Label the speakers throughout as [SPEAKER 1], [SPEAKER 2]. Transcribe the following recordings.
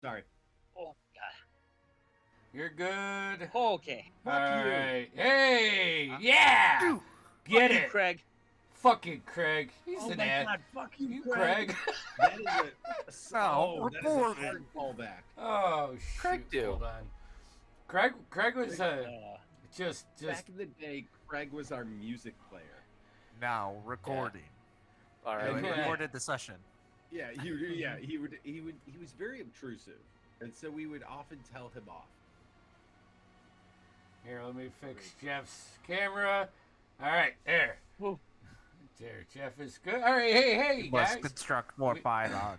[SPEAKER 1] Sorry.
[SPEAKER 2] Oh God.
[SPEAKER 3] You're good.
[SPEAKER 2] Okay.
[SPEAKER 3] All
[SPEAKER 1] Fuck you.
[SPEAKER 3] right. Hey, yeah. Get
[SPEAKER 2] Fuck you,
[SPEAKER 3] it.
[SPEAKER 2] Craig.
[SPEAKER 3] Fucking Craig. He's
[SPEAKER 1] Oh
[SPEAKER 3] an
[SPEAKER 1] my
[SPEAKER 3] ass.
[SPEAKER 1] God! Fuck you,
[SPEAKER 3] You,
[SPEAKER 1] Craig.
[SPEAKER 3] Craig.
[SPEAKER 1] That is a
[SPEAKER 4] Oh,
[SPEAKER 1] that is a
[SPEAKER 4] reported.
[SPEAKER 1] hard callback.
[SPEAKER 3] Oh shoot.
[SPEAKER 4] Craig do.
[SPEAKER 3] Hold on. Craig was just
[SPEAKER 1] Back in the day, Craig was our music player.
[SPEAKER 4] Now recording.
[SPEAKER 5] All
[SPEAKER 4] We
[SPEAKER 5] right.
[SPEAKER 3] Yeah.
[SPEAKER 4] recorded the session.
[SPEAKER 1] Yeah, he was very obtrusive, and so we would often tell him off.
[SPEAKER 3] Here, let me fix Jeff's camera. All right, there.
[SPEAKER 2] Whoa.
[SPEAKER 3] There, Jeff is good. All right, hey,
[SPEAKER 4] Let's
[SPEAKER 3] guys.
[SPEAKER 4] construct more
[SPEAKER 3] We-
[SPEAKER 4] pylons.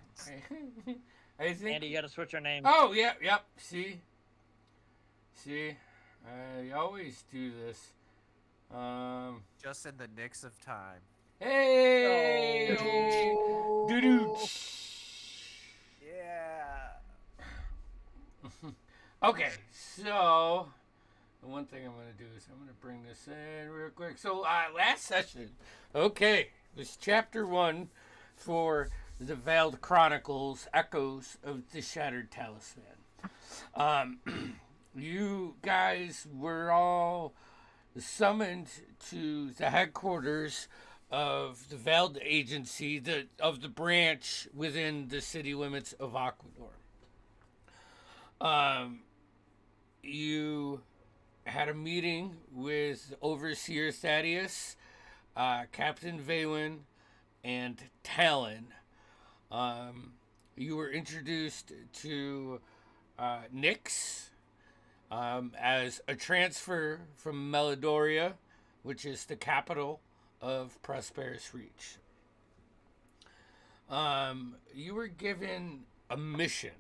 [SPEAKER 3] I think.
[SPEAKER 2] Andy, you gotta switch our name.
[SPEAKER 3] Oh, yep. See, I always do this.
[SPEAKER 4] Just in the nicks of time.
[SPEAKER 3] Hey,
[SPEAKER 2] Oh.
[SPEAKER 3] doo-doo.
[SPEAKER 4] Yeah.
[SPEAKER 3] Okay, so the one thing I'm going to do is I'm going to bring this in real quick. So last session, okay, was chapter 1 for the Veiled Chronicles, Echoes of the Shattered Talisman. You guys were all summoned to the headquarters of the Veiled Agency, of the branch within the city limits of Aquador. You had a meeting with Overseer Thaddeus, Captain Valen, and Talon. You were introduced to Nyx as a transfer from Melidoria, which is the capital of Prosperous Reach. You were given a mission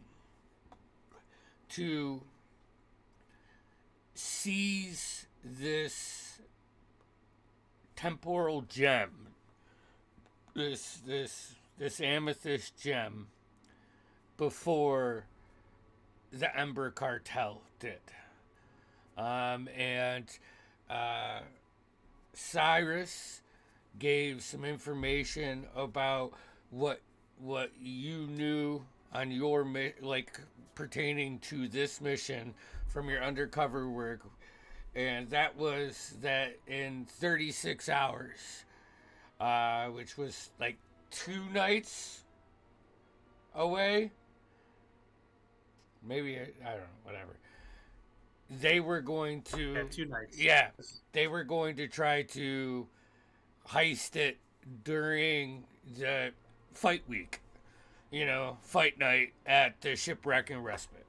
[SPEAKER 3] to seize this temporal gem, this amethyst gem, before the Ember Cartel did. And Cyrus gave some information about what you knew on your pertaining to this mission from your undercover work, and that was that in 36 hours, which was like 2 nights away, maybe, I don't know, whatever, they were going to
[SPEAKER 6] 2 nights.
[SPEAKER 3] yeah, they were going to try to heist it during the fight week, fight night at the Shipwreck and Respite.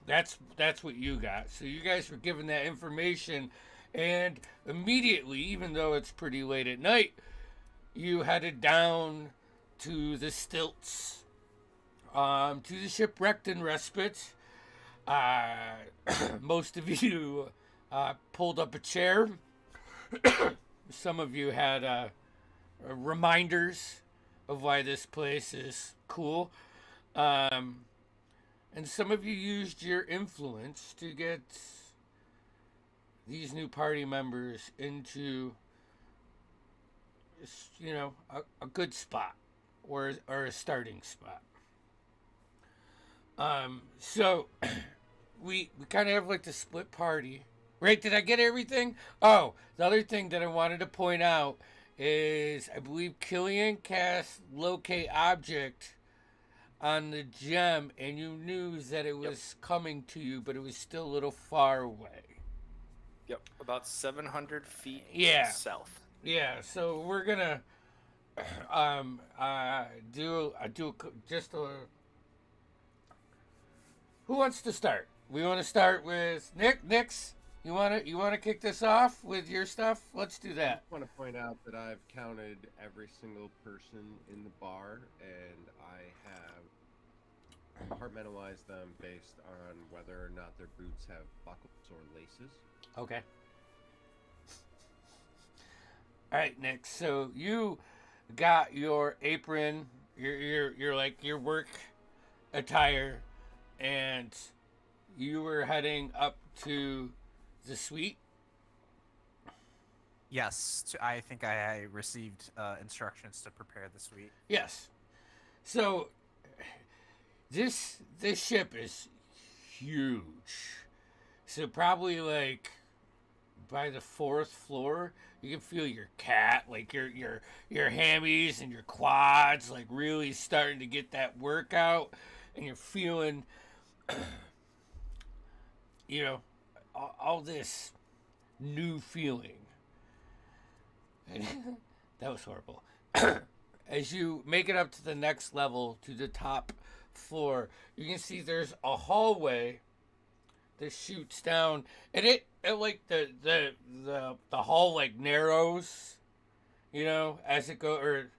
[SPEAKER 3] That's what you got. So you guys were given that information, and immediately, even though it's pretty late at night, you headed down to the stilts, to the Shipwrecked and Respite. Most of you pulled up a chair. Some of you had reminders of why this place is cool. And some of you used your influence to get these new party members into, a good spot or a starting spot. So we kind of have like the split party. Right? Did I get everything? Oh, the other thing that I wanted to point out is I believe Killian cast Locate Object on the gem, and you knew that it was coming to you, but it was still a little far away.
[SPEAKER 5] Yep, about 700 feet south.
[SPEAKER 3] Yeah, so we're gonna do just a. Who wants to start? We want to start with Nyx. You wanna kick this off with your stuff? Let's do that.
[SPEAKER 1] I want to point out that I've counted every single person in the bar, and I have compartmentalized them based on whether or not their boots have buckles or laces.
[SPEAKER 3] Okay. All right, Nyx. So you got your apron, your like your work attire, and you were heading up to the suite.
[SPEAKER 4] Yes, I think I received instructions to prepare the suite.
[SPEAKER 3] Yes. So this ship is huge. So probably like by the fourth floor, you can feel your cat, like your hammies and your quads, like really starting to get that workout, and you're feeling, you know, all this new feeling. And that was horrible. As you make it up to the next level, to the top floor, you can see there's a hallway that shoots down, and it like the hall like narrows, you know, as it go. Or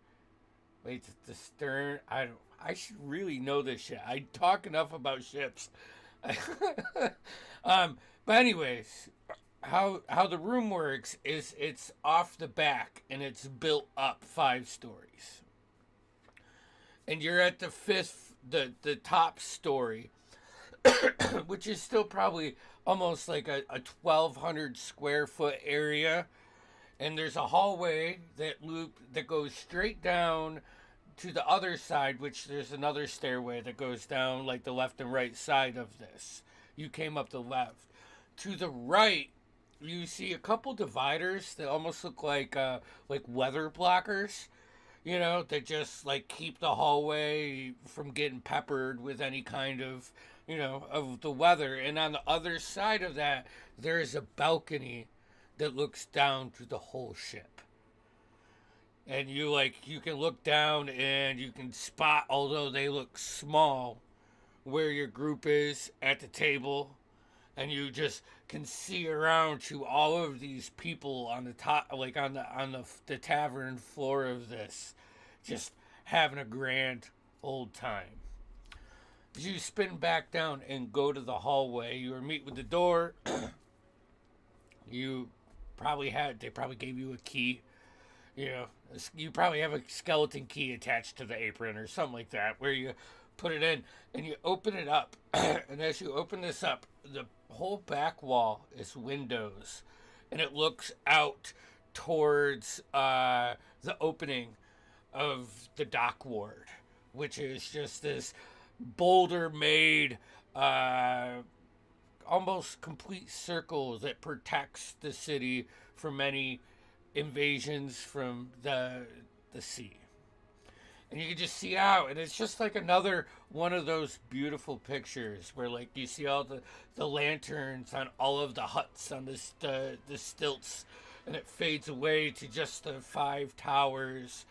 [SPEAKER 3] wait, the stern. I should really know this shit. I talk enough about ships. But anyways, how the room works is it's off the back and it's built up 5 stories, and you're at the top story, which is still probably almost like a 1,200 square foot area, and there's a hallway that goes straight down to the other side, which there's another stairway that goes down like the left and right side of this. You came up the left. To the right, you see a couple dividers that almost look like weather blockers, you know, that just like keep the hallway from getting peppered with any kind of, you know, of the weather. And on the other side of that, there is a balcony that looks down to the whole ship. And you can look down and you can spot, although they look small, where your group is at the table, and you just can see around to all of these people on the top, like on the tavern floor of this, just having a grand old time. As you spin back down and go to the hallway, you meet with the door. They probably gave you a key. You know, you probably have a skeleton key attached to the apron or something like that, where you put it in and you open it up. And as you open this up, the whole back wall is windows, and it looks out towards the opening of the dock ward, which is just this boulder made almost complete circle that protects the city from any invasions from the sea. And you can just see out, and it's just like another one of those beautiful pictures where like you see all the lanterns on all of the huts on the stilts, and it fades away to just the 5 towers.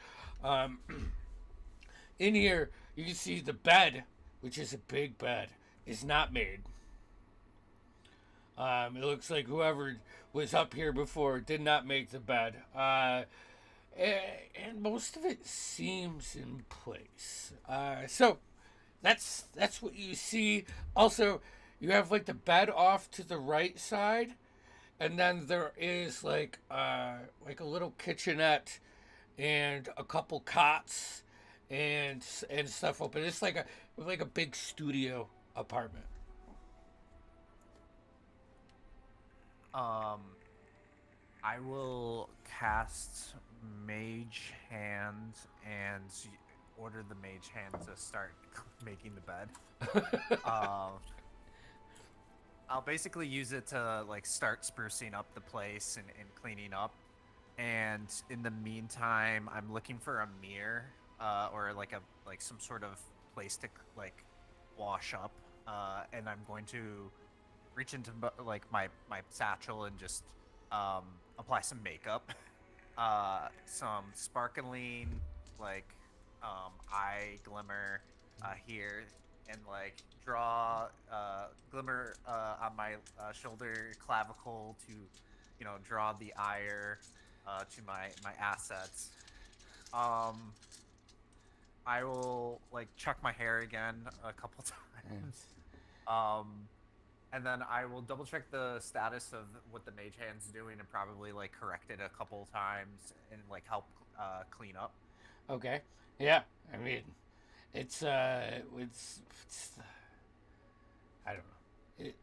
[SPEAKER 3] In here you can see the bed, which is a big bed, is not made. It looks like whoever was up here before did not make the bed. And most of it seems in place. So that's what you see. Also, you have like the bed off to the right side, and then there is like a little kitchenette and a couple cots and stuff open. It's like a big studio apartment.
[SPEAKER 4] I will cast Mage Hand and order the Mage Hand to start making the bed. I'll basically use it to like start sprucing up the place and cleaning up. And in the meantime, I'm looking for a mirror or like some sort of place to like wash up. And I'm going to reach into like my satchel and just apply some makeup, some sparkling like eye glimmer here, and like draw glimmer on my shoulder clavicle to, you know, draw the ire to my assets. I will like chuck my hair again a couple times. And then I will double check the status of what the Mage Hand's doing and probably like correct it a couple times and like help clean up.
[SPEAKER 3] Okay. Yeah. I mean, it's I don't know.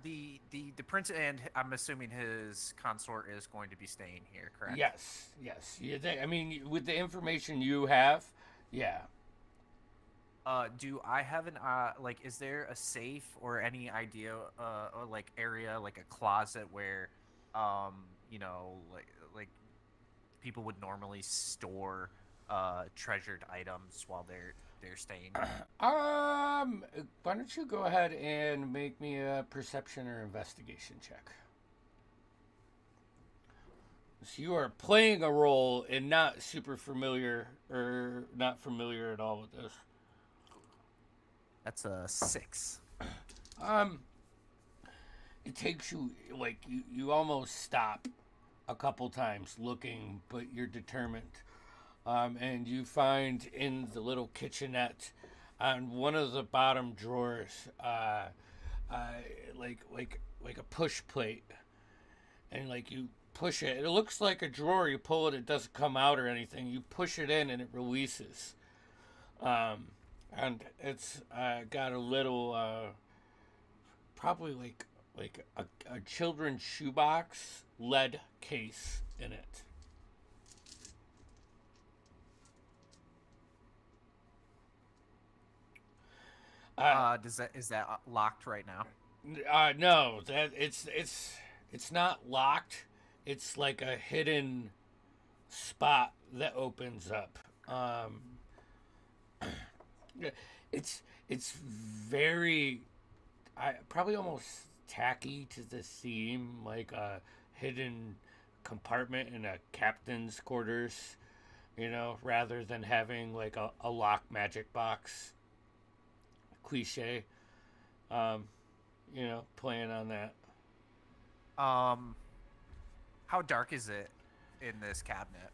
[SPEAKER 3] The prince, and I'm assuming his consort is going to be staying here, correct? Yes. I mean, with the information you have, Yeah.
[SPEAKER 4] Do I have an like? Is there a safe or any idea, or like area, like a closet where, um, like people would normally store treasured items while they're staying?
[SPEAKER 3] Why don't you go ahead and make me a perception or investigation check? So you are playing a role and not super familiar or not familiar at all with this.
[SPEAKER 4] That's a 6.
[SPEAKER 3] Um, it takes you like you almost stop a couple times looking, but you're determined. And you find in the little kitchenette on one of the bottom drawers, like a push plate, and like you push it. It looks like a drawer. You pull it, it doesn't come out or anything. You push it in, and it releases. And it's got a little, probably like a children's shoebox lead case in it.
[SPEAKER 4] Is that locked right now?
[SPEAKER 3] No, that it's not locked. It's like a hidden spot that opens up. It's very, probably almost tacky to the theme, like a hidden compartment in a captain's quarters, rather than having like a lock magic box cliche. Playing on that.
[SPEAKER 4] How dark is it in this cabinet?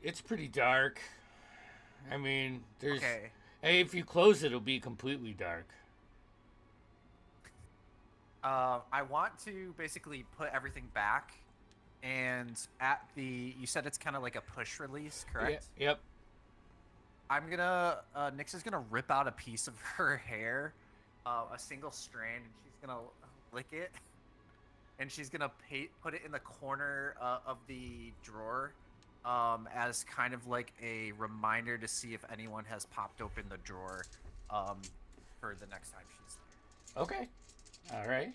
[SPEAKER 3] It's pretty dark. I mean, there's.
[SPEAKER 4] Okay.
[SPEAKER 3] Hey, if you close it, it'll be completely dark.
[SPEAKER 4] I want to basically put everything back, and you said it's kind of like a push release, correct?
[SPEAKER 3] Yeah, yep.
[SPEAKER 4] I'm gonna, Nyx is gonna rip out a piece of her hair, a single strand, and she's gonna lick it, and she's gonna put it in the corner of the drawer, as kind of like a reminder to see if anyone has popped open the drawer, for the next time she's there.
[SPEAKER 3] Okay. All right.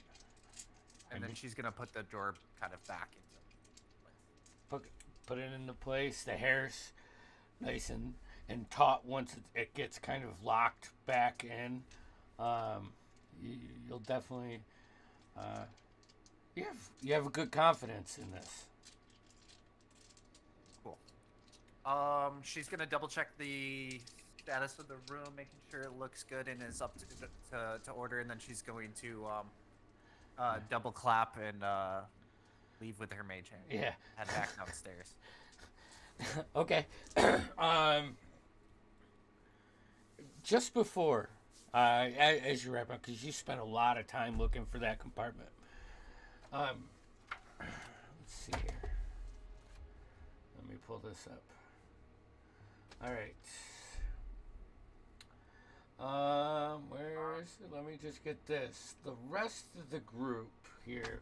[SPEAKER 4] And then she's gonna put the drawer kind of back into.
[SPEAKER 3] Put it into place. The hair's nice and taut once it gets kind of locked back in. You'll definitely you have a good confidence in this.
[SPEAKER 4] Cool. She's gonna double check the status of the room, making sure it looks good and is up to order, and then she's going to double clap and leave with her mage hand.
[SPEAKER 3] Yeah.
[SPEAKER 4] Head back downstairs.
[SPEAKER 3] Okay. Just before, as you wrap up, because you spent a lot of time looking for that compartment. Let's see here. Let me pull this up. All right. Where is it? Let me just get this. The rest of the group here.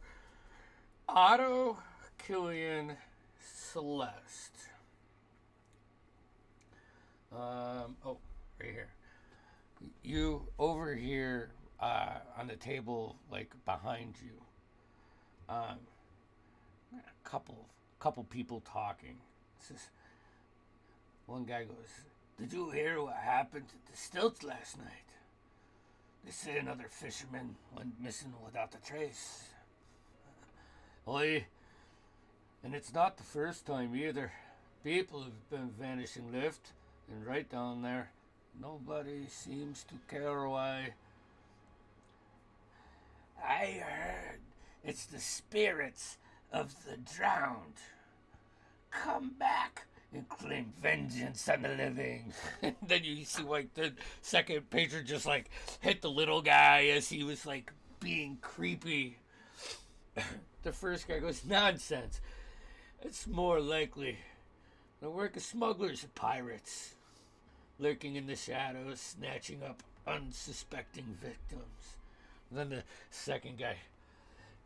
[SPEAKER 3] Otto, Killian, Celeste. Right here. You over here on the table, like behind you. A couple people talking. One guy goes, "Did you hear what happened at the stilts last night? They say another fisherman went missing without a trace. Oi, and it's not the first time either. People have been vanishing left and right down there. Nobody seems to care why. I heard it's the spirits of the drowned. Come back and claim vengeance on the living." And then you see like the second patron just like hit the little guy as he was like being creepy. The first guy goes, "Nonsense. It's more likely the work of smugglers and pirates, lurking in the shadows, snatching up unsuspecting victims." Then the second guy,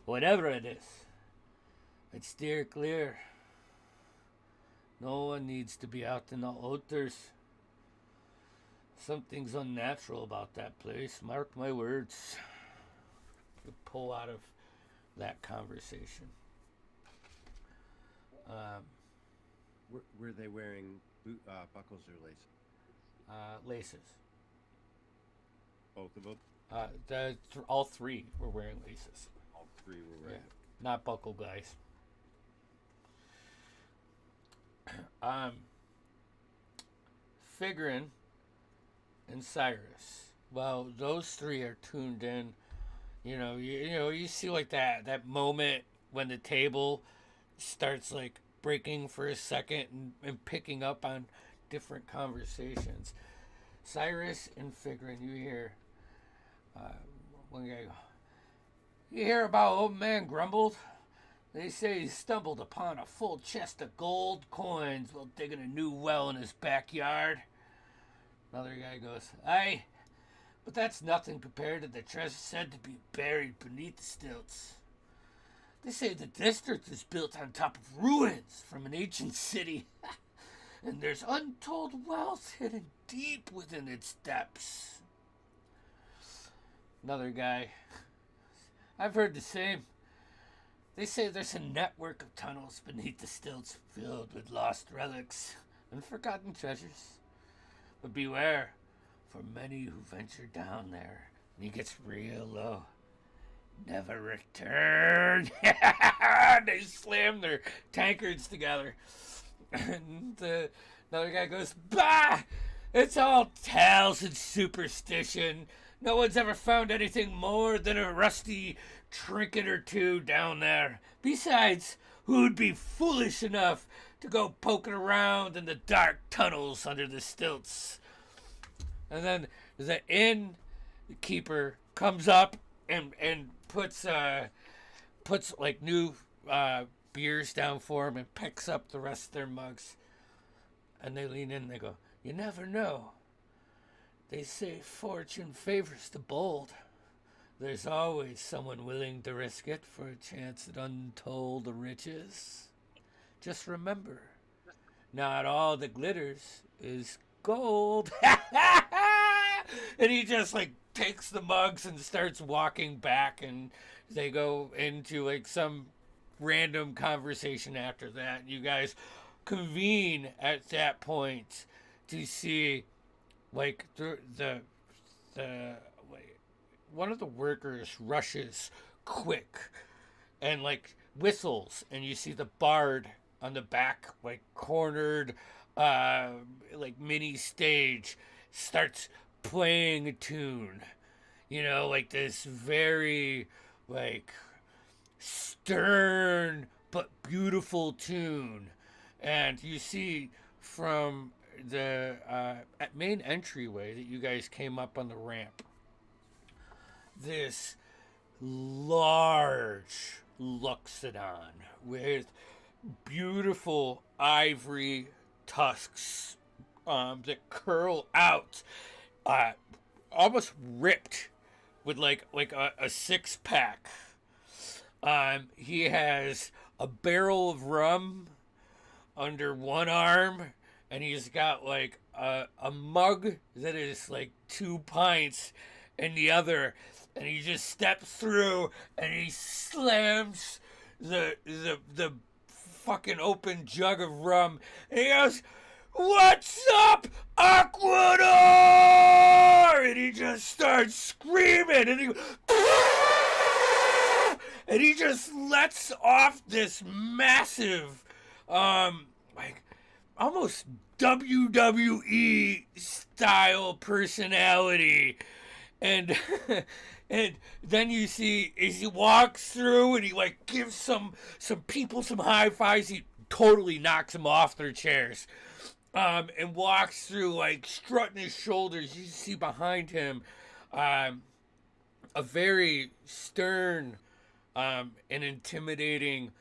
[SPEAKER 3] "Whatever it is, I'd steer clear. No one needs to be out in the outers. Something's unnatural about that place. Mark my words. You pull out of that conversation.
[SPEAKER 1] Were they wearing buckles or laces?
[SPEAKER 3] Laces.
[SPEAKER 1] Both of them?
[SPEAKER 3] All three were wearing laces.
[SPEAKER 1] All three were wearing.
[SPEAKER 3] Yeah, not buckle guys. Figrin and Cyrus. Well, those three are tuned in. You see like that moment when the table starts like breaking for a second and picking up on different conversations. Cyrus and Figrin, you hear one guy go, "You hear about old man Grumbled? They say he stumbled upon a full chest of gold coins while digging a new well in his backyard." Another guy goes, "Aye, but that's nothing compared to the treasure said to be buried beneath the stilts. They say the district is built on top of ruins from an ancient city, and there's untold wealth hidden deep within its depths." Another guy, "I've heard the same. They say there's a network of tunnels beneath the stilts filled with lost relics and forgotten treasures. But beware, for many who venture down there," and he gets real low, "never return." They slam their tankards together. And another guy goes, "Bah! It's all tales and superstition. No one's ever found anything more than a rusty trinket or two down there. Besides, who'd be foolish enough to go poking around in the dark tunnels under the stilts?" And then the innkeeper comes up and puts like new beers down for him and picks up the rest of their mugs. And they lean in and they go, "You never know. They say fortune favors the bold. There's always someone willing to risk it for a chance at untold riches. Just remember, not all that glitters is gold." And he just like takes the mugs and starts walking back, and they go into like some random conversation after that. You guys convene at that point to see like the one of the workers rushes quick and like whistles, and you see the bard on the back like cornered like mini stage starts playing a tune, like this very like stern but beautiful tune. And you see from the main entryway that you guys came up on the ramp, this large Luxodon with beautiful ivory tusks that curl out, almost ripped with like a six-pack. He has a barrel of rum under one arm, and he's got like a mug that is like 2 pints in the other, and he just steps through and he slams the fucking open jug of rum, and he goes, "What's up, Ecuador?" And he just starts screaming, and he just lets off this massive like almost WWE style personality. And and then you see as he walks through and he like gives some people some high fives, he totally knocks them off their chairs. And walks through like strutting his shoulders. You see behind him a very stern and intimidating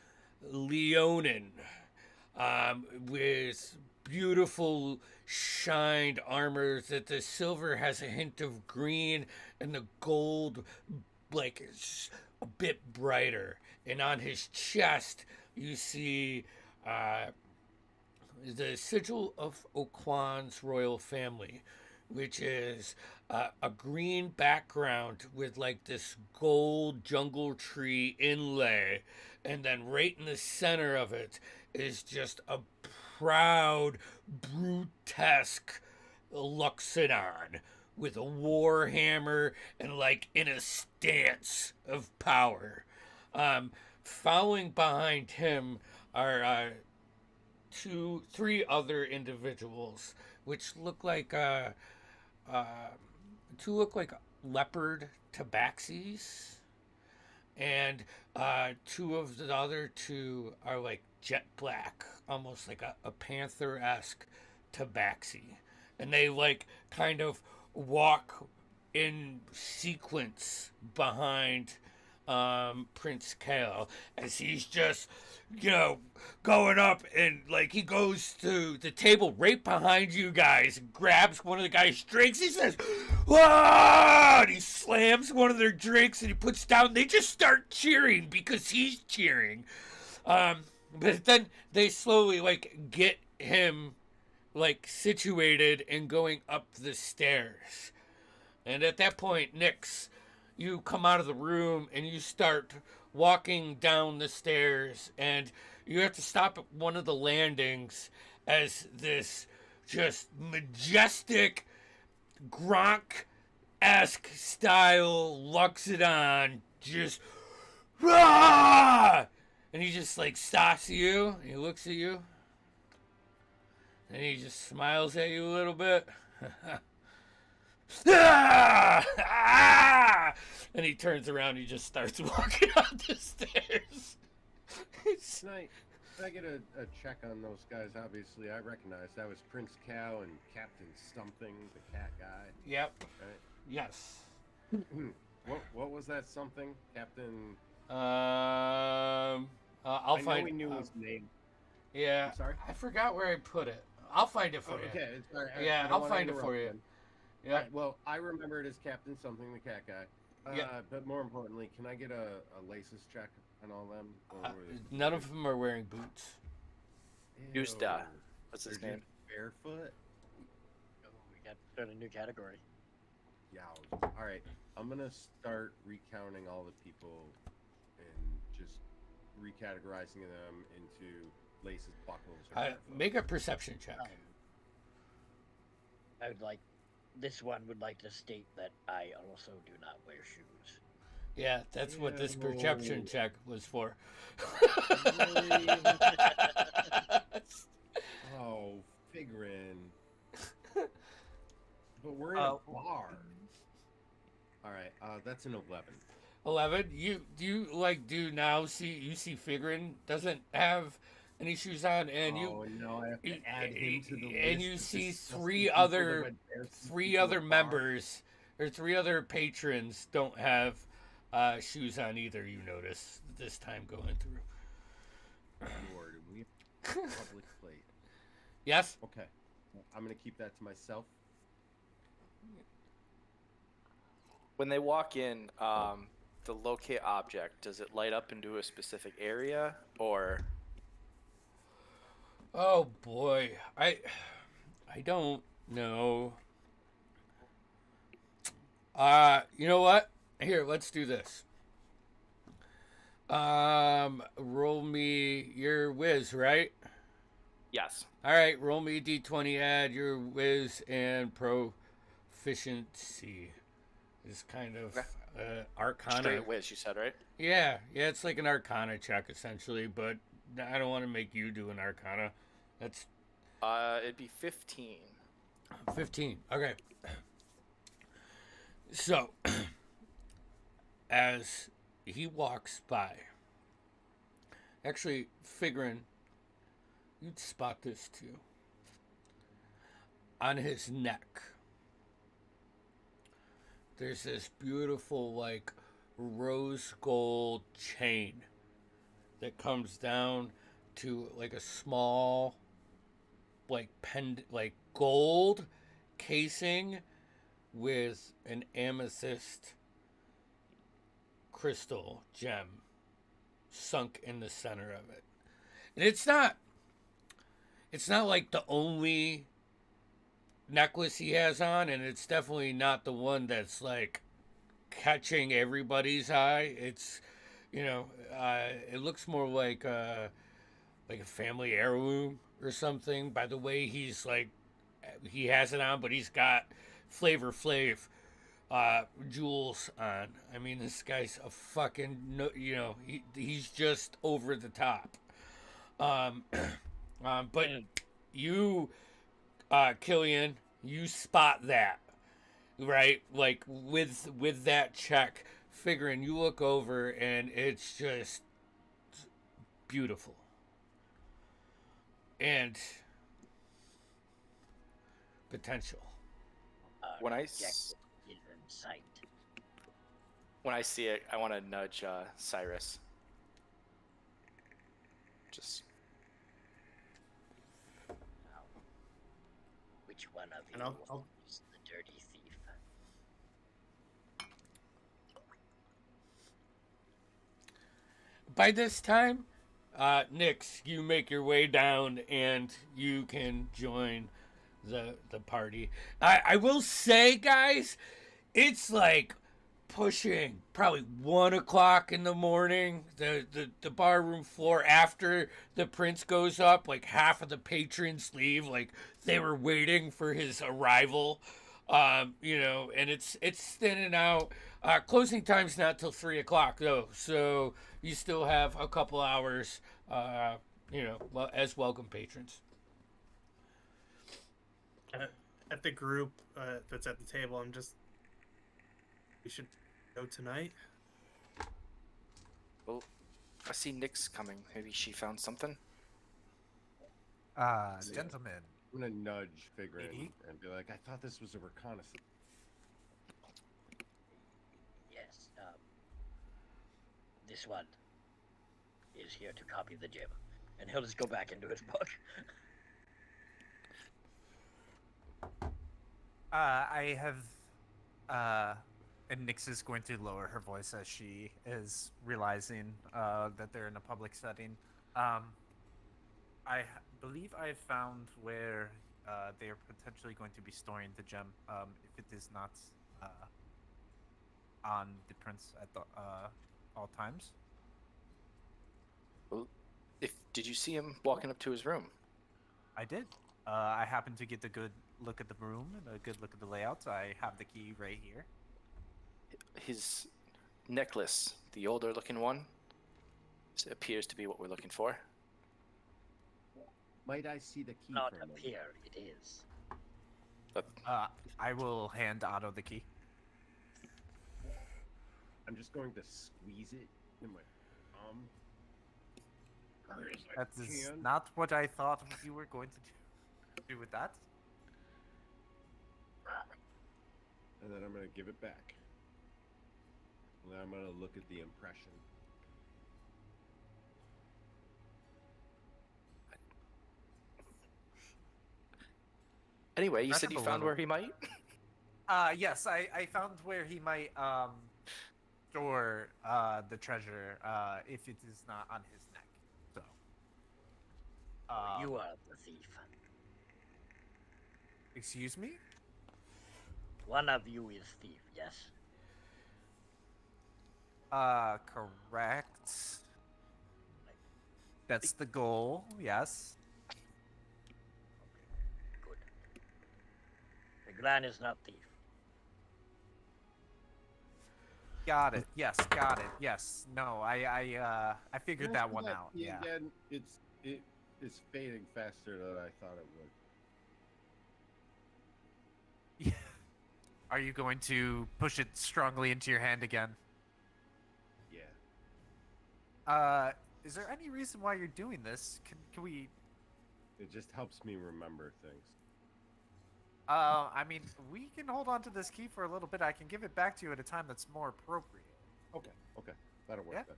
[SPEAKER 3] Leonin with beautiful shined armor that the silver has a hint of green and the gold like is a bit brighter. And on his chest you see the sigil of Oquan's royal family which is a green background with like this gold jungle tree inlay, and then right in the center of it is just a proud, brutesque Luxodon with a war hammer and like in a stance of power. Following behind him are three other individuals, which look like two look like leopard tabaxis, and two of the other two are like jet black, almost like a panther-esque tabaxi, and they like kind of walk in sequence behind Prince Kale as he's just, going up, and like he goes to the table right behind you guys, grabs one of the guys' drinks, he says, "Whoa!" And he slams one of their drinks and he puts down. They just start cheering because he's cheering. But then they slowly like get him like situated and going up the stairs. And at that point, Nyx, you come out of the room and you start walking down the stairs, and you have to stop at one of the landings as this just majestic Gronk-esque style Luxodon just rah! And he just like stops you, and he looks at you, and he just smiles at you a little bit. Ah! Ah! And he turns around and he just starts walking up the stairs.
[SPEAKER 1] Can I get a check on those guys? Obviously, I recognize that was Prince Cow and Captain Something, the cat guy.
[SPEAKER 3] Yep.
[SPEAKER 1] Right?
[SPEAKER 3] Yes.
[SPEAKER 1] What was that something? Captain...
[SPEAKER 3] I'll
[SPEAKER 1] I
[SPEAKER 3] find...
[SPEAKER 1] know we knew his name.
[SPEAKER 3] Yeah.
[SPEAKER 1] I'm sorry?
[SPEAKER 3] I forgot where I put it. I'll find it for you.
[SPEAKER 1] Okay. It's all right.
[SPEAKER 3] Yeah,
[SPEAKER 1] I don't
[SPEAKER 3] I'll
[SPEAKER 1] wanna
[SPEAKER 3] find it for
[SPEAKER 1] interrupt
[SPEAKER 3] you.
[SPEAKER 1] him.
[SPEAKER 3] Yeah.
[SPEAKER 1] Alright, well, I remember it as Captain Something, the cat guy.
[SPEAKER 3] Yeah.
[SPEAKER 1] But more importantly, can I get a laces check on all them? Or
[SPEAKER 3] None of them are wearing boots.
[SPEAKER 1] Ew.
[SPEAKER 5] Yusta. What's his
[SPEAKER 1] They're
[SPEAKER 5] name?
[SPEAKER 1] just barefoot?
[SPEAKER 2] Oh, we got to start a new category.
[SPEAKER 1] Yows. Alright, I'm gonna start recounting all the people and just recategorizing them into laces, buckles, or barefoot.
[SPEAKER 3] Make a perception check.
[SPEAKER 2] I would like, this one would like to state that I also do not wear shoes.
[SPEAKER 3] Yeah, that's what this
[SPEAKER 1] Ew.
[SPEAKER 3] perception check was for.
[SPEAKER 1] Oh, Figrin. But we're in a bar. Alright, that's an 11.
[SPEAKER 3] 11. You now see Figrin doesn't have any shoes on, and
[SPEAKER 1] now I have to add him to the list.
[SPEAKER 3] and you
[SPEAKER 1] of
[SPEAKER 3] see
[SPEAKER 1] disgusting
[SPEAKER 3] three
[SPEAKER 1] people that
[SPEAKER 3] other
[SPEAKER 1] went barefoot to a bar.
[SPEAKER 3] members or three other patrons don't have shoes on either. You notice this time going through.
[SPEAKER 1] Lord, we have a public plate.
[SPEAKER 3] Yes.
[SPEAKER 1] Okay, I'm gonna keep that to myself.
[SPEAKER 5] When they walk in, the locate object, does it light up into a specific area, or...
[SPEAKER 3] Oh boy, I don't know. You know what? Here, let's do this. Roll me your whiz, right?
[SPEAKER 5] Yes.
[SPEAKER 3] All right, roll me a d20, add your whiz and proficiency. Is kind of arcana.
[SPEAKER 5] Straight whiz, you said, right?
[SPEAKER 3] Yeah, it's like an arcana check essentially, but I don't want to make you do an arcana. That's
[SPEAKER 5] It'd be 15.
[SPEAKER 3] 15. Okay. So, as he walks by, actually, Figrin, you'd spot this too. On his neck, there's this beautiful, like, rose gold chain that comes down to, like, a small, like, like, gold casing with an amethyst crystal gem sunk in the center of it. And it's not like the only necklace he has on, and it's definitely not the one that's like catching everybody's eye. It's, it looks more like a family heirloom or something by the way he has it on, but he's got Flavor Flav jewels on. I mean, this guy's a fucking no, he's just over the top. Um, but you, Killian, you spot that, right? Like with that check, figuring you look over and it's just beautiful. And potential.
[SPEAKER 5] When I
[SPEAKER 2] Object is in sight.
[SPEAKER 5] When I see it, I want to nudge Cyrus. Just
[SPEAKER 2] Now, which one of
[SPEAKER 6] And
[SPEAKER 2] you
[SPEAKER 6] I'll
[SPEAKER 2] is the dirty thief?
[SPEAKER 3] By this time, Nix, you make your way down and you can join the party. I will say, guys, it's like pushing probably 1 o'clock in the morning. The bar room floor after the prince goes up, like half of the patrons leave, like they were waiting for his arrival. And it's thinning out. Closing time's not till 3 o'clock though, so you still have a couple hours. As welcome patrons.
[SPEAKER 6] at the group that's at the table, I'm just. We should go tonight.
[SPEAKER 5] well, I see Nyx coming. Maybe she found something.
[SPEAKER 4] Gentlemen.
[SPEAKER 1] I'm gonna nudge Figrin
[SPEAKER 4] Mhm.
[SPEAKER 1] and be like, I thought this was a reconnaissance.
[SPEAKER 2] Yes. This one is here to copy the gem, and he'll just go back into his book.
[SPEAKER 4] I have, and Nyx is going to lower her voice as she is realizing that they're in a public setting. Believe I found where they are potentially going to be storing the gem, if it is not on the prince at all times.
[SPEAKER 5] Well, did you see him walking up to his room?
[SPEAKER 4] I did. I happened to get a good look at the room and a good look at the layouts. I have the key right here.
[SPEAKER 5] His necklace, the older looking one, appears to be what we're looking for.
[SPEAKER 1] Might I see the key
[SPEAKER 2] Not
[SPEAKER 1] for a moment?
[SPEAKER 2] appear, it is.
[SPEAKER 5] But
[SPEAKER 4] I will hand Otto the key.
[SPEAKER 1] I'm just going to squeeze it in my palm. Hard as I
[SPEAKER 4] That is
[SPEAKER 1] can.
[SPEAKER 4] not what I thought you were going to do with that.
[SPEAKER 1] And then I'm gonna give it back. And then I'm gonna look at the impression.
[SPEAKER 5] anyway, you
[SPEAKER 4] That's
[SPEAKER 5] said you
[SPEAKER 4] a
[SPEAKER 5] found
[SPEAKER 4] little-
[SPEAKER 5] where he might?
[SPEAKER 4] Yes, I found where he might store the treasure if it is not on his neck. So.
[SPEAKER 2] You are the thief.
[SPEAKER 4] Excuse me?
[SPEAKER 2] One of you is thief, yes?
[SPEAKER 4] Correct. That's the goal, yes.
[SPEAKER 2] Good. The Gran is not thief.
[SPEAKER 4] Got it. Yes, got it. Yes. No, I figured
[SPEAKER 1] Can I
[SPEAKER 4] that
[SPEAKER 1] see
[SPEAKER 4] one out.
[SPEAKER 1] key
[SPEAKER 4] Yeah.
[SPEAKER 1] Again? It is fading faster than I thought it would.
[SPEAKER 4] Are you going to push it strongly into your hand again?
[SPEAKER 1] Yeah.
[SPEAKER 4] Is there any reason why you're doing this? Can we?
[SPEAKER 1] It just helps me remember things.
[SPEAKER 4] I mean, we can hold on to this key for a little bit. I can give it back to you at a time that's more appropriate.
[SPEAKER 1] Okay. That'll work
[SPEAKER 4] Yeah.
[SPEAKER 1] then.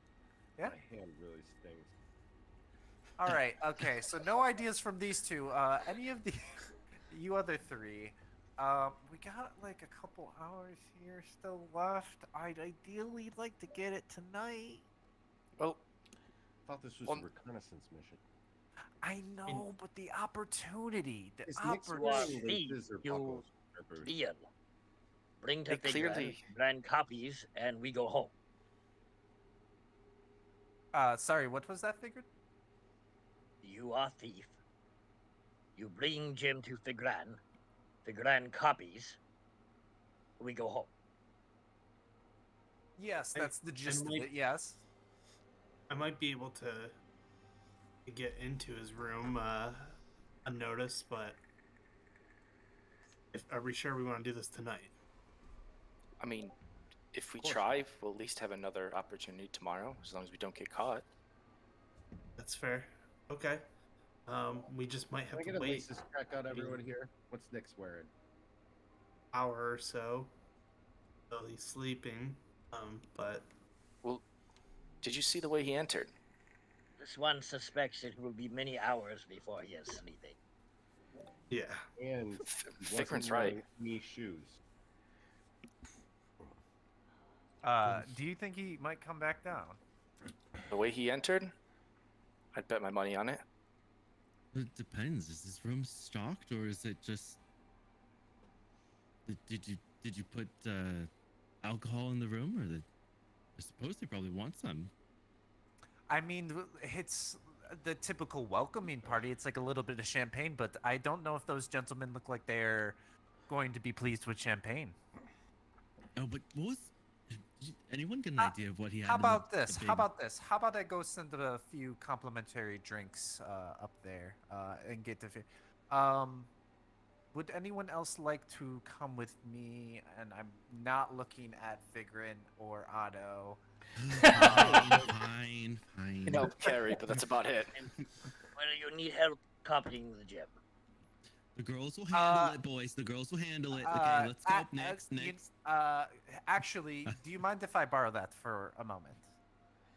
[SPEAKER 4] Yeah.
[SPEAKER 1] My hand really stings.
[SPEAKER 4] All right. Okay. So no ideas from these two. Any of the you other three. We got like a couple hours here still left. I'd ideally like to get it tonight.
[SPEAKER 5] Well,
[SPEAKER 1] I thought this was
[SPEAKER 5] Well,
[SPEAKER 1] a reconnaissance mission.
[SPEAKER 4] I know, but the opportunity,
[SPEAKER 1] Is Nick's
[SPEAKER 2] You are
[SPEAKER 1] wearing
[SPEAKER 2] thief.
[SPEAKER 1] laces or
[SPEAKER 2] You
[SPEAKER 1] buckles or boots?
[SPEAKER 2] steal. Bring to
[SPEAKER 5] They
[SPEAKER 2] Figran,
[SPEAKER 5] clearly-
[SPEAKER 2] Figran copies, and we go home.
[SPEAKER 4] Sorry, what was that figured?
[SPEAKER 2] You are thief. You bring Jim to Figran. Figran copies. We go home.
[SPEAKER 4] Yes, that's the gist of
[SPEAKER 6] might-
[SPEAKER 4] it. Yes.
[SPEAKER 6] I might be able to get into his room unnoticed, but are we sure we want to do this tonight?
[SPEAKER 5] I mean, if we
[SPEAKER 4] course.
[SPEAKER 5] try, we'll at least have another opportunity tomorrow, as long as we don't get caught.
[SPEAKER 6] That's fair. Okay. We just might
[SPEAKER 1] Can I
[SPEAKER 6] have
[SPEAKER 1] get
[SPEAKER 6] to
[SPEAKER 1] a
[SPEAKER 6] wait
[SPEAKER 1] laces check out everyone here? What's Nick's wearing?
[SPEAKER 6] an hour or so while he's sleeping. But
[SPEAKER 5] Well, did you see the way he entered?
[SPEAKER 2] This one suspects it will be many hours before he is sleeping.
[SPEAKER 6] yeah,
[SPEAKER 1] And he wasn't
[SPEAKER 5] Fikran's
[SPEAKER 1] wearing
[SPEAKER 5] right.
[SPEAKER 1] any shoes.
[SPEAKER 4] Do you think he might come back down?
[SPEAKER 5] The way he entered? I'd bet my money on it.
[SPEAKER 7] It depends. Is this room stocked or is it just? Did you put alcohol in the room, or I suppose they probably want some.
[SPEAKER 4] I mean, it's the typical welcoming party. It's like a little bit of champagne, but I don't know if those gentlemen look like they're going to be pleased with champagne.
[SPEAKER 7] Oh, but what was? Did anyone get an idea of what he had?
[SPEAKER 4] How
[SPEAKER 7] in the-
[SPEAKER 4] about
[SPEAKER 7] the
[SPEAKER 4] this?
[SPEAKER 7] big-
[SPEAKER 4] How about this? How about I go send a few complimentary drinks up there and get the. Would anyone else like to come with me? And I'm not looking at Vigrin or Otto.
[SPEAKER 7] Fine.
[SPEAKER 5] You know, carry, but that's about it.
[SPEAKER 2] Well, you need help copying the gem.
[SPEAKER 7] The girls will handle it, boys. The girls will handle it. Okay, let's go. Next.
[SPEAKER 4] Actually, do you mind if I borrow that for a moment?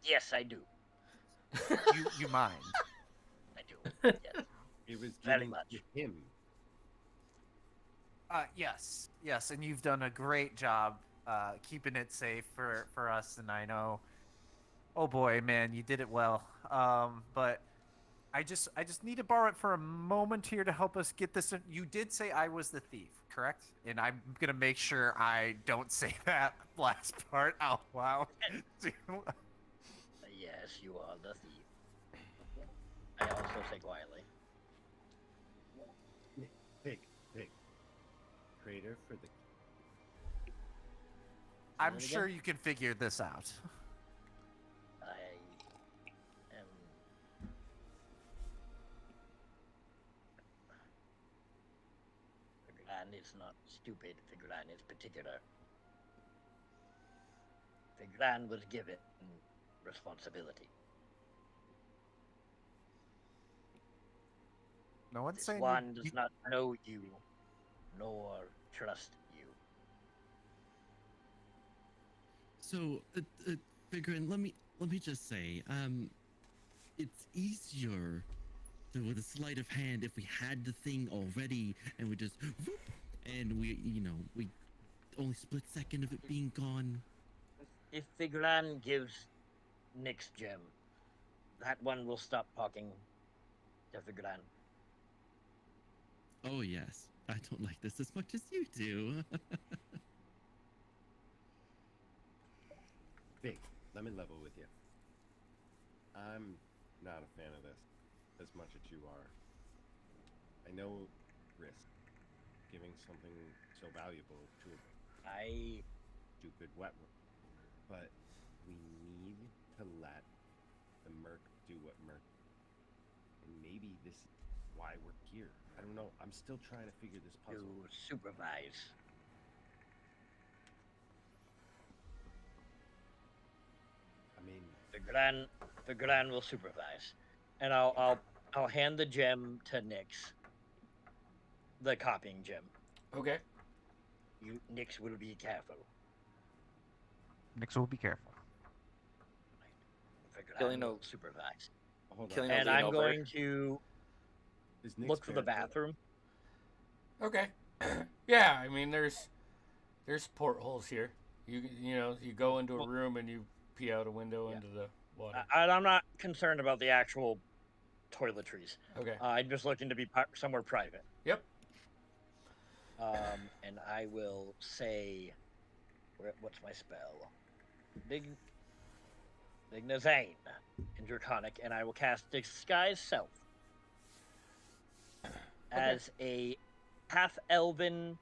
[SPEAKER 2] Yes, I do.
[SPEAKER 4] You mind?
[SPEAKER 2] I do. Yes.
[SPEAKER 1] It was
[SPEAKER 2] Very
[SPEAKER 1] given
[SPEAKER 2] much.
[SPEAKER 1] to him.
[SPEAKER 4] Yes, and you've done a great job keeping it safe for us. And I know, oh boy, man, you did it well. But I just need to borrow it for a moment here to help us get this. You did say I was the thief, correct? And I'm gonna make sure I don't say that last part out loud.
[SPEAKER 2] Yes, you are the thief. I also say quietly.
[SPEAKER 1] Pig. Crater for the.
[SPEAKER 4] I'm
[SPEAKER 1] Say that
[SPEAKER 4] sure
[SPEAKER 1] again?
[SPEAKER 4] you can figure this out.
[SPEAKER 2] I am. Figran is not stupid. Figran is particular. Figran was given responsibility.
[SPEAKER 4] No one's
[SPEAKER 2] This
[SPEAKER 4] saying
[SPEAKER 2] one
[SPEAKER 4] you-
[SPEAKER 2] does not know you, nor trust you.
[SPEAKER 7] So, Figurin, let me just say, it's easier to, with a sleight of hand if we had the thing already and we just, whoop, and we only split second of it being gone.
[SPEAKER 2] If Figran gives Nick's gem, that one will stop talking to Figran.
[SPEAKER 7] Oh yes, I don't like this as much as you do.
[SPEAKER 1] Big. Let me level with you. I'm not a fan of this as much as you are. I know risk giving something so valuable to a
[SPEAKER 2] I
[SPEAKER 1] stupid wet room, but we need to let the Merc do what Merc. And maybe this is why we're here. I don't know. I'm still trying to figure this puzzle.
[SPEAKER 2] to supervise.
[SPEAKER 1] I mean,
[SPEAKER 2] Figran will supervise, and I'll hand the gem to Nix. The copying gem.
[SPEAKER 3] Okay.
[SPEAKER 2] Nix will be careful.
[SPEAKER 4] Nix will be careful.
[SPEAKER 2] Figran
[SPEAKER 5] Killiano-
[SPEAKER 2] will supervise.
[SPEAKER 1] hold on.
[SPEAKER 5] Killing
[SPEAKER 2] And
[SPEAKER 5] lean
[SPEAKER 2] I'm
[SPEAKER 5] over.
[SPEAKER 2] going to
[SPEAKER 1] Is Nick's
[SPEAKER 2] look for the
[SPEAKER 1] barefoot?
[SPEAKER 2] bathroom.
[SPEAKER 3] Okay. Yeah, I mean there's portholes here. You go into a
[SPEAKER 2] Well-
[SPEAKER 3] room and you pee out a window
[SPEAKER 2] Yeah.
[SPEAKER 3] into the water.
[SPEAKER 2] And I'm not concerned about the actual toiletries.
[SPEAKER 3] Okay.
[SPEAKER 2] I'm just looking to be somewhere private.
[SPEAKER 3] Yep.
[SPEAKER 2] And I will say, what's my spell? Dignazane in Draconic, and I will cast Disguise Self as a half-elven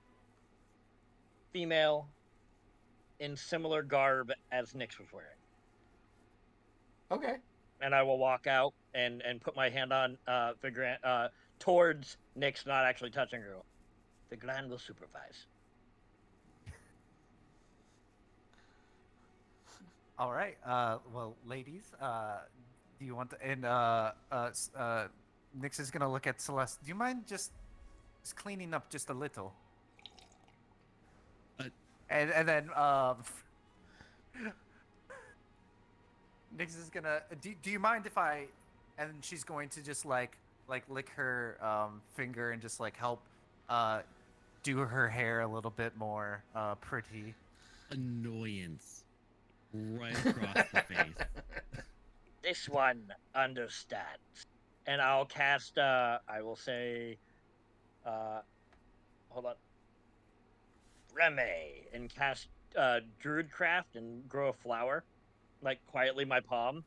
[SPEAKER 2] female in similar garb as Nyx was wearing.
[SPEAKER 3] Okay.
[SPEAKER 2] And I will walk out and put my hand on towards Nyx, not actually touching her. The Grand will supervise.
[SPEAKER 4] All right. Well, ladies, do you want to? And Nyx is gonna look at Celeste. Do you mind just cleaning up just a little? And then Nyx is gonna. Do you mind if I? And she's going to just like lick her finger and just like help do her hair a little bit more pretty.
[SPEAKER 7] Annoyance. Right across the face.
[SPEAKER 2] This one understands. And I'll cast, I will say, hold on. Reme, and cast Druidcraft and grow a flower, like quietly my palm,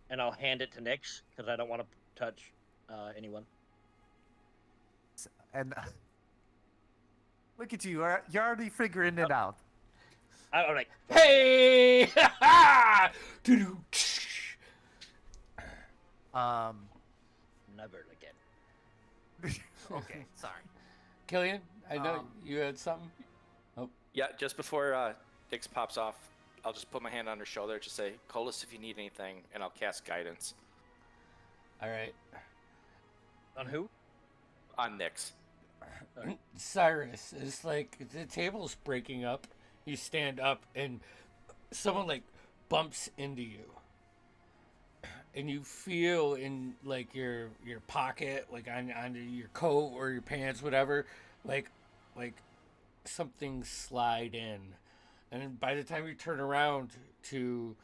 [SPEAKER 2] and I'll hand it to Nyx, because I don't want to touch anyone.
[SPEAKER 4] And look at you, you're already figuring it out.
[SPEAKER 2] I'm like,
[SPEAKER 3] Hey! Doo-doo.
[SPEAKER 2] never again.
[SPEAKER 4] Okay, sorry.
[SPEAKER 3] Killian, I know you had something.
[SPEAKER 5] Yeah, just before Dix pops off, I'll just put my hand on her shoulder, just say, "Call us if you need anything," and I'll cast guidance
[SPEAKER 3] All right.
[SPEAKER 2] On who?
[SPEAKER 5] on Nyx.
[SPEAKER 3] Cyrus, it's like the table's breaking up. You stand up and someone like bumps into you. And you feel in like your pocket, like on your coat or your pants, whatever, like something slide in. And by the time you turn around to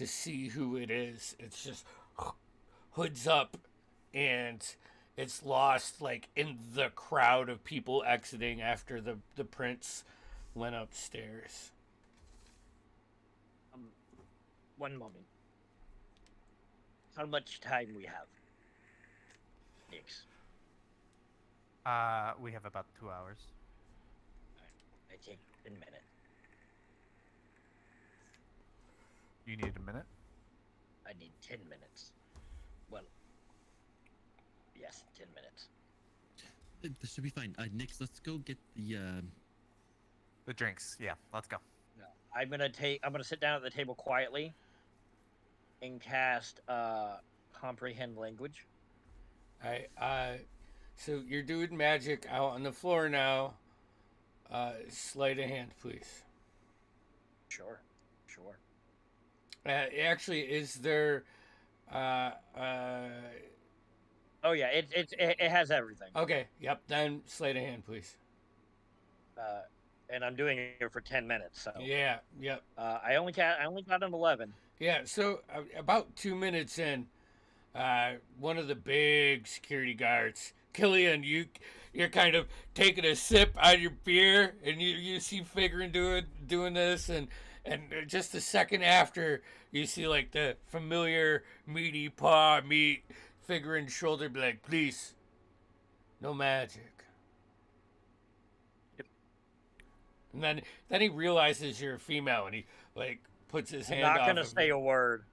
[SPEAKER 3] see who it is, it's just hoods up and it's lost like in the crowd of people exiting after the prince went upstairs.
[SPEAKER 2] One moment. How much time we have? Nyx.
[SPEAKER 4] We have about 2 hours.
[SPEAKER 2] I take 10 minutes.
[SPEAKER 4] You need a minute?
[SPEAKER 2] I need 10 minutes. Well, yes, 10 minutes.
[SPEAKER 7] This should be fine. Nyx, let's go get the
[SPEAKER 4] drinks. Yeah, let's go.
[SPEAKER 2] I'm gonna sit down at the table quietly and cast comprehend language.
[SPEAKER 3] Alright, so you're doing magic out on the floor now. Sleight of hand, please.
[SPEAKER 2] Sure.
[SPEAKER 3] Actually, is there
[SPEAKER 2] Oh yeah, it has everything.
[SPEAKER 3] okay, yep, then sleight of hand, please.
[SPEAKER 2] And I'm doing it for 10 minutes, so
[SPEAKER 3] Yeah, yep.
[SPEAKER 2] I only got an 11.
[SPEAKER 3] Yeah, so about 2 minutes in, one of the big security guards, Killian, you're kind of taking a sip out of your beer, and you see Figurin doing this, and just a second after, you see like the familiar meaty paw meet Figurin's shoulder, be like, please, no magic. And then he realizes you're a female, and he like puts his hand
[SPEAKER 2] I'm not
[SPEAKER 3] off
[SPEAKER 2] gonna
[SPEAKER 3] of
[SPEAKER 2] say
[SPEAKER 3] you.
[SPEAKER 2] a word.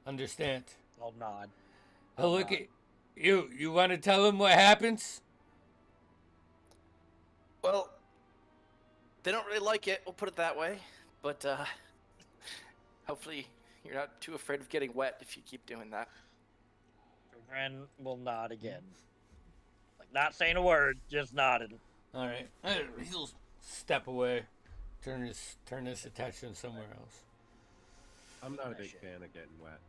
[SPEAKER 3] Understand?
[SPEAKER 2] I'll nod.
[SPEAKER 3] He'll look at you. You want to tell him what happens?
[SPEAKER 5] Well, they don't really like it. We'll put it that way. But hopefully, you're not too afraid of getting wet if you keep doing that.
[SPEAKER 2] Ren will nod again. Like not saying a word, just nodding.
[SPEAKER 3] All right. He'll step away, turn his attention somewhere else.
[SPEAKER 1] I'm not a big fan of getting wet.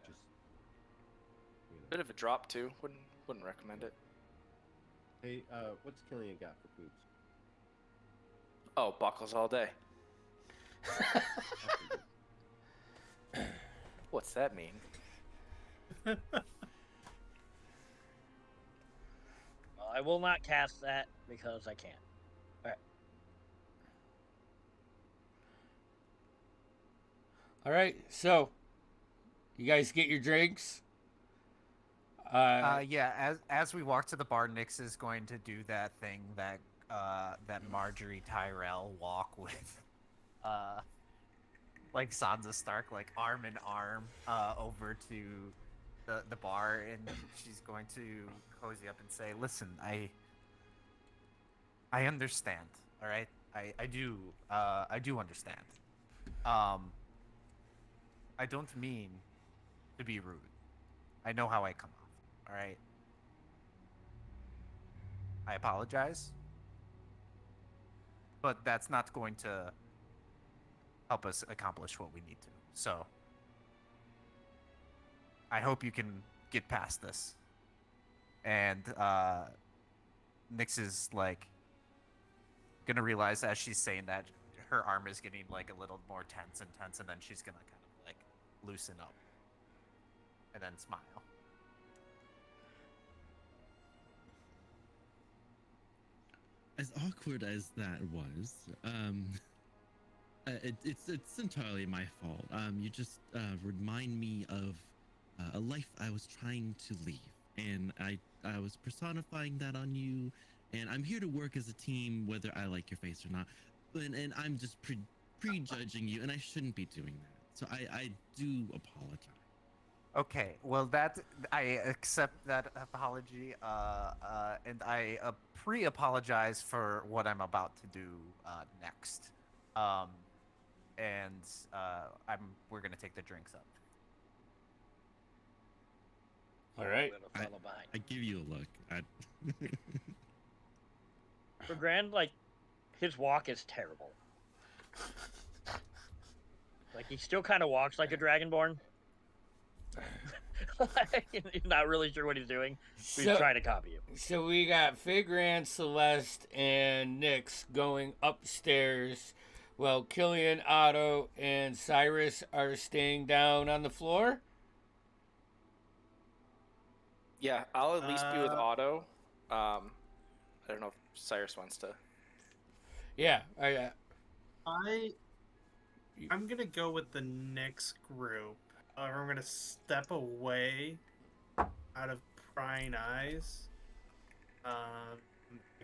[SPEAKER 1] Just
[SPEAKER 5] Bit of a drop too. Wouldn't recommend it.
[SPEAKER 1] hey, what's Killian got for boots?
[SPEAKER 5] Oh, buckles all day.
[SPEAKER 1] That's a good-
[SPEAKER 5] What's that mean?
[SPEAKER 2] Well, I will not cast that because I can't.
[SPEAKER 3] All right, so you guys get your drinks.
[SPEAKER 4] Yeah. As we walk to the bar, Nyx is going to do that thing that that Marjorie Tyrell walk with, like Sansa Stark, like arm in arm, over to the bar, and she's going to cozy up and say, "Listen, I understand. All right, I do understand. I don't mean to be rude. I know how I come off. All right. I apologize, but that's not going to help us accomplish what we need to. So I hope you can get past this." And Nyx is like gonna realize as she's saying that her arm is getting like a little more tense, and then she's gonna kind of like loosen up and then smile.
[SPEAKER 7] As awkward as that was, it's entirely my fault. You just remind me of a life I was trying to leave, and I was personifying that on you. And I'm here to work as a team, whether I like your face or not. And I'm just prejudging you, and I shouldn't be doing that. So I do apologize.
[SPEAKER 4] Okay, well I accept that apology, and I pre-apologize for what I'm about to do next. And we're gonna take the drinks up.
[SPEAKER 3] All right.
[SPEAKER 2] Little fella behind.
[SPEAKER 7] I give you a look.
[SPEAKER 2] For Grand, like, his walk is terrible. Like, he still kind of walks like a Dragonborn. Like, he's not really sure what he's doing. But he's trying to copy you.
[SPEAKER 3] So we got Figran, Celeste, and Nyx going upstairs, while Killian, Otto, and Cyrus are staying down on the floor.
[SPEAKER 5] Yeah, I'll at least be with Otto. I don't know if Cyrus wants to.
[SPEAKER 3] Yeah,
[SPEAKER 6] I'm gonna go with the next group. I'm gonna step away out of prying eyes. I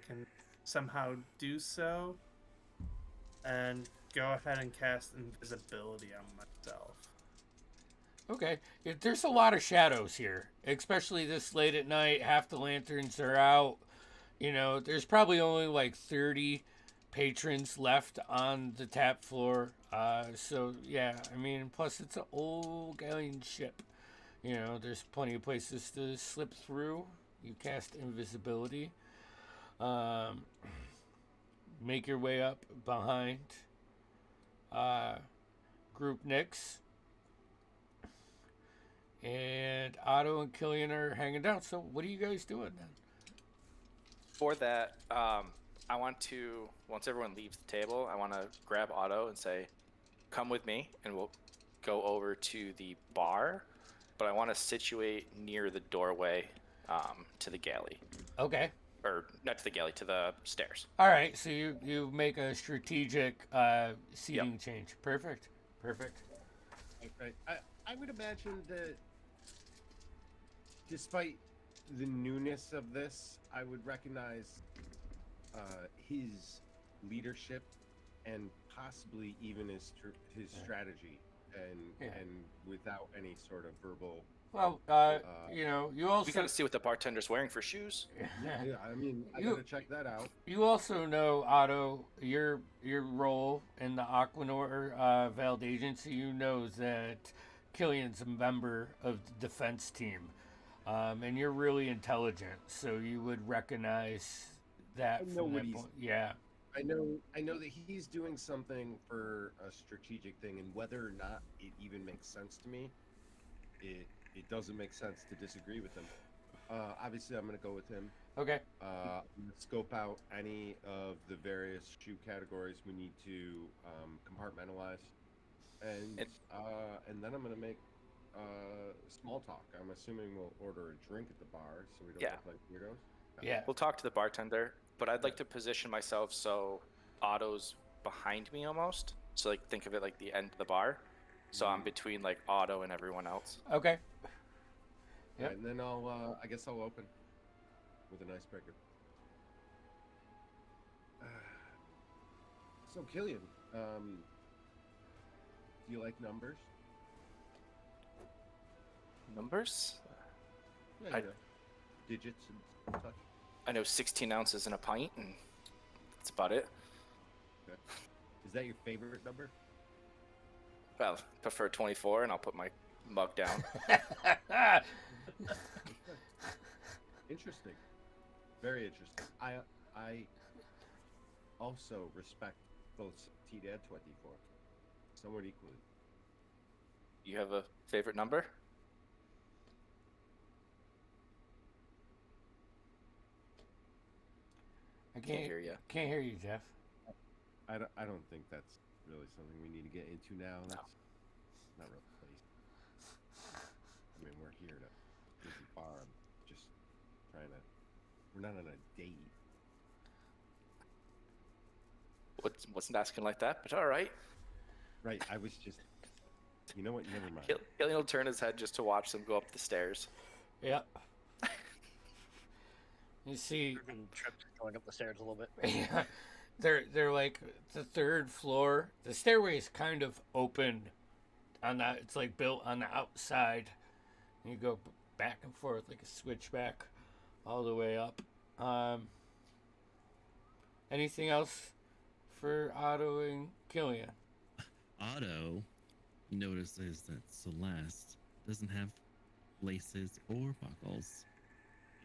[SPEAKER 6] can somehow do so, and go ahead and cast invisibility on myself.
[SPEAKER 3] okay. There's a lot of shadows here, especially this late at night. Half the lanterns are out. You know, there's probably only like 30 patrons left on the tap floor. So yeah, I mean, plus it's an old galleon ship. You know, there's plenty of places to slip through. You cast invisibility. Make your way up behind Group Nyx. And Otto and Killian are hanging down. So what are you guys doing then?
[SPEAKER 5] For that, I want to, once everyone leaves the table, I want to grab Otto and say, "Come with me, and we'll go over to the bar." But I want to situate near the doorway to the galley.
[SPEAKER 3] Okay.
[SPEAKER 5] Or not to the galley, to the stairs.
[SPEAKER 3] All right. So you make a strategic seating change. Perfect.
[SPEAKER 1] Okay. I would imagine that despite the newness of this, I would recognize his leadership and possibly even his strategy, and without any sort of verbal.
[SPEAKER 3] Well, you know, you also
[SPEAKER 5] We gotta see what the bartender's wearing for shoes.
[SPEAKER 1] Yeah, I mean, I gotta check that out.
[SPEAKER 3] You also know, Otto, your role in the Aquanor Veld Agency. You know that Killian's a member of the defense team, and you're really intelligent, so you would recognize that
[SPEAKER 1] I know
[SPEAKER 3] from
[SPEAKER 1] what
[SPEAKER 3] that
[SPEAKER 1] he's-
[SPEAKER 3] point. Yeah.
[SPEAKER 1] I know that he's doing something for a strategic thing, and whether or not it even makes sense to me, it doesn't make sense to disagree with him. Obviously, I'm gonna go with him.
[SPEAKER 3] Okay.
[SPEAKER 1] I'm gonna scope out any of the various shoe categories we need to compartmentalize, and then I'm gonna make small talk. I'm assuming we'll order a drink at the bar so we don't
[SPEAKER 5] Yeah.
[SPEAKER 1] look like weirdos.
[SPEAKER 3] Yeah.
[SPEAKER 5] We'll talk to the bartender, but I'd like to position myself so Otto's behind me almost. So like think of it like the end of the bar. So I'm between like Otto and everyone else.
[SPEAKER 3] Okay.
[SPEAKER 1] Yep. And then I guess I'll open with an icebreaker. So Killian, do you like numbers?
[SPEAKER 5] Numbers?
[SPEAKER 1] Yeah, you know, digits and such.
[SPEAKER 5] I know 16 ounces in a pint, and that's about it.
[SPEAKER 1] Okay. Is that your favorite number?
[SPEAKER 5] Well, prefer 24, and I'll put my mug down.
[SPEAKER 1] Interesting. Very interesting. I also respect both 16 and 24 somewhat equally.
[SPEAKER 5] You have a favorite number?
[SPEAKER 3] I
[SPEAKER 5] Can't hear you.
[SPEAKER 3] Can't hear you, Jeff.
[SPEAKER 1] I don't think that's really something we need to get into now. That's not real place. I mean, we're here to busy bar. I'm just trying to. We're not on a date.
[SPEAKER 5] Wasn't asking like that, but all right.
[SPEAKER 1] Right. I was just. You know what? Never mind.
[SPEAKER 5] Killian will turn his head just to watch them go up the stairs.
[SPEAKER 3] Yep. You see,
[SPEAKER 2] Trips going up the stairs a little bit.
[SPEAKER 3] yeah, they're like the third floor. The stairway is kind of open on that. It's like built on the outside. And you go back and forth like a switchback all the way up. Anything else for Otto and Killian?
[SPEAKER 7] Otto notices that Celeste doesn't have laces or buckles.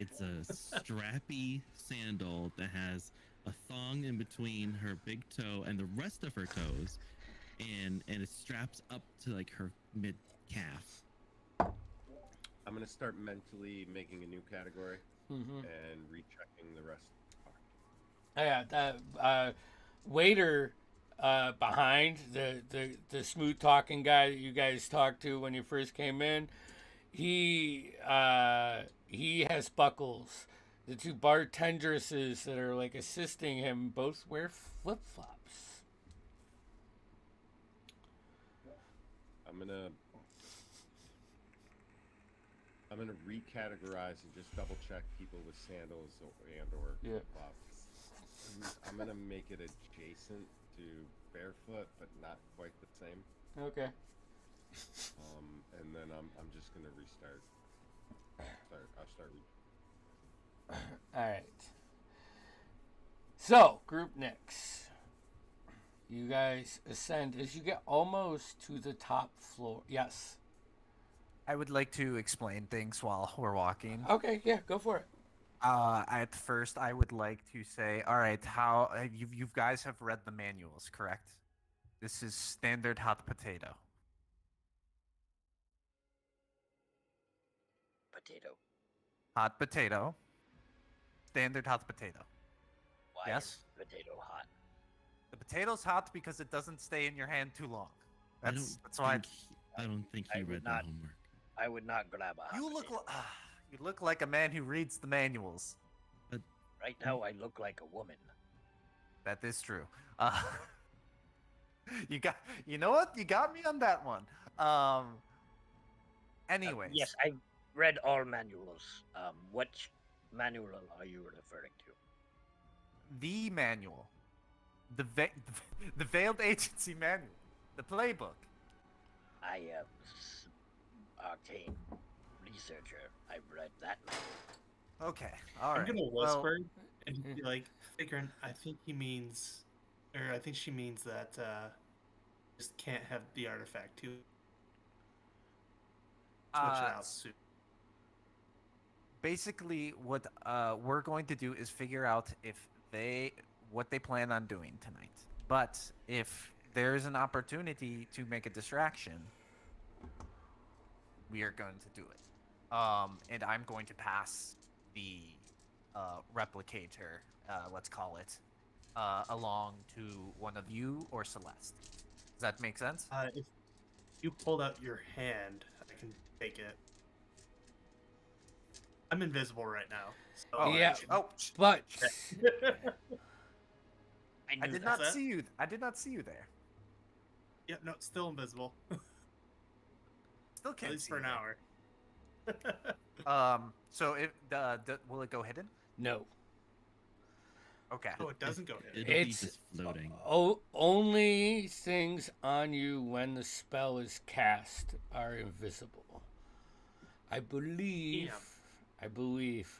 [SPEAKER 7] It's a strappy sandal that has a thong in between her big toe and the rest of her toes, and it straps up to like her mid calf.
[SPEAKER 1] I'm gonna start mentally making a new category
[SPEAKER 3] Mm-hmm.
[SPEAKER 1] and rechecking the rest.
[SPEAKER 3] Yeah, the waiter behind the smooth talking guy that you guys talked to when you first came in, he has buckles. The two bartendresses that are like assisting him both wear flip flops.
[SPEAKER 1] I'm gonna recategorize and just double check people with sandals or
[SPEAKER 3] Yeah.
[SPEAKER 1] flip-flops. I'm gonna make it adjacent to barefoot, but not quite the same.
[SPEAKER 3] Okay.
[SPEAKER 1] And then I'm just gonna restart. I'll start.
[SPEAKER 3] All right. So, group next. You guys ascend as you get almost to the top floor. Yes.
[SPEAKER 4] I would like to explain things while we're walking.
[SPEAKER 3] Okay, yeah, go for it.
[SPEAKER 4] At first, I would like to say, all right, how you guys have read the manuals, correct? This is standard hot potato.
[SPEAKER 2] Potato.
[SPEAKER 4] Hot potato. Standard hot potato.
[SPEAKER 2] Why
[SPEAKER 4] Yes?
[SPEAKER 2] is potato hot?
[SPEAKER 4] The potato's hot because it doesn't stay in your hand too long. That's why.
[SPEAKER 7] I don't think
[SPEAKER 2] I
[SPEAKER 7] he
[SPEAKER 2] would
[SPEAKER 7] read the
[SPEAKER 2] not-
[SPEAKER 7] homework.
[SPEAKER 2] I would not grab a hot
[SPEAKER 4] You look
[SPEAKER 2] potato.
[SPEAKER 4] you look like a man who reads the manuals.
[SPEAKER 2] Right now, I look like a woman.
[SPEAKER 4] That is true. You know what? You got me on that one. Anyways.
[SPEAKER 2] Yes, I read all manuals. Which manual are you referring to?
[SPEAKER 4] The manual. The Veiled Agency manual. The playbook.
[SPEAKER 2] I am arcane researcher. I've read that manual.
[SPEAKER 4] Okay. All
[SPEAKER 6] I'm
[SPEAKER 4] right.
[SPEAKER 6] gonna
[SPEAKER 4] well,
[SPEAKER 6] whisper and be like, figuring. I think he means, or I think she means that just can't have the artifact too. Switch it out soon.
[SPEAKER 4] basically, what we're going to do is figure out what they plan on doing tonight. But if there's an opportunity to make a distraction, we are going to do it. And I'm going to pass the replicator, let's call it, along to one of you or Celeste. Does that make sense?
[SPEAKER 6] If you pulled out your hand, I can take it. I'm invisible right now. So
[SPEAKER 4] Oh,
[SPEAKER 3] Yeah.
[SPEAKER 4] Oh,
[SPEAKER 3] But
[SPEAKER 4] I
[SPEAKER 2] knew
[SPEAKER 4] did
[SPEAKER 2] that.
[SPEAKER 4] not
[SPEAKER 6] that.
[SPEAKER 4] see you. I did not see you there.
[SPEAKER 6] Yeah, no, still invisible.
[SPEAKER 4] Still
[SPEAKER 6] At
[SPEAKER 4] can't
[SPEAKER 6] least
[SPEAKER 4] see
[SPEAKER 6] for
[SPEAKER 4] you
[SPEAKER 6] an
[SPEAKER 4] there.
[SPEAKER 6] hour.
[SPEAKER 4] So it will it go hidden?
[SPEAKER 3] no.
[SPEAKER 6] Oh,
[SPEAKER 4] Okay.
[SPEAKER 6] it doesn't go hidden.
[SPEAKER 7] It'll be
[SPEAKER 3] It's
[SPEAKER 7] just floating.
[SPEAKER 3] only things on you when the spell is cast are invisible. I believe.
[SPEAKER 6] Damn.
[SPEAKER 3] I believe.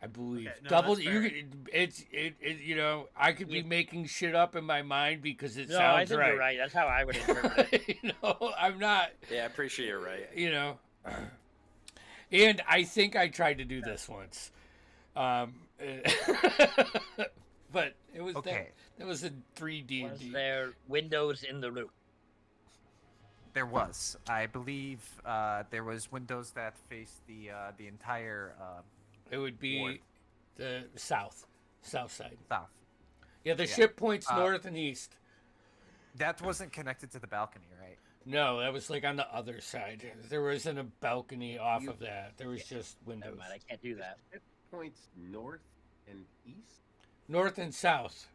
[SPEAKER 6] Okay, no,
[SPEAKER 3] Double.
[SPEAKER 6] that's
[SPEAKER 3] You.
[SPEAKER 6] fair.
[SPEAKER 3] It. You know. I could be
[SPEAKER 2] Yeah.
[SPEAKER 3] making shit up in my mind because it
[SPEAKER 2] No, I
[SPEAKER 3] sounds
[SPEAKER 2] think
[SPEAKER 3] right.
[SPEAKER 2] you're right. That's how I would interpret it.
[SPEAKER 3] You know. I'm not.
[SPEAKER 5] Yeah, I'm pretty sure you're right.
[SPEAKER 3] You know. And I think I tried to do this once. But it was
[SPEAKER 4] Okay.
[SPEAKER 3] that was a 3D.
[SPEAKER 2] Was there windows in the room?
[SPEAKER 4] There was. I believe there was windows that faced the entire
[SPEAKER 3] It would be
[SPEAKER 4] Ward.
[SPEAKER 3] the south side.
[SPEAKER 4] south.
[SPEAKER 3] Yeah, the
[SPEAKER 4] Yeah.
[SPEAKER 3] ship points north and east.
[SPEAKER 4] That wasn't connected to the balcony, right?
[SPEAKER 3] No, that was like on the other side. There wasn't a balcony off
[SPEAKER 2] You-
[SPEAKER 3] of that. There was just
[SPEAKER 2] Never
[SPEAKER 3] windows.
[SPEAKER 2] mind, I can't do that.
[SPEAKER 1] It points north and east.
[SPEAKER 3] North and south.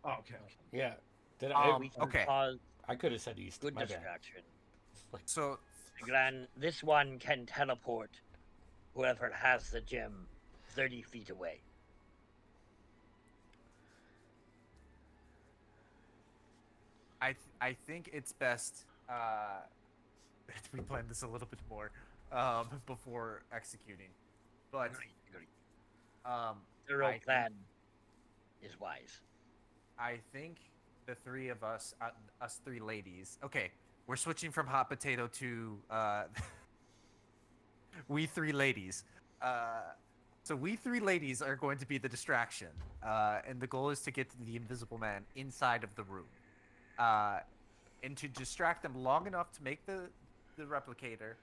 [SPEAKER 1] Oh, okay.
[SPEAKER 3] Yeah. Did
[SPEAKER 2] We can
[SPEAKER 4] okay.
[SPEAKER 2] cause
[SPEAKER 3] I could have said east.
[SPEAKER 2] good
[SPEAKER 3] My bad.
[SPEAKER 2] distraction.
[SPEAKER 4] So
[SPEAKER 2] Gran, this one can teleport whoever has the gem 30 feet away.
[SPEAKER 4] I think it's best we plan this a little bit more before executing. But
[SPEAKER 2] Thorough
[SPEAKER 4] I-
[SPEAKER 2] plan is wise.
[SPEAKER 4] I think the three of us, us three ladies. Okay, we're switching from hot potato to we three ladies. So we three ladies are going to be the distraction, and the goal is to get the Invisible Man inside of the room, and to distract them long enough to make the replicator,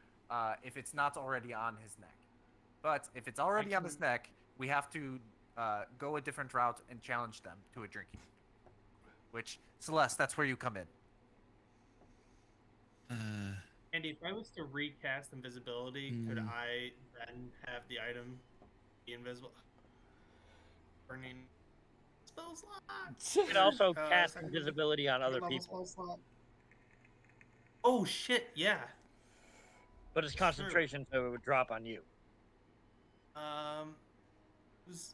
[SPEAKER 4] if it's not already on his neck. But if it's already on his neck, we have to go a different route and challenge them to a drinking. Which, Celeste, that's where you come in.
[SPEAKER 6] Andy, if I was to recast invisibility, could
[SPEAKER 7] Hmm.
[SPEAKER 6] I then have the item be invisible? Burning spell slot.
[SPEAKER 2] You can also
[SPEAKER 6] Uh,
[SPEAKER 2] cast
[SPEAKER 6] second-
[SPEAKER 2] invisibility on other
[SPEAKER 6] Level
[SPEAKER 2] people,
[SPEAKER 6] spell slot. Oh shit! Yeah.
[SPEAKER 2] but it's concentration, so it would drop on you.
[SPEAKER 6] Who's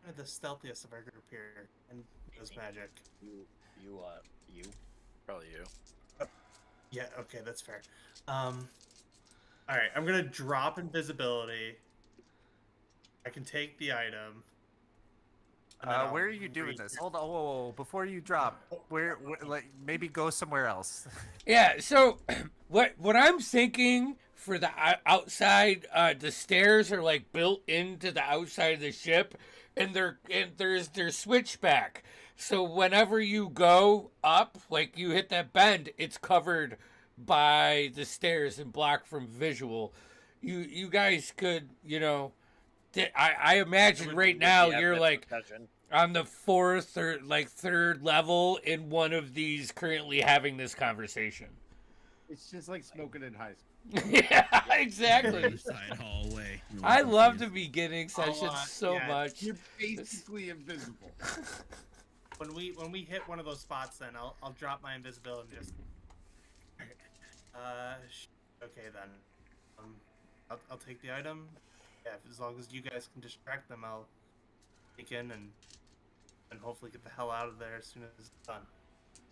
[SPEAKER 6] kind of the stealthiest of our group here and knows magic?
[SPEAKER 2] You.
[SPEAKER 5] Probably you.
[SPEAKER 6] Yeah. Okay, that's fair. All right, I'm gonna drop invisibility. I can take the item. and then I'll
[SPEAKER 4] Where are you doing this?
[SPEAKER 6] recast-
[SPEAKER 4] Hold on, whoa, before you drop, where like maybe go somewhere else.
[SPEAKER 3] Yeah, so what I'm thinking for the outside, the stairs are like built into the outside of the ship, and there's switchback. So whenever you go up, like you hit that bend, it's covered by the stairs and blocked from visual. You guys could, you know, I imagine right now
[SPEAKER 2] Yeah,
[SPEAKER 3] you're
[SPEAKER 2] that's
[SPEAKER 3] like
[SPEAKER 2] discussion.
[SPEAKER 3] on the fourth or like third level in one of these currently having this conversation.
[SPEAKER 1] It's just like smoking in high school.
[SPEAKER 3] Yeah, exactly.
[SPEAKER 7] The side hallway. No
[SPEAKER 3] I
[SPEAKER 7] one
[SPEAKER 3] love
[SPEAKER 7] sees.
[SPEAKER 3] the beginning sessions
[SPEAKER 6] uh,
[SPEAKER 3] so
[SPEAKER 6] yeah,
[SPEAKER 3] much.
[SPEAKER 1] You're basically invisible.
[SPEAKER 6] When we hit one of those spots, then I'll drop my invisibility and just. Okay then. I'll take the item. Yeah, as long as you guys can distract them, I'll take in and hopefully get the hell out of there as soon as it's done.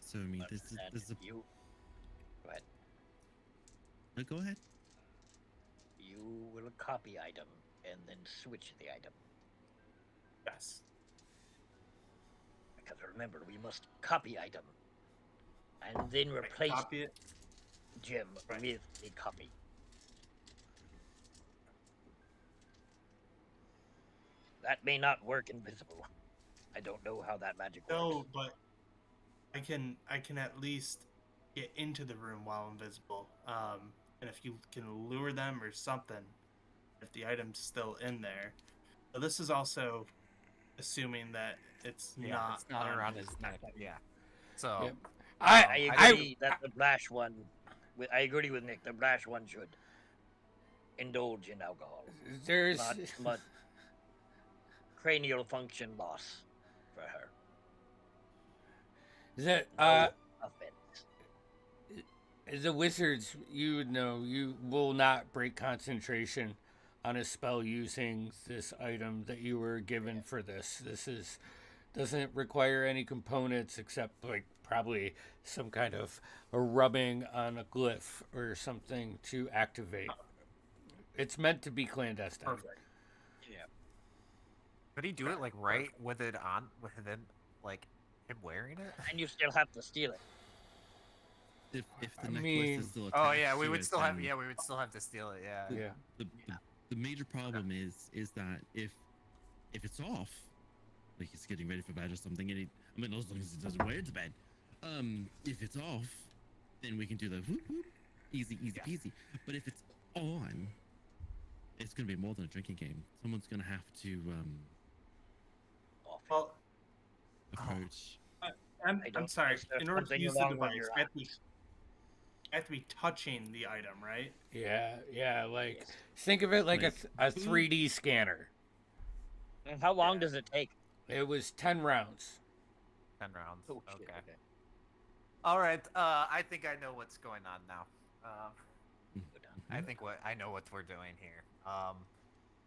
[SPEAKER 7] So I mean, this
[SPEAKER 2] And
[SPEAKER 7] is a.
[SPEAKER 2] you. Go ahead.
[SPEAKER 7] No, go ahead.
[SPEAKER 2] You will copy item and then switch the item.
[SPEAKER 6] Yes.
[SPEAKER 2] Because remember, we must copy item and then replace
[SPEAKER 6] Copy it.
[SPEAKER 2] gem
[SPEAKER 6] Right.
[SPEAKER 2] with a copy. That may not work invisible. I don't know how that magic works.
[SPEAKER 6] No, but I can at least get into the room while invisible. And if you can lure them or something, if the item's still in there. So this is also assuming that it's not
[SPEAKER 4] it's not
[SPEAKER 6] on
[SPEAKER 4] around his neck. Yeah. So
[SPEAKER 3] Yep.
[SPEAKER 2] I
[SPEAKER 3] I
[SPEAKER 2] agree that the Blash one I agree with Nick. The brash one should indulge in alcohol.
[SPEAKER 3] There's
[SPEAKER 2] Not much cranial function loss for her.
[SPEAKER 3] that
[SPEAKER 2] No offense.
[SPEAKER 3] the wizards, you would know, you will not break concentration on a spell using this item that you were given for this. Doesn't require any components except like probably some kind of a rubbing on a glyph or something to activate. It's meant to be clandestine.
[SPEAKER 6] Perfect.
[SPEAKER 2] Yeah.
[SPEAKER 4] Could he do it like right with it on, with him like him wearing it?
[SPEAKER 2] And you still have to steal it.
[SPEAKER 7] If the
[SPEAKER 3] I
[SPEAKER 7] necklace
[SPEAKER 3] mean-
[SPEAKER 7] is still attached
[SPEAKER 4] Oh yeah, we
[SPEAKER 7] to
[SPEAKER 4] would
[SPEAKER 7] it,
[SPEAKER 4] still have.
[SPEAKER 7] then
[SPEAKER 4] Yeah, we would still have to steal it. Yeah.
[SPEAKER 3] Yeah.
[SPEAKER 7] The major problem is that if it's off, like he's getting ready for bed or something, and as long as he doesn't wear it to bed, if it's off, then we can do the whoop whoop, easy
[SPEAKER 4] Yeah.
[SPEAKER 7] peasy. But if it's on, it's gonna be more than a drinking game. Someone's gonna have to
[SPEAKER 2] Off.
[SPEAKER 6] Well,
[SPEAKER 7] approach.
[SPEAKER 6] I'm
[SPEAKER 2] don't-
[SPEAKER 6] sorry.
[SPEAKER 2] is there
[SPEAKER 6] In order to
[SPEAKER 2] something
[SPEAKER 6] use the
[SPEAKER 2] wrong with
[SPEAKER 6] device,
[SPEAKER 2] your
[SPEAKER 6] I have to be touching the item, right?
[SPEAKER 3] Yeah, like think of it like a 3D scanner.
[SPEAKER 2] And how long does it take?
[SPEAKER 3] It was 10 rounds.
[SPEAKER 4] 10 rounds.
[SPEAKER 2] Oh, shit,
[SPEAKER 4] okay.
[SPEAKER 2] okay.
[SPEAKER 4] All right. I think I know what's going on now.
[SPEAKER 7] Mm-hmm.
[SPEAKER 4] I know what we're doing here.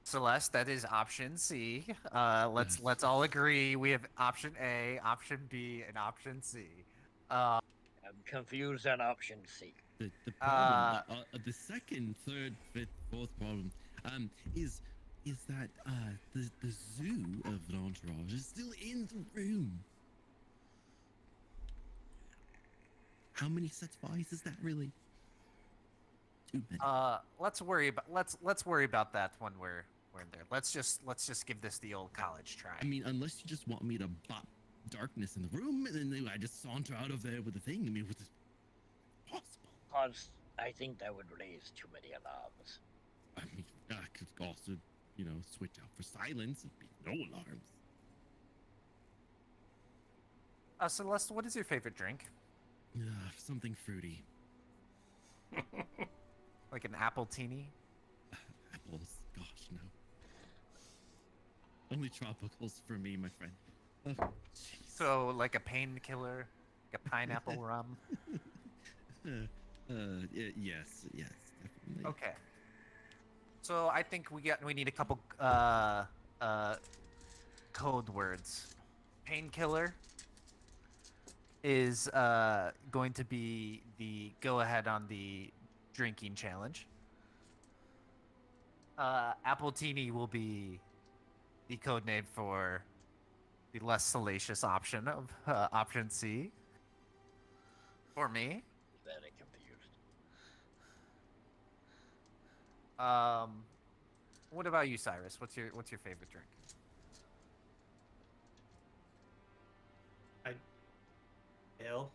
[SPEAKER 4] Celeste, that is option C. Let's all agree we have option A, option B, and option C.
[SPEAKER 2] I'm confused on option C.
[SPEAKER 7] The problem, the second, third, fifth, fourth problem, is that the zoo of l'entourage is still in the room. How many sets of eyes is that really? Too many.
[SPEAKER 4] Let's worry about that when we're in there. Let's just give this the old college try.
[SPEAKER 7] I mean, unless you just want me to bop darkness in the room and then I just saunter out of there with the thing. I mean, what's possible?
[SPEAKER 2] Because I think that would raise too many alarms.
[SPEAKER 7] I mean, I could also, switch out for silence and be no alarms.
[SPEAKER 4] Celeste, what is your favorite drink?
[SPEAKER 7] Something fruity.
[SPEAKER 4] Like an apple teeny?
[SPEAKER 7] Apples. Gosh, no. Only tropicals for me, my friend. Oh, jeez.
[SPEAKER 4] So like a painkiller, like a pineapple rum.
[SPEAKER 7] Yes, definitely.
[SPEAKER 4] Okay. So I think we need a couple code words. Painkiller is going to be the go ahead on the drinking challenge. Appletini will be the code name for the less salacious option of option C. For me.
[SPEAKER 2] Very confused.
[SPEAKER 4] What about you, Cyrus? What's your favorite drink?
[SPEAKER 6] Ale.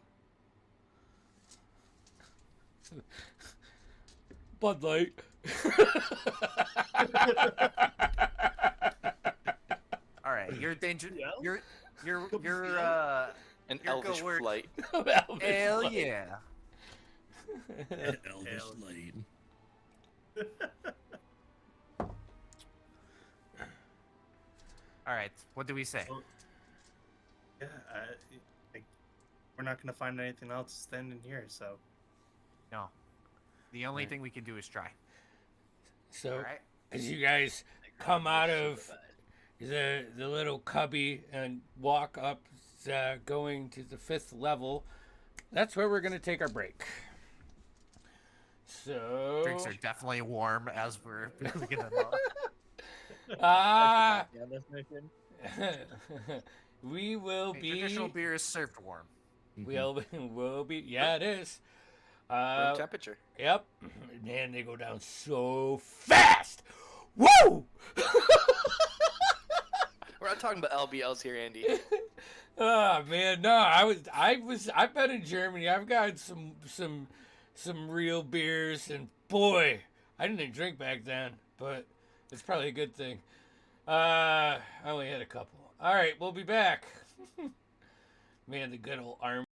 [SPEAKER 3] Bud Light.
[SPEAKER 4] All right, you're danger.
[SPEAKER 6] Yeah.
[SPEAKER 4] You're
[SPEAKER 5] An
[SPEAKER 4] Your
[SPEAKER 5] elvish
[SPEAKER 4] go word.
[SPEAKER 5] flight.
[SPEAKER 4] hell yeah.
[SPEAKER 7] Elvish
[SPEAKER 6] Ale.
[SPEAKER 7] light.
[SPEAKER 4] All right, what do we say?
[SPEAKER 6] So- Yeah, we're not gonna find anything else standing here, so
[SPEAKER 4] No. The only
[SPEAKER 3] Right.
[SPEAKER 4] thing we can do is try.
[SPEAKER 3] So
[SPEAKER 4] All right.
[SPEAKER 3] as you guys come out of the little cubby and walk up, going to the 5th level, that's where we're gonna take our break. So
[SPEAKER 4] Drinks are definitely warm as we're looking at them.
[SPEAKER 3] ah,
[SPEAKER 2] Yeah, this mission.
[SPEAKER 3] we will be.
[SPEAKER 4] Traditional beer is served warm.
[SPEAKER 3] We'll be. Yeah, it is.
[SPEAKER 5] Room temperature.
[SPEAKER 3] Yep. Man, they go down so fast. Woo!
[SPEAKER 5] We're not talking about LBLs here, Andy.
[SPEAKER 3] Oh man, no, I've been in Germany. I've got some real beers, and boy, I didn't drink back then, but it's probably a good thing. I only had a couple. All right, we'll be back. Man, the good old arm.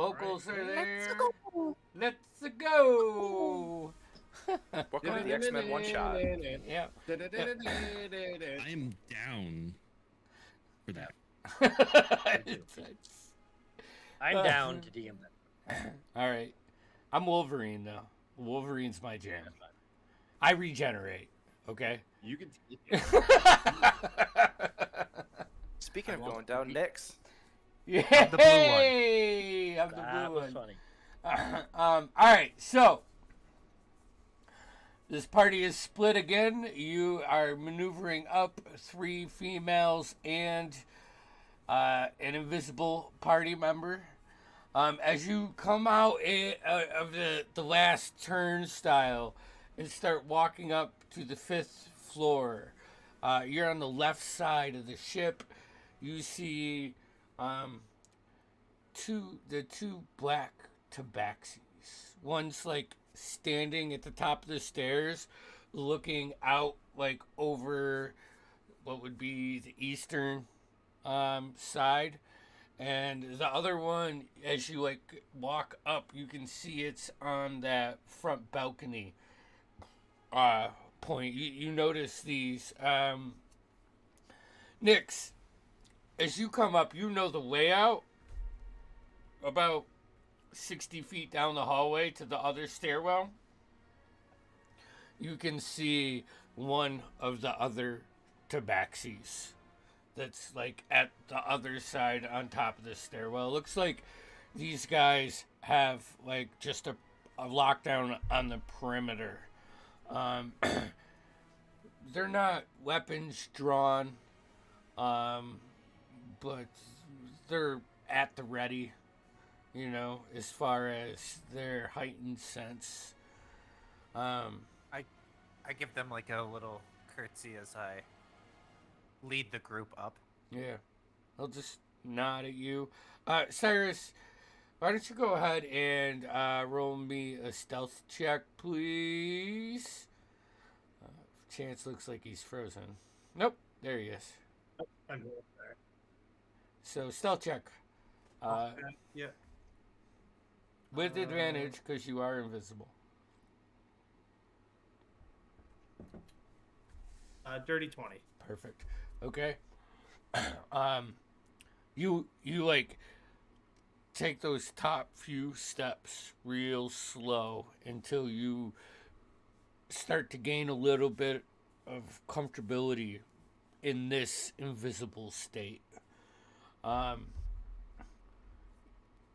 [SPEAKER 3] Locals
[SPEAKER 6] Right.
[SPEAKER 3] are there.
[SPEAKER 2] go.
[SPEAKER 3] Let's go.
[SPEAKER 5] Welcome to the X-Men one shot.
[SPEAKER 3] Yeah.
[SPEAKER 7] I'm down for that.
[SPEAKER 2] I'm down to DM that.
[SPEAKER 3] All right. I'm Wolverine though. Wolverine's my jam. I regenerate. Okay.
[SPEAKER 1] You can.
[SPEAKER 5] Speaking of going down, Nyx.
[SPEAKER 3] Yeah.
[SPEAKER 4] I'm the blue one.
[SPEAKER 3] I'm the
[SPEAKER 2] That
[SPEAKER 3] blue
[SPEAKER 2] was
[SPEAKER 3] one.
[SPEAKER 2] funny.
[SPEAKER 3] All right. So this party is split again. You are maneuvering up 3 females and an invisible party member. As you come out of the last turnstile and start walking up to the 5th floor, you're on the left side of the ship. You see two black tabaxis. One's like standing at the top of the stairs, looking out like over what would be the eastern side. And the other one, as you like walk up, you can see it's on that front balcony point. You notice these. Nyx, as you come up, you know the layout. About 60 feet down the hallway to the other stairwell, you can see one of the other tabaxis that's like at the other side on top of the stairwell. It looks like these guys have like just a lockdown on the perimeter. They're not weapons drawn, but they're at the ready, you know, as far as their heightened sense.
[SPEAKER 4] I give them like a little curtsy as I lead the group up.
[SPEAKER 3] Yeah, I'll just nod at you. Cyrus, why don't you go ahead and roll me a stealth check, please? Chance looks like he's frozen. Nope, there he is.
[SPEAKER 6] I'm here there.
[SPEAKER 3] So stealth check.
[SPEAKER 6] Yeah.
[SPEAKER 3] With advantage, because you are invisible.
[SPEAKER 6] Dirty 20.
[SPEAKER 3] Perfect. Okay. You like take those top few steps real slow until you start to gain a little bit of comfortability in this invisible state.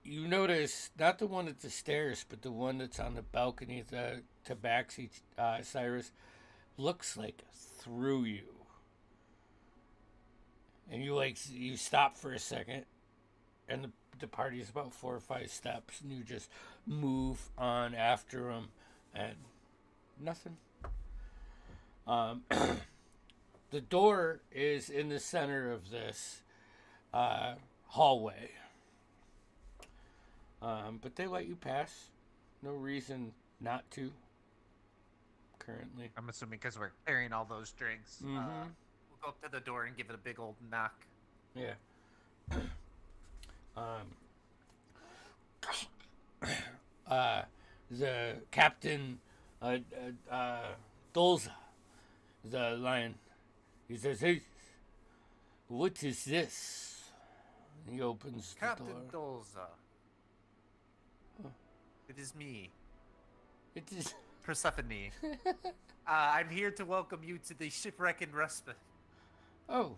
[SPEAKER 3] You notice not the one at the stairs, but the one that's on the balcony, the tabaxi, Cyrus, looks like through you. And you stop for a second, and the party's about 4 or 5 steps, and you just move on after them, and nothing. The door is in the center of this hallway. But they let you pass. No reason not to. Currently.
[SPEAKER 4] I'm assuming because we're carrying all those drinks.
[SPEAKER 3] Mm-hmm.
[SPEAKER 4] We'll go up to the door and give it a big old knock.
[SPEAKER 3] Yeah. The captain, Dolza, the lion, he says, "Hey, what is this?" He opens
[SPEAKER 4] Captain
[SPEAKER 3] the door.
[SPEAKER 4] Dolza. It is me,
[SPEAKER 3] It is.
[SPEAKER 4] Persephone. I'm here to welcome you to the Shipwreck and Respite.
[SPEAKER 3] Oh.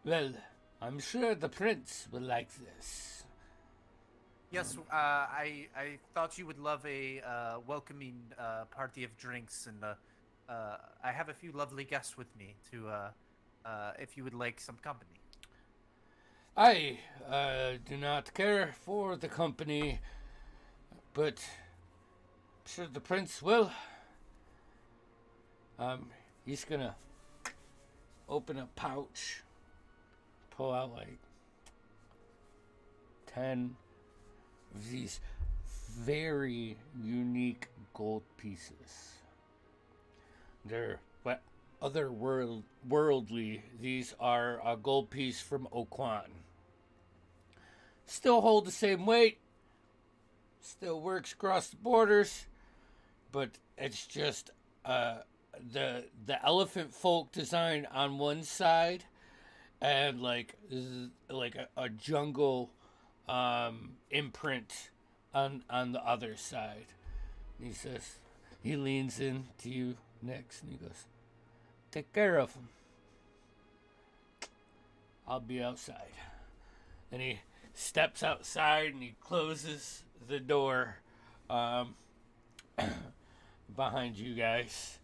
[SPEAKER 3] Well, I'm sure the prince will like this.
[SPEAKER 4] Yes, I thought you would love a welcoming party of drinks, and I have a few lovely guests with me to, if you would like some company.
[SPEAKER 3] I do not care for the company, but I'm sure the prince will. He's gonna open a pouch, pull out like 10 of these very unique gold pieces. They're otherworldly. These are a gold piece from Oquan. Still hold the same weight, still works across the borders, but it's just the elephant folk design on one side, and like a jungle imprint on the other side. And he says, he leans in to you next, and he goes, "Take care of him. I'll be outside." And he steps outside and he closes the door behind you guys.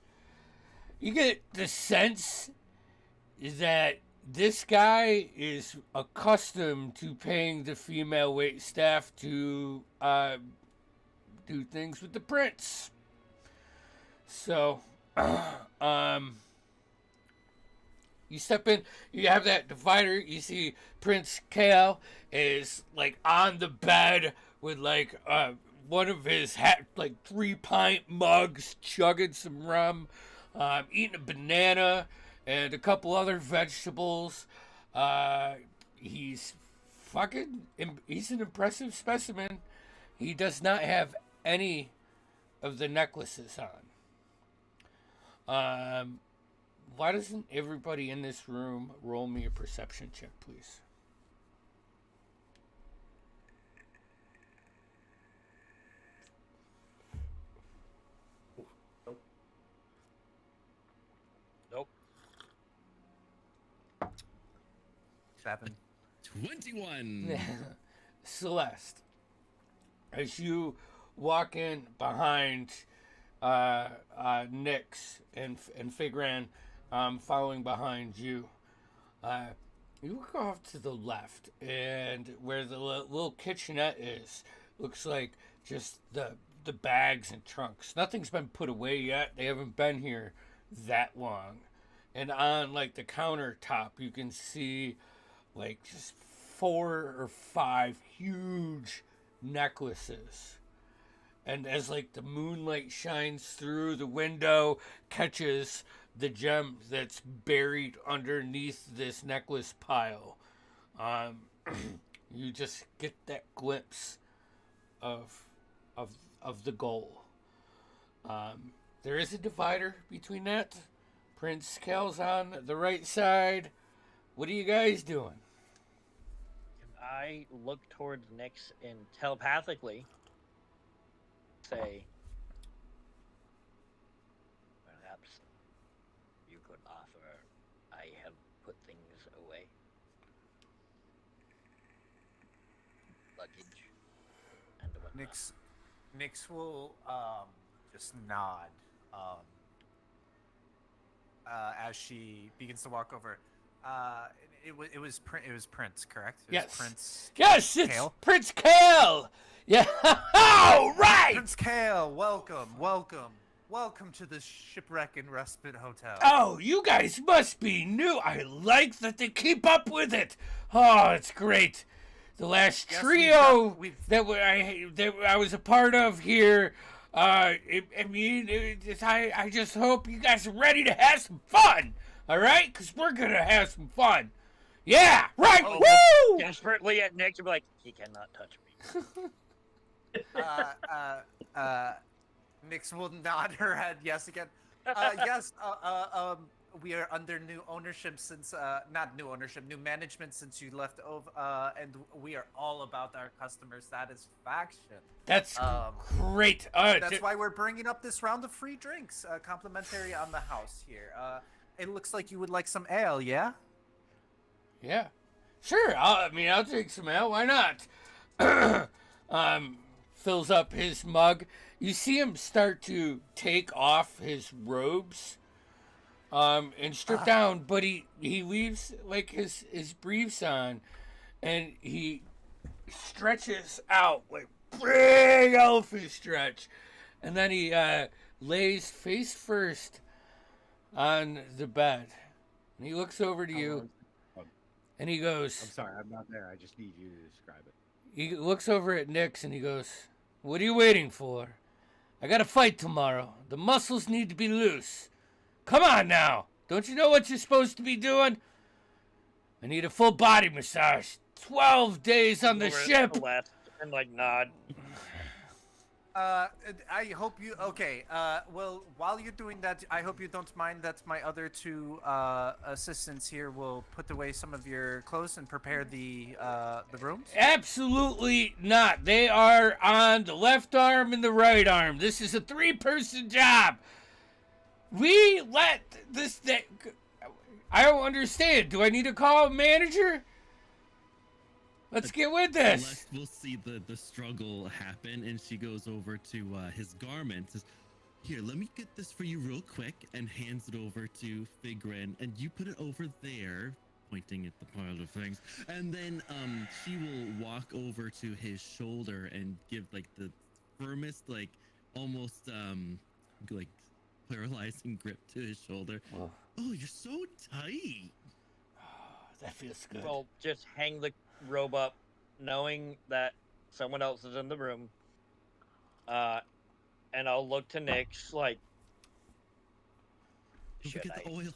[SPEAKER 3] You get the sense that this guy is accustomed to paying the female wait staff to do things with the prince. So, you step in, you have that divider, you see Prince Kale is like on the bed with like one of his 3-pint mugs, chugging some rum, eating a banana and a couple other vegetables. He's an impressive specimen. He does not have any of the necklaces on. Why doesn't everybody in this room roll me a perception check, please?
[SPEAKER 2] Nope.
[SPEAKER 4] 7.
[SPEAKER 7] 21.
[SPEAKER 3] Celeste, as you walk in behind Nyx and Figran, following behind you, you look off to the left, and where the little kitchenette is, looks like just the bags and trunks. Nothing's been put away yet. They haven't been here that long. And on like the countertop, you can see like just 4 or 5 huge necklaces. And as like the moonlight shines through the window, catches the gem that's buried underneath this necklace pile, you just get that glimpse of the goal. There is a divider between that. Prince Kel's on the right side. What are you guys doing?
[SPEAKER 2] I look towards Nyx and telepathically say, "Perhaps you could offer. I have put things away. Luggage and whatnot."
[SPEAKER 4] Nyx will just nod as she begins to walk over. It was Prince, correct? It was
[SPEAKER 3] Yes.
[SPEAKER 4] Prince.
[SPEAKER 3] Yes, it's
[SPEAKER 4] Kale?
[SPEAKER 3] Prince Kale. Yeah. All right.
[SPEAKER 4] Prince Kale, welcome to the Shipwreck and Respite Hotel.
[SPEAKER 3] Oh, you guys must be new. I like that they keep up with it. Oh, it's great. The last
[SPEAKER 4] Yes,
[SPEAKER 3] trio
[SPEAKER 4] we've
[SPEAKER 3] that I was a part of here. I just hope you guys are ready to have some fun. All right, because we're gonna have some fun. Yeah, right. Woo!
[SPEAKER 2] Desperately at Nyx, and be like, "He cannot touch me."
[SPEAKER 4] Nyx will nod her head yes again. Yes, we are under new ownership since, not new ownership, new management since you left over, and we are all about our customer satisfaction.
[SPEAKER 3] That's great.
[SPEAKER 4] That's why we're bringing up this round of free drinks, complimentary on the house here. It looks like you would like some ale, yeah?
[SPEAKER 3] Yeah, sure. I'll drink some ale. Why not? Fills up his mug. You see him start to take off his robes, and strip down, but he leaves like his briefs on, and he stretches out like big elephant stretch, and then he lays face first on the bed, and he looks over to you, and he goes,
[SPEAKER 1] I'm sorry, I'm not there. I just need you to describe it.
[SPEAKER 3] he looks over at Nyx and he goes, "What are you waiting for? I got a fight tomorrow. The muscles need to be loose. Come on now. Don't you know what you're supposed to be doing? I need a full body massage. 12 days on the
[SPEAKER 2] Over at
[SPEAKER 3] ship."
[SPEAKER 2] left and like nod.
[SPEAKER 4] I hope you. Okay. Well, while you're doing that, I hope you don't mind that my other two assistants here will put away some of your clothes and prepare the rooms.
[SPEAKER 3] Absolutely not. They are on the left arm and the right arm. This is a 3-person job. We let this. I don't understand. Do I need to call a manager? Let's get with this.
[SPEAKER 7] Celeste will see the struggle happen, and she goes over to his garment. Says, "Here, let me get this for you real quick," and hands it over to Figrin. And you put it over there, pointing at the pile of things. And then she will walk over to his shoulder and give like the firmest, like almost like paralyzing grip to his shoulder.
[SPEAKER 3] Oh,
[SPEAKER 7] Oh, you're so tight.
[SPEAKER 3] that feels good.
[SPEAKER 2] Well, just hang the robe up, knowing that someone else is in the room. And I'll look to Nyx like,
[SPEAKER 7] Don't
[SPEAKER 2] should
[SPEAKER 7] forget
[SPEAKER 2] I?
[SPEAKER 7] the oil.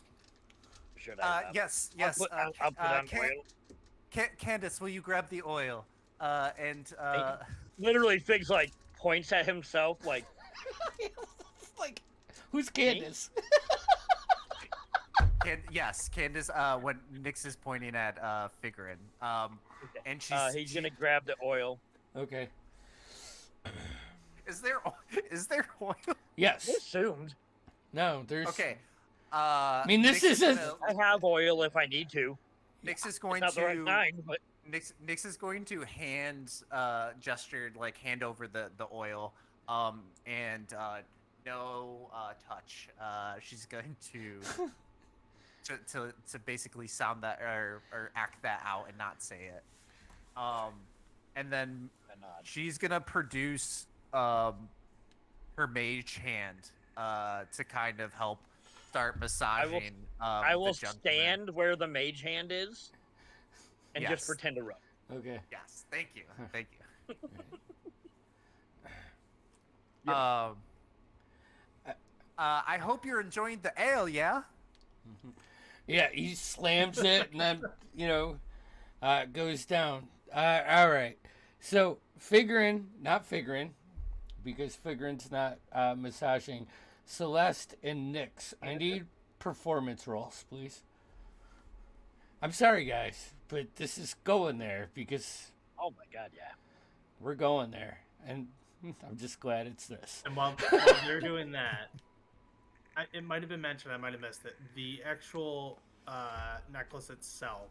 [SPEAKER 2] Should I?
[SPEAKER 4] Yes.
[SPEAKER 2] I'll put on oil.
[SPEAKER 4] Candace, will you grab the oil?
[SPEAKER 2] Literally, Fig's like points at himself like,
[SPEAKER 3] Like, who's Candace?
[SPEAKER 4] Yes, Candace. When Nyx is pointing at Figurin, and
[SPEAKER 2] he's gonna grab the oil.
[SPEAKER 3] Okay.
[SPEAKER 4] Is there oil?
[SPEAKER 3] Yes.
[SPEAKER 2] Assumed.
[SPEAKER 3] No, there's.
[SPEAKER 4] Okay.
[SPEAKER 3] I mean, this
[SPEAKER 4] Nyx
[SPEAKER 3] isn't-
[SPEAKER 4] gonna-
[SPEAKER 2] I have oil if I need to.
[SPEAKER 4] Nyx is
[SPEAKER 2] It's
[SPEAKER 4] going
[SPEAKER 2] not the right
[SPEAKER 4] to.
[SPEAKER 2] kind, but
[SPEAKER 4] Nyx is going to hand over the oil, and no touch. She's going to basically sound that or act that out and not say it. And then
[SPEAKER 2] a nod.
[SPEAKER 4] she's gonna produce her mage hand to kind of help start massaging.
[SPEAKER 2] I will
[SPEAKER 4] the gentleman.
[SPEAKER 2] stand where the mage hand is, and
[SPEAKER 4] Yes.
[SPEAKER 2] just pretend to rub.
[SPEAKER 3] Okay.
[SPEAKER 4] Yes, thank you, thank you.
[SPEAKER 2] Yep.
[SPEAKER 4] I hope you're enjoying the ale, yeah?
[SPEAKER 3] Yeah, he slams it and then, goes down. All right. So, not Figurin, because Figurin's not massaging. Celeste and Nyx, I need performance rolls, please. I'm sorry, guys, but this is going there because
[SPEAKER 2] Oh my god, yeah.
[SPEAKER 3] we're going there. And I'm just glad it's this.
[SPEAKER 6] And while they're doing that, it might have been mentioned, I might have missed it. The actual necklace itself,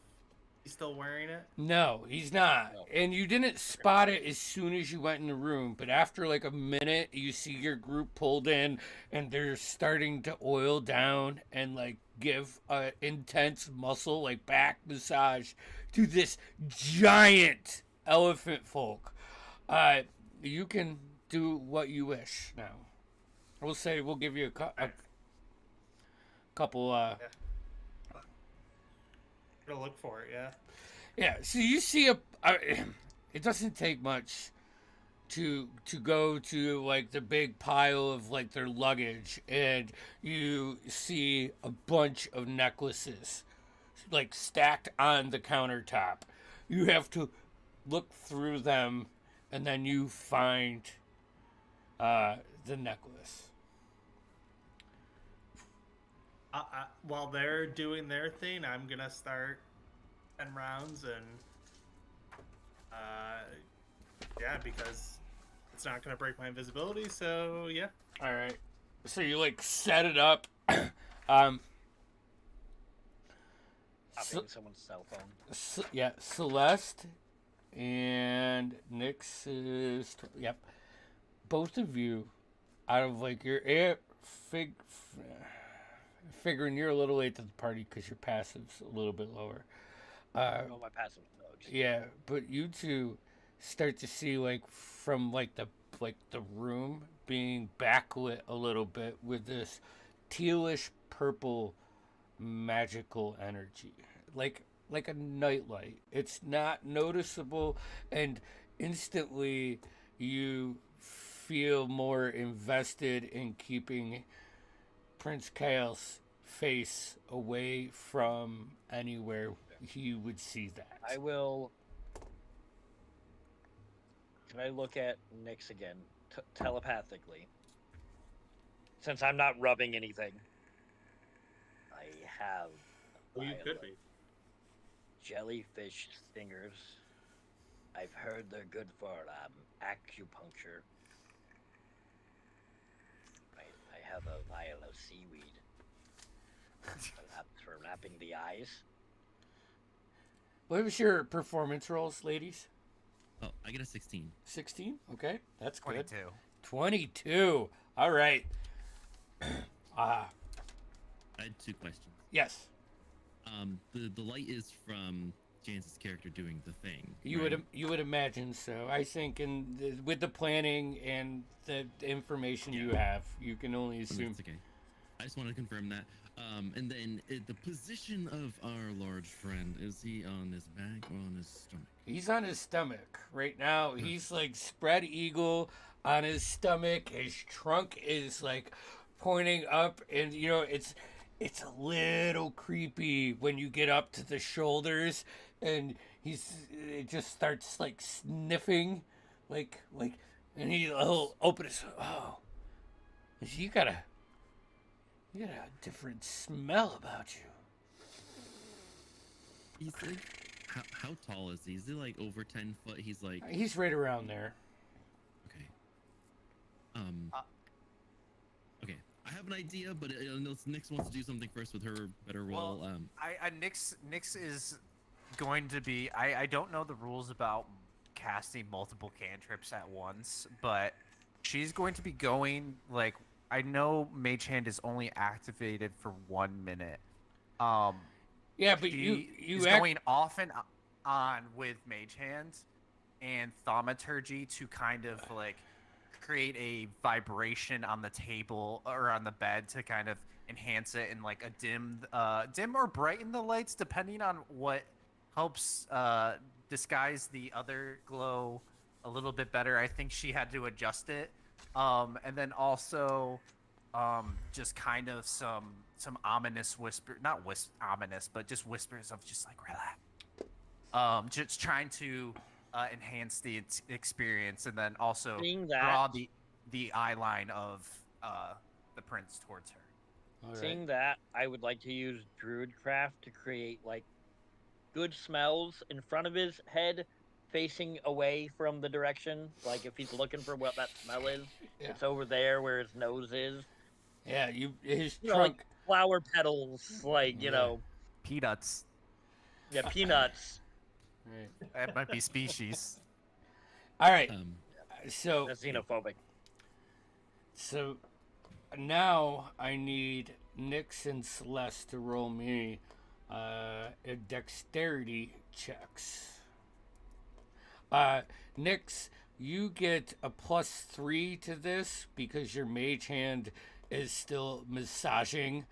[SPEAKER 6] he's still wearing it?
[SPEAKER 3] No, he's not.
[SPEAKER 2] No.
[SPEAKER 3] And you didn't spot it as soon as you went in the room, but after like a minute, you see your group pulled in and they're starting to oil down and like give a intense muscle like back massage to this giant elephant folk. You can do what you wish now. We'll say we'll give you a couple
[SPEAKER 6] Gonna look for it, yeah.
[SPEAKER 3] Yeah, so you see it doesn't take much to go to like the big pile of like their luggage, and you see a bunch of necklaces like stacked on the countertop. You have to look through them, and then you find the necklace.
[SPEAKER 6] While they're doing their thing, I'm gonna start 10 rounds and yeah, because it's not gonna break my invisibility. So yeah,
[SPEAKER 3] All right, so you like set it up.
[SPEAKER 2] Copying someone's cell phone.
[SPEAKER 3] Yeah, Celeste and Nyx is yep. Both of you, out of like your figuring you're a little late to the party because your passive's a little bit lower.
[SPEAKER 2] Oh, my passive notes.
[SPEAKER 3] Yeah, but you two start to see like from like the room being backlit a little bit with this tealish purple magical energy, like a nightlight. It's not noticeable, and instantly you feel more invested in keeping Prince Chaos' face away from anywhere he would see that.
[SPEAKER 2] I will. Can I look at Nyx again? telepathically, since I'm not rubbing anything, I have
[SPEAKER 6] Well, you could
[SPEAKER 2] violet
[SPEAKER 6] be.
[SPEAKER 2] jellyfish stingers. I've heard they're good for acupuncture. I have a vial of seaweed for wrapping the eyes.
[SPEAKER 3] What was your performance rolls, ladies?
[SPEAKER 7] Oh, I get a 16.
[SPEAKER 3] 16? Okay, that's good.
[SPEAKER 4] 22.
[SPEAKER 3] 22. All right.
[SPEAKER 7] I had 2 questions.
[SPEAKER 3] Yes.
[SPEAKER 7] The light is from Jance's character doing the thing.
[SPEAKER 3] You
[SPEAKER 7] right?
[SPEAKER 3] would imagine so. I think with the planning and the information you have, you can only assume.
[SPEAKER 7] That's okay. I just want to confirm that. And then the position of our large friend, is he on his back or on his stomach?
[SPEAKER 3] He's on his stomach right now. He's like spread eagle on his stomach. His trunk is like pointing up, and you know it's a little creepy when you get up to the shoulders, and it just starts like sniffing, like, and he'll open his. Oh, you got a different smell about you.
[SPEAKER 7] He's like, how tall is he? Is he like over 10 foot? He's like,
[SPEAKER 3] He's right around there.
[SPEAKER 7] okay. Okay, I have an idea, but Nyx wants to do something first with her better roll.
[SPEAKER 4] Well, Nyx is going to be. I don't know the rules about casting multiple cantrips at once, but she's going to be going like. I know Mage Hand is only activated for 1 minute.
[SPEAKER 3] Yeah, but
[SPEAKER 4] She
[SPEAKER 3] you
[SPEAKER 4] is going off and on with Mage Hand and Thaumaturgy to kind of like create a vibration on the table or on the bed to kind of enhance it and like a dim or brighten the lights depending on what helps disguise the other glow a little bit better. I think she had to adjust it. And then also just kind of some ominous whisper, not ominous, but just whispers of just like relax. Just trying to enhance the experience, and then also draw the eye line of the prince towards her.
[SPEAKER 3] All right.
[SPEAKER 2] Seeing that, I would like to use Druidcraft to create like good smells in front of his head, facing away from the direction. Like if he's looking for what that smell is,
[SPEAKER 3] Yeah.
[SPEAKER 2] it's over there where his nose is.
[SPEAKER 3] Yeah, his
[SPEAKER 2] You know,
[SPEAKER 3] trunk.
[SPEAKER 2] like flower petals, like you know,
[SPEAKER 4] Peanuts.
[SPEAKER 2] yeah, peanuts.
[SPEAKER 3] Right.
[SPEAKER 4] That might be species.
[SPEAKER 3] All right.
[SPEAKER 7] Um,
[SPEAKER 3] So
[SPEAKER 2] That's xenophobic.
[SPEAKER 3] So now I need Nyx and Celeste to roll me a dexterity checks. Nyx, you get a +3 to this because your mage hand is still massaging.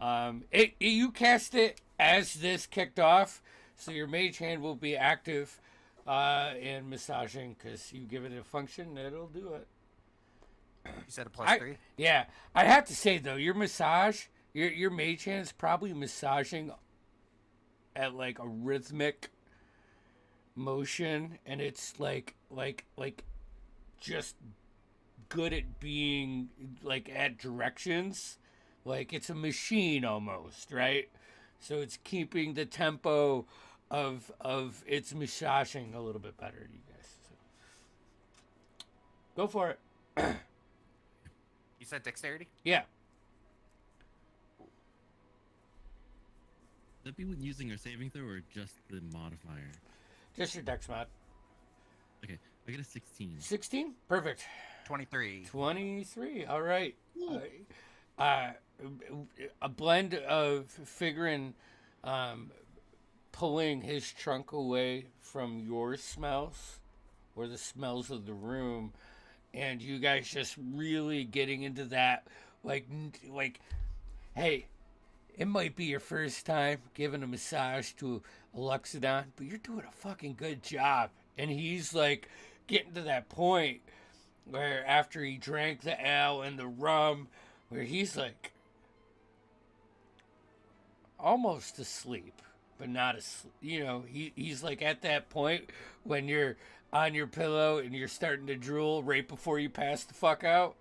[SPEAKER 3] You cast it as this kicked off, so your mage hand will be active and massaging because you give it a function, it'll do it.
[SPEAKER 4] You said a +3?
[SPEAKER 3] Yeah, I have to say though, your mage hand is probably massaging at like a rhythmic motion, and it's like just good at being like at directions, like it's a machine almost, right? So it's keeping the tempo of its massaging a little bit better, you guys. So. Go for it.
[SPEAKER 4] You said dexterity?
[SPEAKER 3] Yeah.
[SPEAKER 7] that be when using our saving throw or just the modifier?
[SPEAKER 3] Just your dex mod.
[SPEAKER 7] Okay, I get a 16.
[SPEAKER 3] 16? Perfect.
[SPEAKER 4] 23.
[SPEAKER 3] 23. All right. A blend of figuring pulling his trunk away from your smells or the smells of the room, and you guys just really getting into that like hey, it might be your first time giving a massage to a Luxodon, but you're doing a fucking good job. And he's like getting to that point where after he drank the ale and the rum, where he's like almost asleep. but not he's like at that point when you're on your pillow and you're starting to drool right before you pass the fuck out.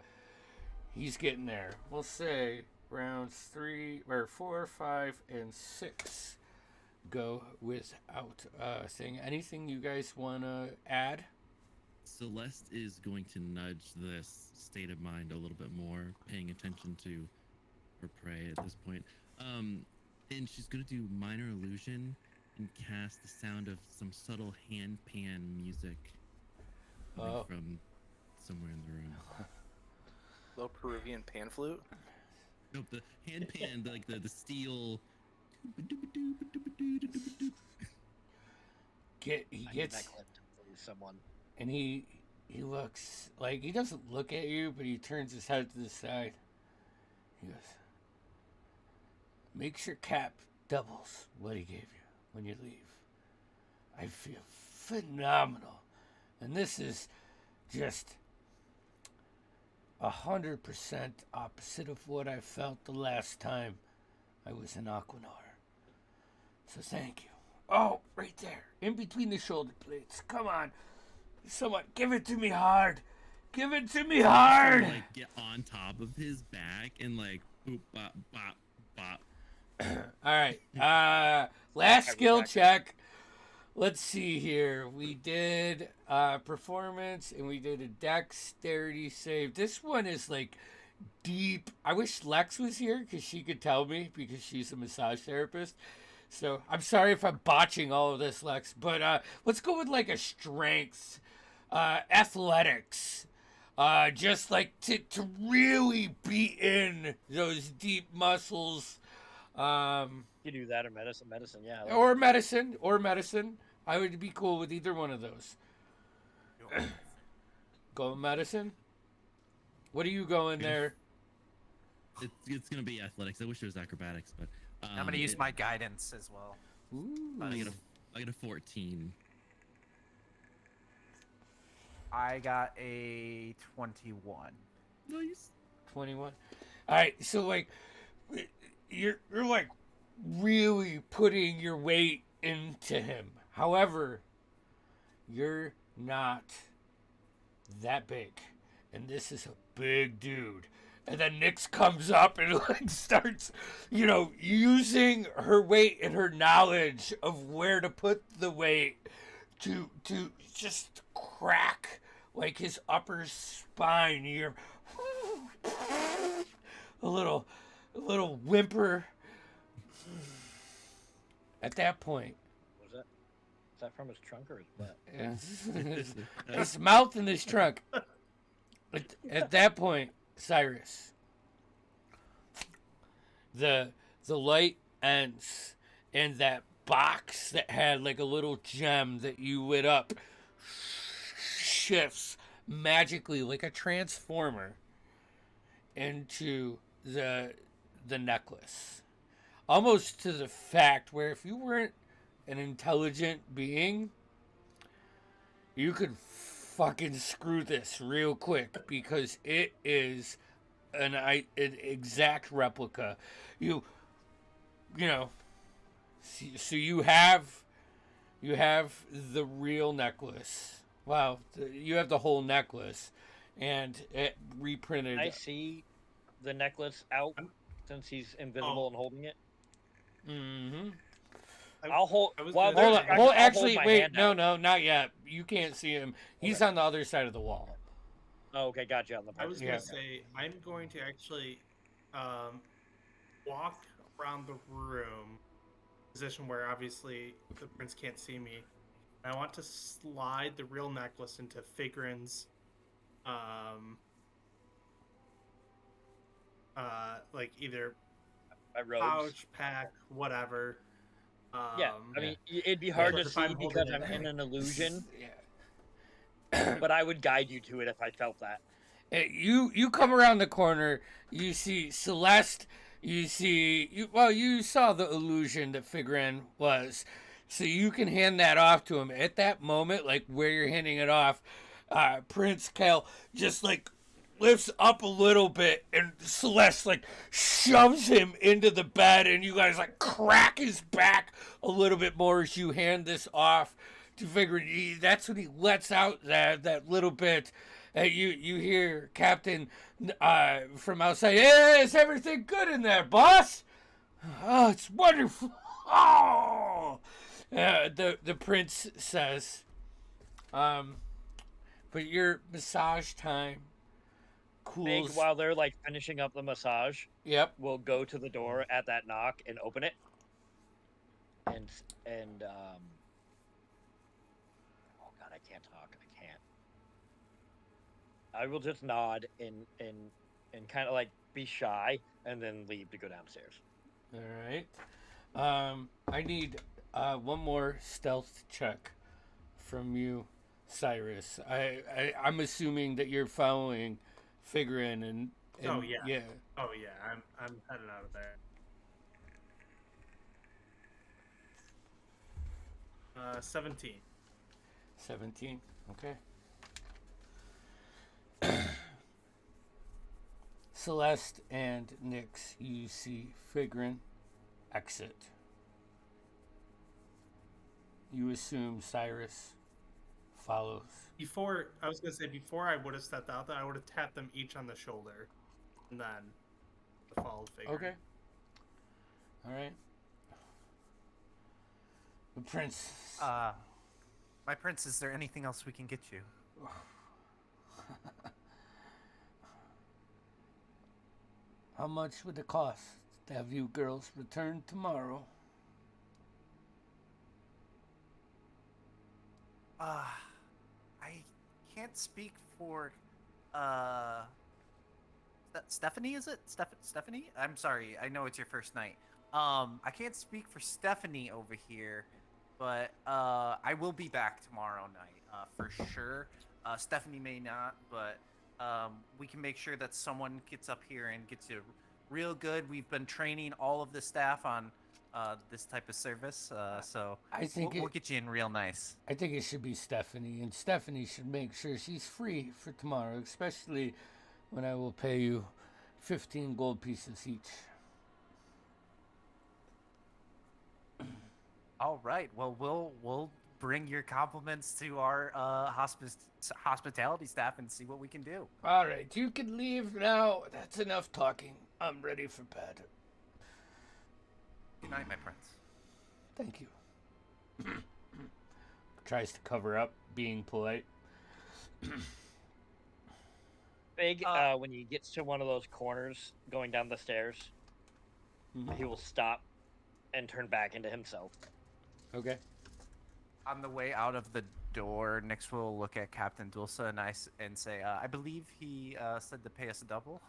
[SPEAKER 3] He's getting there. We'll say rounds 3 or 4, 5, and 6 go without thing. Anything you guys want to add?
[SPEAKER 7] Celeste is going to nudge this state of mind a little bit more, paying attention to her prey at this point. And she's going to do minor illusion and cast the sound of some subtle hand pan music coming from somewhere in the room.
[SPEAKER 5] Little Peruvian pan flute.
[SPEAKER 7] Nope, the hand pan, like the steel.
[SPEAKER 3] He gets
[SPEAKER 2] someone,
[SPEAKER 3] and he looks like he doesn't look at you, but he turns his head to the side. He goes, "Make sure Cap doubles what he gave you when you leave. I feel phenomenal, and this is just 100% opposite of what I felt the last time I was in Aquanar. So thank you." Oh, right there, in between the shoulder blades. Come on, someone, give it to me hard. Give it to me hard.
[SPEAKER 7] Like get on top of his back and like boop bop bop bop.
[SPEAKER 3] All right. Last skill check. Let's see here. We did performance and we did a dexterity save. This one is like deep. I wish Lex was here because she could tell me because she's a massage therapist. So I'm sorry if I'm botching all of this, Lex. But let's go with like a strength, athletics. Just like to really beat in those deep muscles.
[SPEAKER 2] You do that or medicine, yeah.
[SPEAKER 3] Or medicine. I would be cool with either one of those. Go with medicine. What are you going there?
[SPEAKER 7] It's gonna be athletics. I wish it was acrobatics, but
[SPEAKER 4] I'm gonna use my guidance as well.
[SPEAKER 3] Ooh.
[SPEAKER 7] I get a 14.
[SPEAKER 4] I got a 21.
[SPEAKER 7] Nice.
[SPEAKER 3] 21. All right, so like you're like really putting your weight into him. However, you're not that big, and this is a big dude. And then Nyx comes up and like starts, using her weight and her knowledge of where to put the weight to just crack like his upper spine. You're a little whimper. At that point,
[SPEAKER 2] is that from his trunk or his butt?
[SPEAKER 3] Yeah. His mouth and his trunk. At that point, Cyrus, the light ends, and that box that had like a little gem that you lit up shifts magically like a transformer into the necklace, almost to the fact where if you weren't an intelligent being, you could fucking screw this real quick because it is an exact replica. So you have the real necklace. Wow, you have the whole necklace, and it reprinted.
[SPEAKER 2] I see the necklace out since he's invisible and holding it.
[SPEAKER 3] Mm-hmm.
[SPEAKER 2] I'll hold.
[SPEAKER 6] hold
[SPEAKER 2] Well,
[SPEAKER 6] on.
[SPEAKER 2] I'll
[SPEAKER 3] Actually,
[SPEAKER 2] hold my
[SPEAKER 3] wait.
[SPEAKER 2] hand
[SPEAKER 3] No,
[SPEAKER 2] out.
[SPEAKER 3] not yet. You can't see him. He's on the other side of the wall.
[SPEAKER 2] Oh, okay, gotcha. On the
[SPEAKER 6] I was
[SPEAKER 3] Yeah.
[SPEAKER 6] gonna say I'm going to actually walk around the room, position where obviously the prince can't see me. And I want to slide the real necklace into Figrin's, like either
[SPEAKER 2] my robes.
[SPEAKER 6] pouch, pack, whatever.
[SPEAKER 2] Yeah, I mean, it'd be hard to
[SPEAKER 6] If I'm
[SPEAKER 2] see
[SPEAKER 6] holding
[SPEAKER 2] because
[SPEAKER 6] it
[SPEAKER 2] I'm in an illusion,
[SPEAKER 3] Yeah.
[SPEAKER 2] but I would guide you to it if I felt that.
[SPEAKER 3] You come around the corner. You see Celeste. You saw the illusion that Figrin was. So you can hand that off to him. At that moment, like where you're handing it off, Prince Kale just like lifts up a little bit, and Celeste like shoves him into the bed, and you guys like crack his back a little bit more as you hand this off to Figure. That's when he lets out that little bit. You hear Captain from outside. Hey, is everything good in there, boss? Oh, it's wonderful. Oh, the prince says, but your massage time
[SPEAKER 2] Big,
[SPEAKER 3] cools.
[SPEAKER 2] while they're like finishing up the massage,
[SPEAKER 3] Yep.
[SPEAKER 2] we'll go to the door at that knock and open it. And oh god, I can't talk. I can't. I will just nod and kind of like be shy and then leave to go downstairs.
[SPEAKER 3] All right. I need one more stealth check from you, Cyrus. I'm assuming that you're following Figurin and
[SPEAKER 6] Oh, yeah.
[SPEAKER 3] yeah.
[SPEAKER 6] Oh yeah, I'm heading out of there. 17.
[SPEAKER 3] 17. Okay. Celeste and Nyx, you see Figrin exit. You assume Cyrus follows.
[SPEAKER 6] Before I was gonna say, before I would have stepped out there, I would have tapped them each on the shoulder, and then the followed figure.
[SPEAKER 3] Okay. All right. The prince.
[SPEAKER 4] My prince, is there anything else we can get you?
[SPEAKER 3] How much would it cost to have you girls return tomorrow?
[SPEAKER 4] I can't speak for Stephanie, is it? Stephanie? I'm sorry. I know it's your first night. I can't speak for Stephanie over here, but I will be back tomorrow night for sure. Stephanie may not, but we can make sure that someone gets up here and gets you real good. We've been training all of the staff on this type of service, so
[SPEAKER 3] I think
[SPEAKER 4] we'll get you in real nice.
[SPEAKER 3] I think it should be Stephanie, and Stephanie should make sure she's free for tomorrow, especially when I will pay you 15 gold pieces each.
[SPEAKER 4] All right. Well, we'll bring your compliments to our hospitality staff and see what we can do.
[SPEAKER 3] All right, you can leave now. That's enough talking. I'm ready for bed.
[SPEAKER 4] Good night, my prince.
[SPEAKER 3] Thank you. Tries to cover up being polite.
[SPEAKER 2] Big, when he gets to one of those corners going down the stairs, he will stop and turn back into himself.
[SPEAKER 3] Okay.
[SPEAKER 4] On the way out of the door, Nyx will look at Captain Dulce and say, I believe he said to pay us double.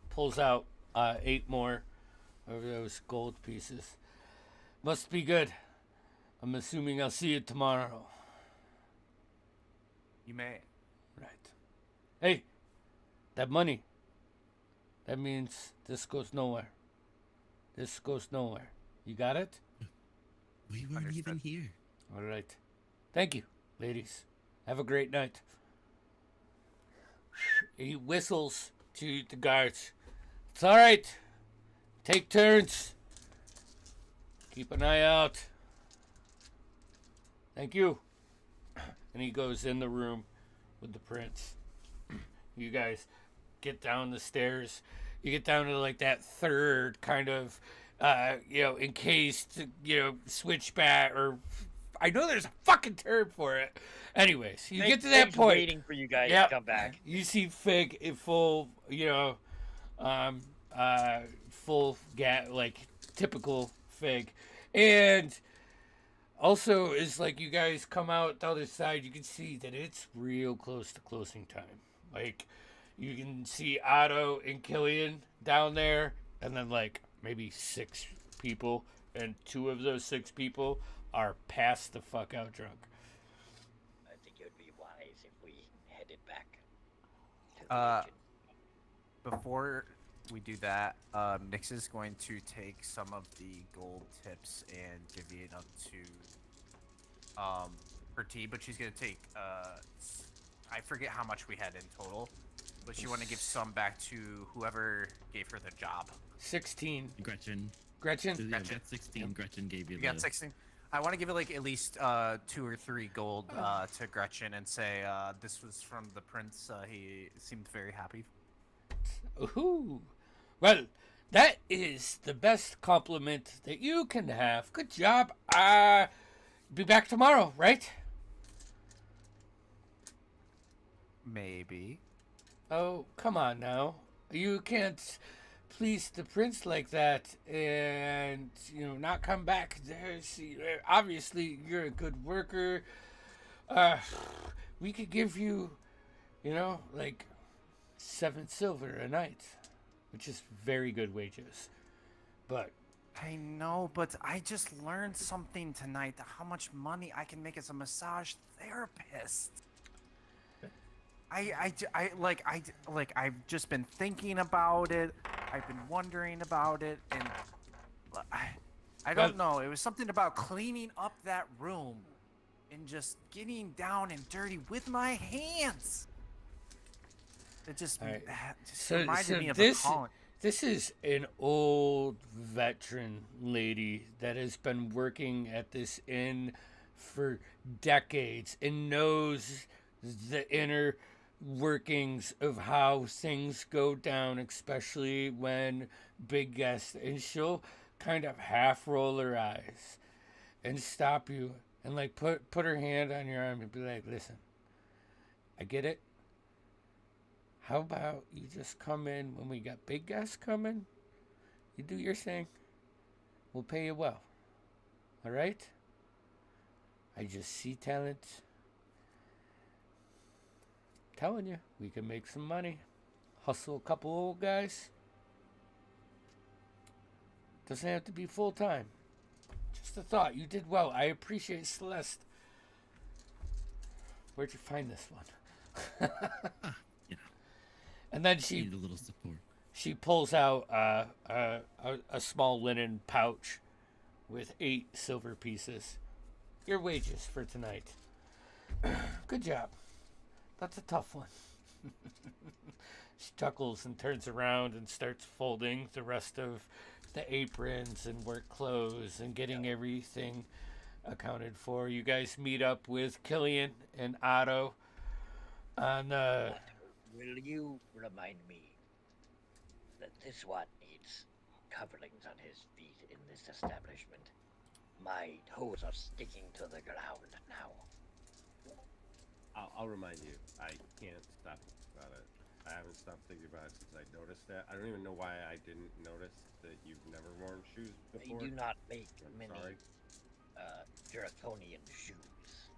[SPEAKER 3] Pulls out 8 more of those gold pieces. Must be good. I'm assuming I'll see you tomorrow.
[SPEAKER 4] You may.
[SPEAKER 3] Right. Hey, that money. That means this goes nowhere. This goes nowhere. You got it?
[SPEAKER 7] We weren't even here.
[SPEAKER 3] All right. Thank you, ladies. Have a great night. He whistles to the guards. It's all right. Take turns. Keep an eye out. Thank you. And he goes in the room with the prince. You guys get down the stairs. You get down to like that third kind of, encased, switchback, or I know there's a fucking term for it. Anyways, you get to that
[SPEAKER 2] Fig's
[SPEAKER 3] point.
[SPEAKER 2] waiting for you guys to come back.
[SPEAKER 3] You see Fig in full, like typical Fig, and also is like you guys come out the other side. You can see that it's real close to closing time. Like you can see Otto and Killian down there, and then like maybe 6 people, and 2 of those 6 people are passed the fuck out drunk.
[SPEAKER 2] I think it would be wise if we headed back to the kitchen.
[SPEAKER 4] Before we do that, Nyx is going to take some of the gold tips and divvy it up to her tea, but she's gonna take I forget how much we had in total, but she want to give some back to whoever gave her the job.
[SPEAKER 3] 16.
[SPEAKER 7] Gretchen.
[SPEAKER 3] Gretchen?
[SPEAKER 7] Yeah,
[SPEAKER 4] Gretchen.
[SPEAKER 7] that's 16. Gretchen gave you
[SPEAKER 4] You
[SPEAKER 7] the.
[SPEAKER 4] got 16. I want to give it like at least 2 or 3 gold to Gretchen and say this was from the prince. He seemed very happy.
[SPEAKER 3] Ooh. Well, that is the best compliment that you can have. Good job. Be back tomorrow, right?
[SPEAKER 4] Maybe.
[SPEAKER 3] Oh, come on now. You can't please the prince like that and, not come back. Obviously, you're a good worker. We could give you, like 7 silver a night, which is very good wages. But
[SPEAKER 4] I know, but I just learned something tonight. How much money I can make as a massage therapist. I've just been thinking about it. I've been wondering about it, and I don't know. It was something about cleaning up that room and just getting down and dirty with my hands. It just,
[SPEAKER 3] All right.
[SPEAKER 4] just reminded me of the calling.
[SPEAKER 3] This is an old veteran lady that has been working at this inn for decades and knows the inner workings of how things go down, especially when big guests, and she'll kind of half roll her eyes and stop you and like put her hand on your arm and be like, listen, I get it. How about you just come in when we got big guests coming? You do your thing. We'll pay you well. All right? I just see talent. Telling you, we can make some money. Hustle a couple old guys. Doesn't have to be full time. Just a thought. You did well. I appreciate Celeste. Where'd you find this one? And then she
[SPEAKER 7] Need a little support.
[SPEAKER 3] she pulls out a small linen pouch with 8 silver pieces. Your wages for tonight. Good job. That's a tough one. She chuckles and turns around and starts folding the rest of the aprons and work clothes and getting everything accounted for. You guys meet up with Killian and Otto on
[SPEAKER 2] Will you remind me that this one needs coverings on his feet in this establishment? My toes are sticking to the ground now.
[SPEAKER 1] I'll remind you. I can't stop thinking about it. I haven't stopped thinking about it since I noticed that. I don't even know why I didn't notice that you've never worn shoes before.
[SPEAKER 2] They do not make
[SPEAKER 1] I'm
[SPEAKER 2] many
[SPEAKER 1] sorry.
[SPEAKER 2] draconian shoes.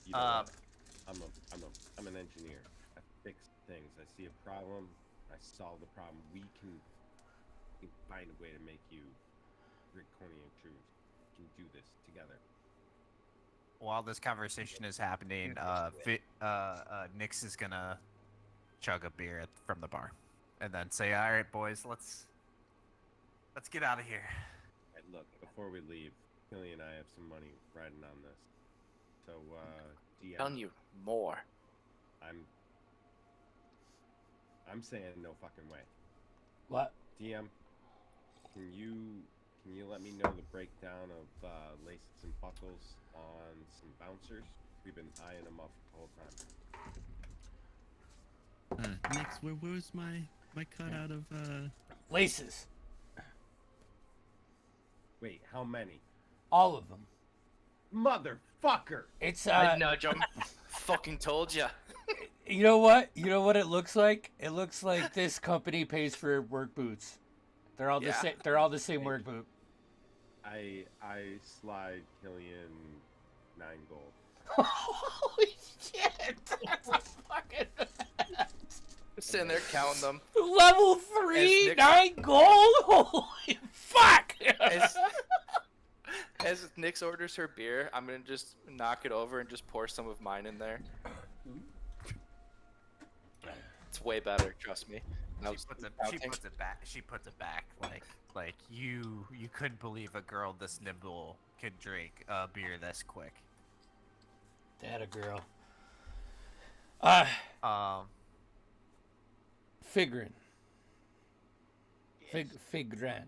[SPEAKER 1] You know what? I'm an engineer. I fix things. I see a problem. I solve the problem. We can find a way to make you draconian shoes. We can do this together.
[SPEAKER 4] While this conversation is happening, Nix is gonna chug a beer from the bar, and then say, "All right, boys, let's get out of here."
[SPEAKER 1] And look, before we leave, Killy and I have some money riding on this. So, DM,
[SPEAKER 5] Telling you more.
[SPEAKER 1] I'm saying no fucking way.
[SPEAKER 3] what?
[SPEAKER 1] DM, can you let me know the breakdown of laces and buckles on some bouncers? We've been eyeing them up the whole time.
[SPEAKER 7] Nix, where's my cutout of
[SPEAKER 3] Laces.
[SPEAKER 1] Wait, how many?
[SPEAKER 3] All of them.
[SPEAKER 1] Motherfucker!
[SPEAKER 3] It's
[SPEAKER 5] I nudge him. Fucking told ya.
[SPEAKER 3] you know what? You know what it looks like? It looks like this company pays for work boots. They're all the
[SPEAKER 5] Yeah.
[SPEAKER 3] same. They're all the same work boot.
[SPEAKER 1] I slide Killian 9 gold.
[SPEAKER 3] Holy shit! That's a fucking
[SPEAKER 5] Sitting there counting them.
[SPEAKER 3] level 3,
[SPEAKER 5] Nick-
[SPEAKER 3] 9 gold. Holy fuck!
[SPEAKER 5] As Nix orders her beer, I'm gonna just knock it over and just pour some of mine in there. It's way better, trust me. No,
[SPEAKER 4] She puts it. She
[SPEAKER 5] counting.
[SPEAKER 4] puts it back. She puts it back. Like you couldn't believe a girl this nimble could drink a beer this quick.
[SPEAKER 3] That a girl.
[SPEAKER 4] Um,
[SPEAKER 3] Figrin.
[SPEAKER 2] Yes.
[SPEAKER 3] Figran.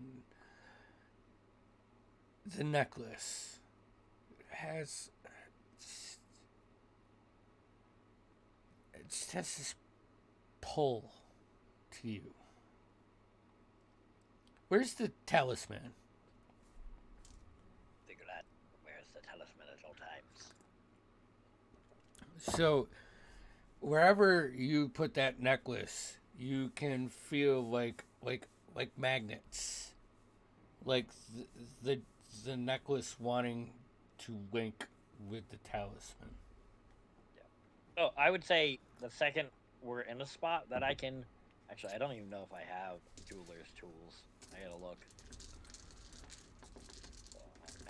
[SPEAKER 3] The necklace has. It just has this pull to you. Where's the talisman?
[SPEAKER 2] Figure that. Where's the talisman at all times?
[SPEAKER 3] So, wherever you put that necklace, you can feel like magnets, like the necklace wanting to link with the talisman.
[SPEAKER 2] Oh, I would say the second we're in a spot that I can. Actually, I don't even know if I have jeweler's tools. I gotta look.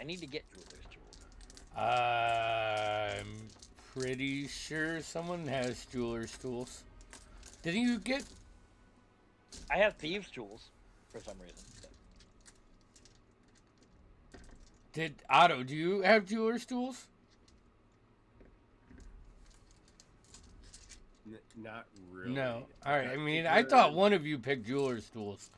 [SPEAKER 2] I need to get jeweler's tools.
[SPEAKER 3] I'm pretty sure someone has jeweler's tools. Didn't you get?
[SPEAKER 2] I have thieves' tools for some reason.
[SPEAKER 3] Did Otto? Do you have jeweler's tools?
[SPEAKER 1] Not really.
[SPEAKER 3] No. All right. I
[SPEAKER 1] got
[SPEAKER 3] mean, I thought
[SPEAKER 1] figures.
[SPEAKER 3] one of you picked jeweler's tools.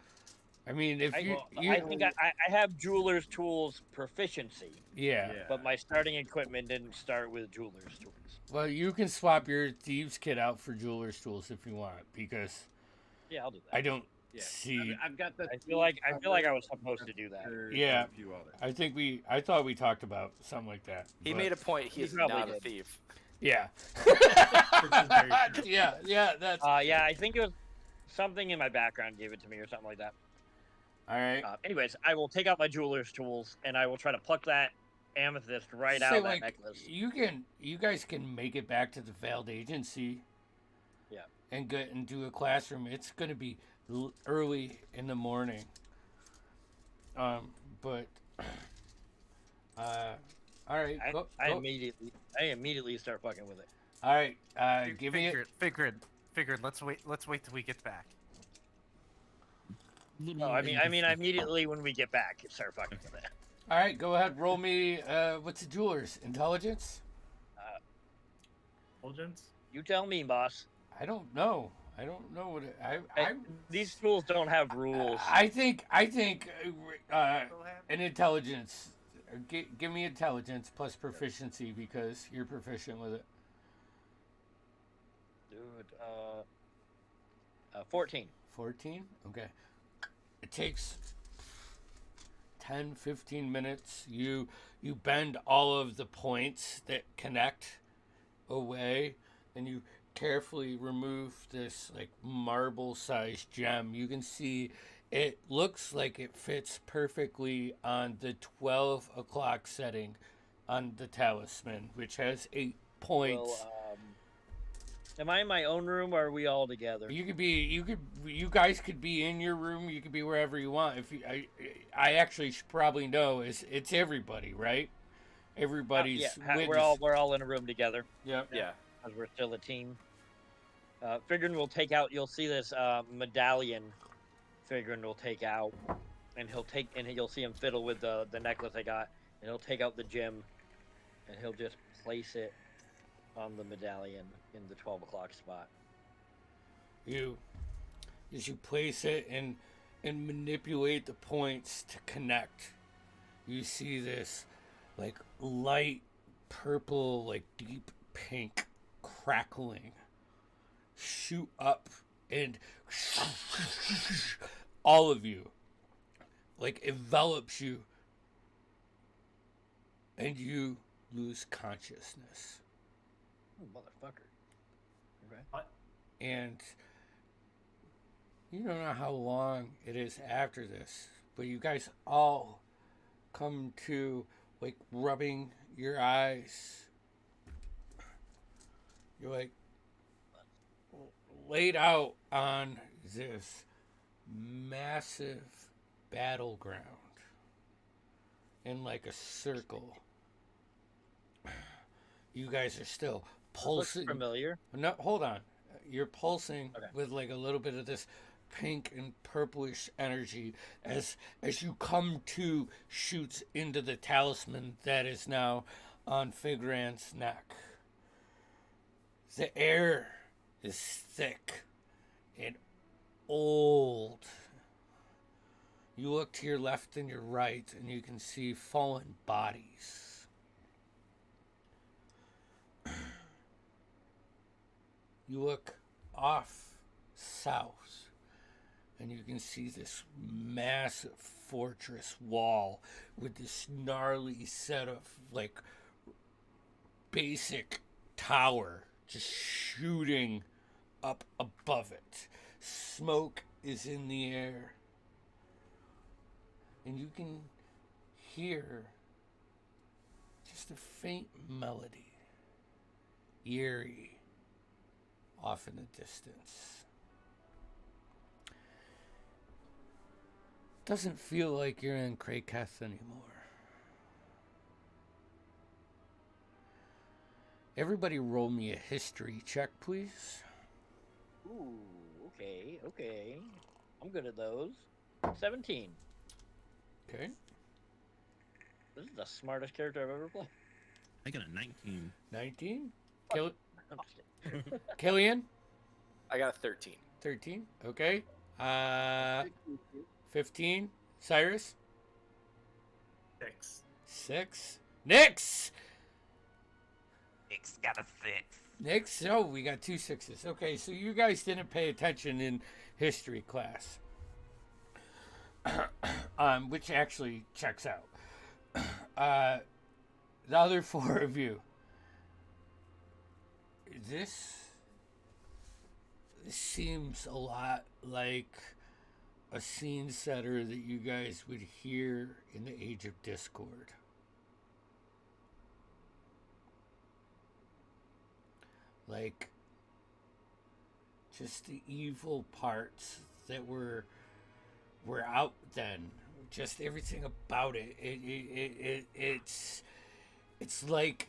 [SPEAKER 3] I mean, if you,
[SPEAKER 2] I think I have jeweler's tools proficiency,
[SPEAKER 3] yeah.
[SPEAKER 2] but my starting equipment didn't start with jeweler's tools.
[SPEAKER 3] Well, you can swap your thieves kit out for jeweler's tools if you want, because
[SPEAKER 2] Yeah, I'll do that.
[SPEAKER 3] I don't
[SPEAKER 1] Yeah.
[SPEAKER 3] see.
[SPEAKER 1] I've got the.
[SPEAKER 2] I feel like I was supposed to do that.
[SPEAKER 3] Yeah.
[SPEAKER 1] A few others.
[SPEAKER 3] I thought we talked about something like that.
[SPEAKER 5] He
[SPEAKER 3] but-
[SPEAKER 5] made a point. He
[SPEAKER 2] He
[SPEAKER 5] is
[SPEAKER 2] probably
[SPEAKER 5] not a
[SPEAKER 2] did.
[SPEAKER 5] thief.
[SPEAKER 3] Yeah.
[SPEAKER 6] Which is very true.
[SPEAKER 3] Yeah. That's
[SPEAKER 2] Yeah, I think it was something in my background gave it to me or something like that.
[SPEAKER 3] all right.
[SPEAKER 2] Anyways, I will take out my jeweler's tools and I will try to pluck that amethyst right out
[SPEAKER 3] Say,
[SPEAKER 2] of that
[SPEAKER 3] like,
[SPEAKER 2] necklace.
[SPEAKER 3] you guys can make it back to the Veiled Agency.
[SPEAKER 2] Yeah.
[SPEAKER 3] And get into a classroom. It's going to be early in the morning. But all right.
[SPEAKER 2] I immediately start fucking with it.
[SPEAKER 3] All right. Give me it.
[SPEAKER 4] Figured. Let's wait till we get back.
[SPEAKER 7] Little
[SPEAKER 2] No,
[SPEAKER 7] more
[SPEAKER 2] I mean
[SPEAKER 7] interesting.
[SPEAKER 2] immediately when we get back, start fucking with it.
[SPEAKER 3] All right. Go ahead. Roll me. What's the jeweler's intelligence?
[SPEAKER 6] Intelligence?
[SPEAKER 2] You tell me, boss.
[SPEAKER 3] I don't know. I don't know what it,
[SPEAKER 2] These tools don't have rules.
[SPEAKER 3] I think an intelligence. Give me intelligence plus proficiency because you're proficient with it.
[SPEAKER 2] Dude, 14.
[SPEAKER 3] 14? Okay. It takes 10, 15 minutes. You bend all of the points that connect away, and you carefully remove this like marble-sized gem. You can see it looks like it fits perfectly on the 12 o'clock setting on the talisman, which has 8 points.
[SPEAKER 2] Well, am I in my own room or are we all together?
[SPEAKER 3] You guys could be in your room. You could be wherever you want. If you, I actually should probably know it's everybody, right? Everybody's.
[SPEAKER 2] Yeah, we're all in a room together
[SPEAKER 3] Yep.
[SPEAKER 5] Yeah.
[SPEAKER 2] because we're still a team. Figurin will take out. You'll see this medallion. Figurin will take out, and you'll see him fiddle with the necklace I got, and he'll take out the gem, and he'll just place it on the medallion in the 12 o'clock spot.
[SPEAKER 3] As you place it and manipulate the points to connect, you see this like light purple, like deep pink crackling shoot up, and all of you like envelops you, and you lose consciousness.
[SPEAKER 2] Oh, motherfucker. Okay.
[SPEAKER 3] And you don't know how long it is after this, but you guys all come to like rubbing your eyes. You're like laid out on this massive battleground in like a circle. You guys are still
[SPEAKER 2] Looks
[SPEAKER 3] pulsing.
[SPEAKER 2] familiar.
[SPEAKER 3] No, hold on. You're pulsing
[SPEAKER 2] Okay.
[SPEAKER 3] with like a little bit of this pink and purplish energy as you come to shoots into the talisman that is now on Figran's neck. The air is thick and old. You look to your left and your right, and you can see fallen bodies. You look off south, and you can see this massive fortress wall with this gnarly set of, like, basic tower just shooting up above it. Smoke is in the air. And you can hear just a faint melody, eerie, off in the distance. Doesn't feel like you're in Kraketh anymore. Everybody roll me a history check, please.
[SPEAKER 2] Ooh, okay. I'm good at those. 17.
[SPEAKER 3] Okay.
[SPEAKER 2] This is the smartest character I've ever played.
[SPEAKER 7] I got a 19.
[SPEAKER 3] 19?
[SPEAKER 2] I'm just kidding.
[SPEAKER 3] Killian?
[SPEAKER 5] I got a 13.
[SPEAKER 3] 13. Okay. 15. Cyrus?
[SPEAKER 6] 6.
[SPEAKER 3] 6. Nix!
[SPEAKER 4] Nick's got a 6.
[SPEAKER 3] Nix? Oh, we got 2 6s. Okay, so you guys didn't pay attention in history class. Which actually checks out. The other 4 of you. This seems a lot like a scene setter that you guys would hear in the Age of Discord. Like, just the evil parts that were out then. Just everything about it. It's like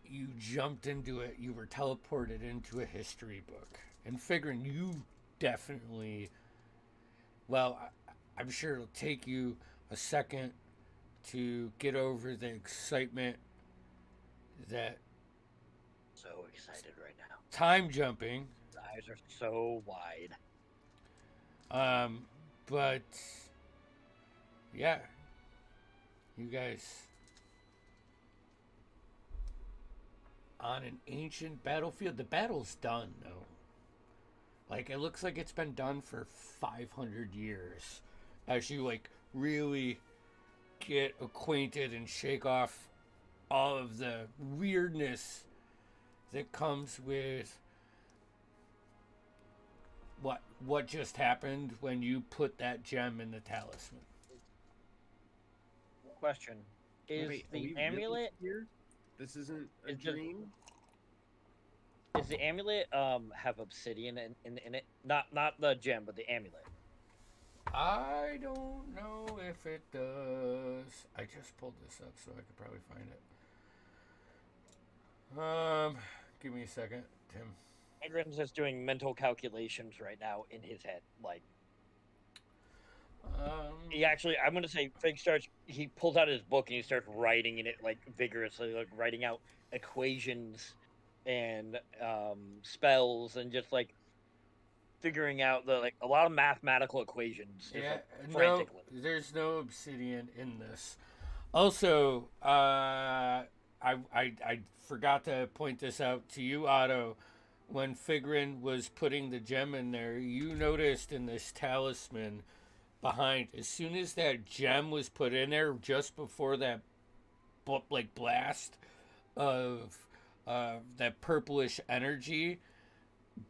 [SPEAKER 3] you jumped into it. You were teleported into a history book. And figuring you definitely, well, I'm sure it'll take you a second to get over the excitement that
[SPEAKER 2] So excited right now.
[SPEAKER 3] time jumping.
[SPEAKER 2] His eyes are so wide.
[SPEAKER 3] But yeah, you guys on an ancient battlefield. The battle's done, though. Like, it looks like it's been done for 500 years. As you, like, really get acquainted and shake off all of the weirdness that comes with what just happened when you put that gem in the talisman.
[SPEAKER 2] Question. Is
[SPEAKER 1] Wait, are
[SPEAKER 2] the
[SPEAKER 1] we really
[SPEAKER 2] amulet
[SPEAKER 1] here? This isn't a
[SPEAKER 2] Is the-
[SPEAKER 1] dream?
[SPEAKER 2] Does the amulet have obsidian in it? Not the gem, but the amulet.
[SPEAKER 3] I don't know if it does. I just pulled this up so I could probably find it. Give me a second, Tim.
[SPEAKER 2] Adrian's just doing mental calculations right now in his head. Like, he actually, I'm gonna say, he pulls out his book and he starts writing in it, like, vigorously, like writing out equations and spells and just, like, figuring out a lot of mathematical equations. Just,
[SPEAKER 3] Yeah,
[SPEAKER 2] like,
[SPEAKER 3] no,
[SPEAKER 2] frantically.
[SPEAKER 3] there's no obsidian in this. Also, I forgot to point this out to you, Otto. When Figrin was putting the gem in there, you noticed in this talisman behind, as soon as that gem was put in there, just before that blast of that purplish energy,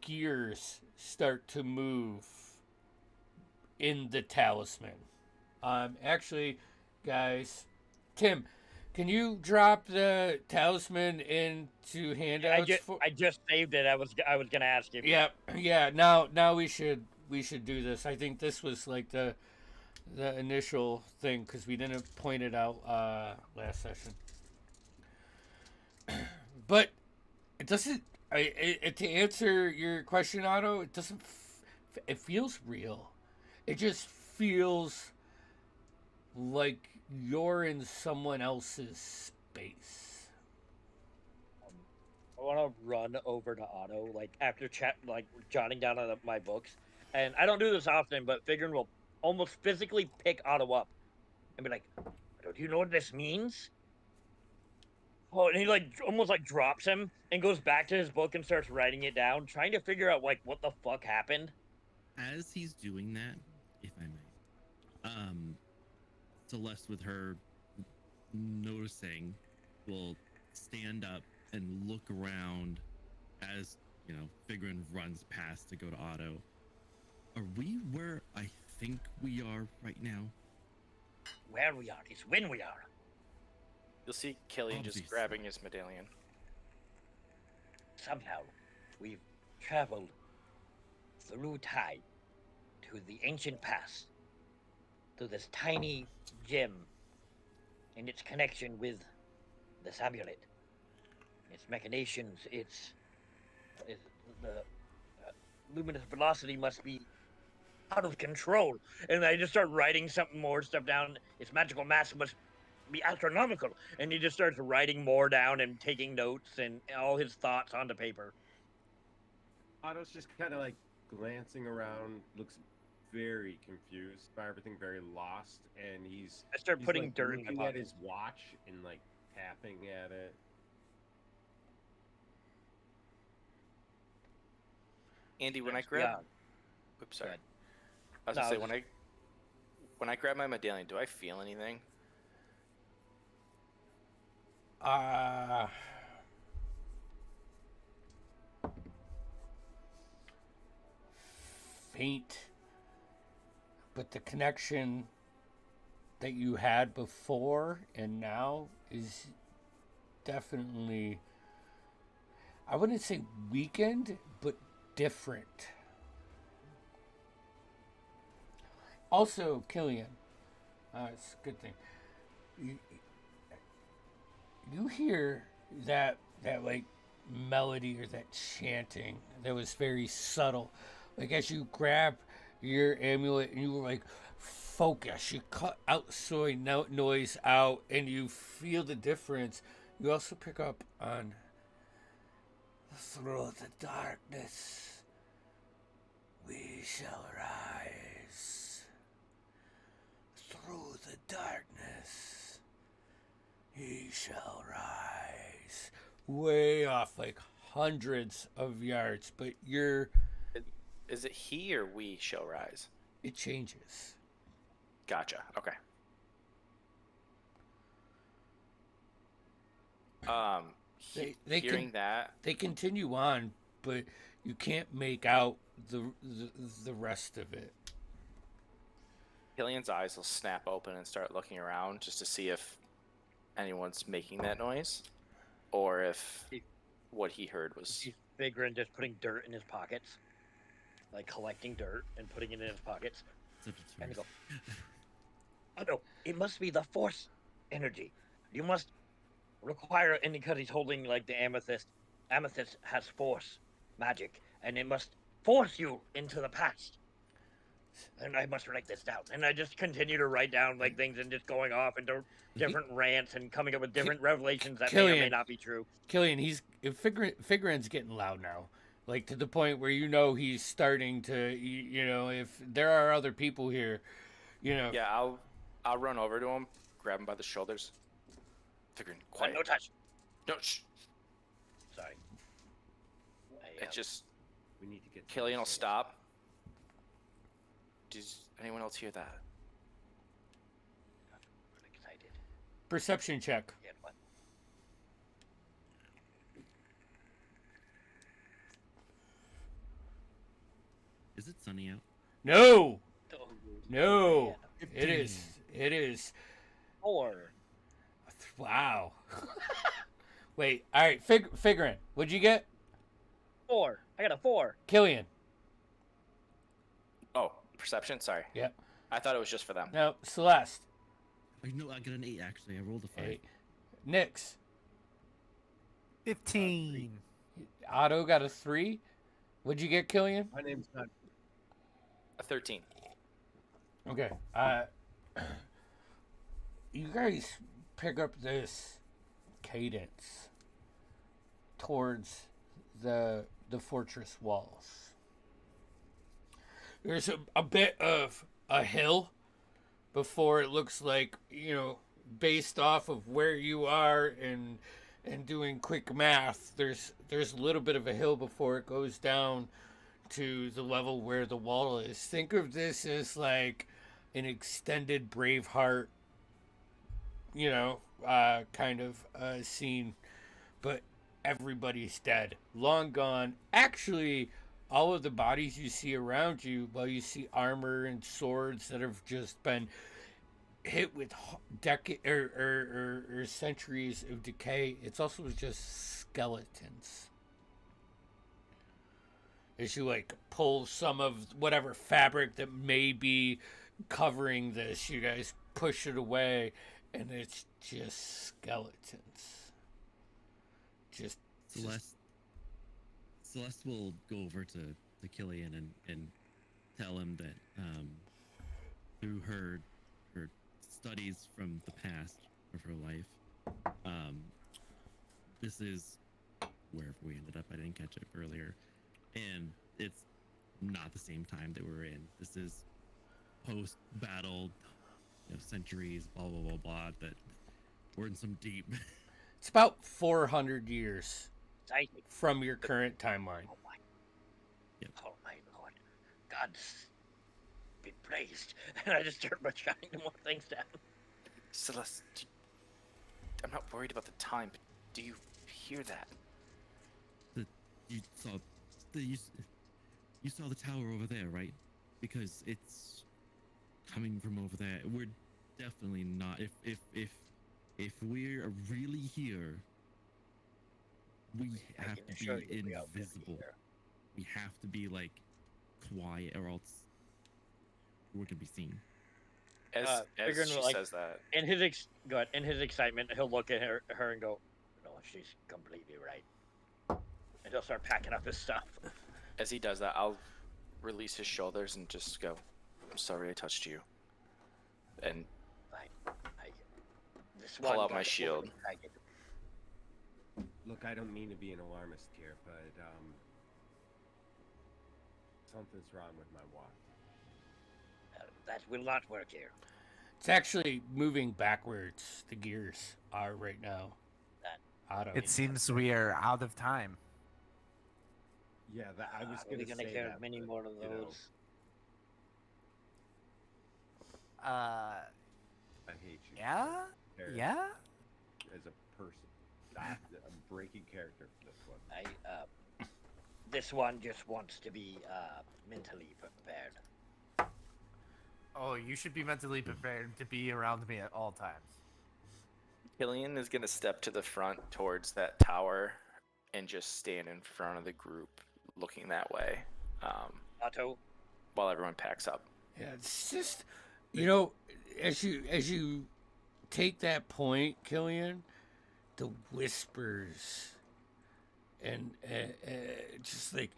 [SPEAKER 3] gears start to move in the talisman. Actually, guys, Tim, can you drop the talisman into handouts?
[SPEAKER 2] I just saved it. I was gonna ask you.
[SPEAKER 3] Yeah. Now we should do this. I think this was like the initial thing because we didn't point it out last session. But it doesn't. To answer your question, Otto, it doesn't it feels real. It just feels like you're in someone else's space.
[SPEAKER 2] I want to run over to Otto, like after like jotting down on my books, and I don't do this often, but Figurin will almost physically pick Otto up and be like, "Do you know what this means?" Oh, and he like almost like drops him and goes back to his book and starts writing it down, trying to figure out like what the fuck happened.
[SPEAKER 7] As he's doing that, if I may, Celeste, with her noticing, will stand up and look around as, Figurin runs past to go to Otto. Are we where I think we are right now?
[SPEAKER 2] Where we are is when we are.
[SPEAKER 5] You'll see Killian just
[SPEAKER 7] Obviously.
[SPEAKER 5] grabbing his medallion.
[SPEAKER 2] Somehow, we've traveled through time to the ancient past, to this tiny gem and its connection with this amulet, its machinations, the luminous velocity must be out of control. And I just start writing something more stuff down. Its magical mass must be astronomical. And he just starts writing more down and taking notes and all his thoughts onto paper.
[SPEAKER 1] Otto's just kind of like glancing around, looks very confused by everything, very lost, and he's
[SPEAKER 2] I start putting
[SPEAKER 1] like,
[SPEAKER 2] dirt in my
[SPEAKER 1] looking at
[SPEAKER 2] pocket.
[SPEAKER 1] his watch and like tapping at it.
[SPEAKER 5] Andy, when I
[SPEAKER 2] Yes,
[SPEAKER 5] grab,
[SPEAKER 2] yeah.
[SPEAKER 5] oops, sorry.
[SPEAKER 2] ahead.
[SPEAKER 5] I was
[SPEAKER 2] No,
[SPEAKER 5] gonna
[SPEAKER 2] I
[SPEAKER 5] say
[SPEAKER 2] was
[SPEAKER 5] when I grab my medallion, do I feel anything?
[SPEAKER 3] Faint, but the connection that you had before and now is definitely, I wouldn't say weakened, but different. Also, Killian, it's a good thing. You hear that like melody or that chanting that was very subtle. Like as you grab your amulet and you were like focus, you cut outside noise out and you feel the difference. You also pick up on through the darkness we shall rise. Through the darkness he shall rise. Way off, like hundreds of yards, but
[SPEAKER 5] Is it he or we shall rise?
[SPEAKER 3] it changes.
[SPEAKER 5] Gotcha. Okay.
[SPEAKER 3] They
[SPEAKER 5] Hearing
[SPEAKER 3] can
[SPEAKER 5] that,
[SPEAKER 3] they continue on, but you can't make out the rest of it.
[SPEAKER 5] Killian's eyes will snap open and start looking around just to see if anyone's making that noise, or if what he heard was.
[SPEAKER 2] He's figuring just putting dirt in his pockets, like collecting dirt and putting it in his pockets.
[SPEAKER 7] Such a
[SPEAKER 2] And I
[SPEAKER 7] tourist.
[SPEAKER 2] go, oh no, it must be the force energy. You must require, and because he's holding like the amethyst, amethyst has force magic, and it must force you into the past. And I must write this down. And I just continue to write down like things and just going off into different rants and coming up with different revelations that may or may
[SPEAKER 3] Killian.
[SPEAKER 2] not be true.
[SPEAKER 3] Killian, Figurin's getting loud now, like to the point where he's starting to, if there are other people here,
[SPEAKER 5] Yeah, I'll run over to him, grab him by the shoulders. Figuring quiet.
[SPEAKER 2] No touch.
[SPEAKER 5] No, shh.
[SPEAKER 2] Sorry.
[SPEAKER 5] It just
[SPEAKER 1] We need to get. to
[SPEAKER 5] Killian will
[SPEAKER 1] this thing.
[SPEAKER 5] stop. Does anyone else hear that?
[SPEAKER 2] I'm excited.
[SPEAKER 3] perception check.
[SPEAKER 2] Yeah, what?
[SPEAKER 7] Is it sunny out?
[SPEAKER 3] No,
[SPEAKER 2] Oh,
[SPEAKER 3] no,
[SPEAKER 2] yeah.
[SPEAKER 3] it is.
[SPEAKER 2] 4.
[SPEAKER 3] Wow. Wait, all right, Figurin, what'd you get?
[SPEAKER 2] 4. I got a 4.
[SPEAKER 3] Killian.
[SPEAKER 5] Oh, perception. Sorry.
[SPEAKER 3] Yep.
[SPEAKER 5] I thought it was just for them.
[SPEAKER 3] No, Celeste.
[SPEAKER 7] No, I got an 8 actually. I rolled a 5.
[SPEAKER 3] 8. Nyx.
[SPEAKER 4] 15.
[SPEAKER 3] Otto got a 3. What'd you get, Killian?
[SPEAKER 1] My name's not.
[SPEAKER 5] A 13.
[SPEAKER 3] Okay. You guys pick up this cadence towards the fortress walls. There's a bit of a hill before it looks like, based off of where you are and doing quick math, there's a little bit of a hill before it goes down to the level where the wall is. Think of this as like an extended Braveheart, kind of scene, but everybody's dead, long gone. Actually, all of the bodies you see around you, well, you see armor and swords that have just been hit with or centuries of decay. It's also just skeletons. As you like pull some of whatever fabric that may be covering this, you guys push it away, and it's just skeletons. Just
[SPEAKER 7] Celeste will go over to Killian and tell him that through her studies from the past of her life, this is wherever we ended up. I didn't catch it earlier, and it's not the same time that we're in. This is post-battle, centuries, blah blah blah blah. That we're in some deep.
[SPEAKER 3] It's about 400 years
[SPEAKER 2] Exciting.
[SPEAKER 3] from your current timeline.
[SPEAKER 2] Oh my.
[SPEAKER 7] Yep.
[SPEAKER 2] Oh my lord. God be praised. And I just start shouting more things down.
[SPEAKER 5] Celeste, I'm not worried about the time, but do you hear that?
[SPEAKER 7] You saw the tower over there, right? Because it's coming from over there. We're definitely not. If we're really here, we have to be invisible. We have to be like quiet, or else we're gonna be seen.
[SPEAKER 5] As
[SPEAKER 2] figuring,
[SPEAKER 5] she
[SPEAKER 2] like,
[SPEAKER 5] says that,
[SPEAKER 2] In his in his excitement, he'll look at her and go, "No, she's completely right." And he'll start packing up his stuff.
[SPEAKER 5] as he does that, I'll release his shoulders and just go, "I'm sorry I touched you," and
[SPEAKER 2] This
[SPEAKER 5] pull
[SPEAKER 2] one
[SPEAKER 5] out my
[SPEAKER 2] got
[SPEAKER 5] shield.
[SPEAKER 2] totally tagged.
[SPEAKER 1] Look, I don't mean to be an alarmist here, but something's wrong with my watch.
[SPEAKER 2] That will not work here.
[SPEAKER 3] It's actually moving backwards. The gears are right now.
[SPEAKER 4] It seems we are out of time.
[SPEAKER 1] Yeah, I was
[SPEAKER 2] Are
[SPEAKER 1] gonna
[SPEAKER 2] we gonna
[SPEAKER 1] say
[SPEAKER 2] carry
[SPEAKER 1] that,
[SPEAKER 2] many
[SPEAKER 1] but,
[SPEAKER 2] more of
[SPEAKER 1] you know,
[SPEAKER 2] those?
[SPEAKER 1] I hate you.
[SPEAKER 4] Yeah?
[SPEAKER 1] Eric,
[SPEAKER 4] Yeah?
[SPEAKER 1] As a person, I'm breaking character for this one.
[SPEAKER 2] This one just wants to be mentally prepared.
[SPEAKER 4] Oh, you should be mentally prepared to be around me at all times.
[SPEAKER 5] Killian is gonna step to the front towards that tower and just stand in front of the group, looking that way,
[SPEAKER 2] Otto,
[SPEAKER 5] while everyone packs up.
[SPEAKER 3] Yeah, it's just, as you take that point, Killian, the whispers and just like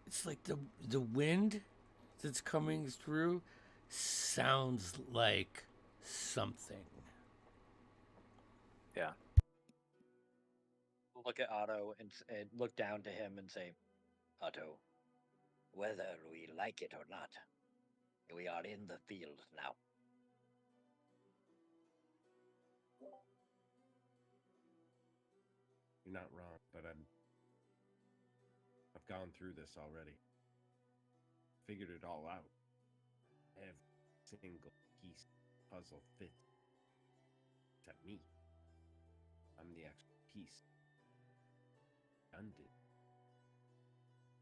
[SPEAKER 3] it's like the wind that's coming through sounds like something.
[SPEAKER 5] Yeah.
[SPEAKER 2] look at Otto and look down to him and say, Otto, whether we like it or not, we are in the field now.
[SPEAKER 1] You're not wrong, but I've gone through this already. Figured it all out. Every single piece of the puzzle fits. Except me. I'm the extra piece. Undid.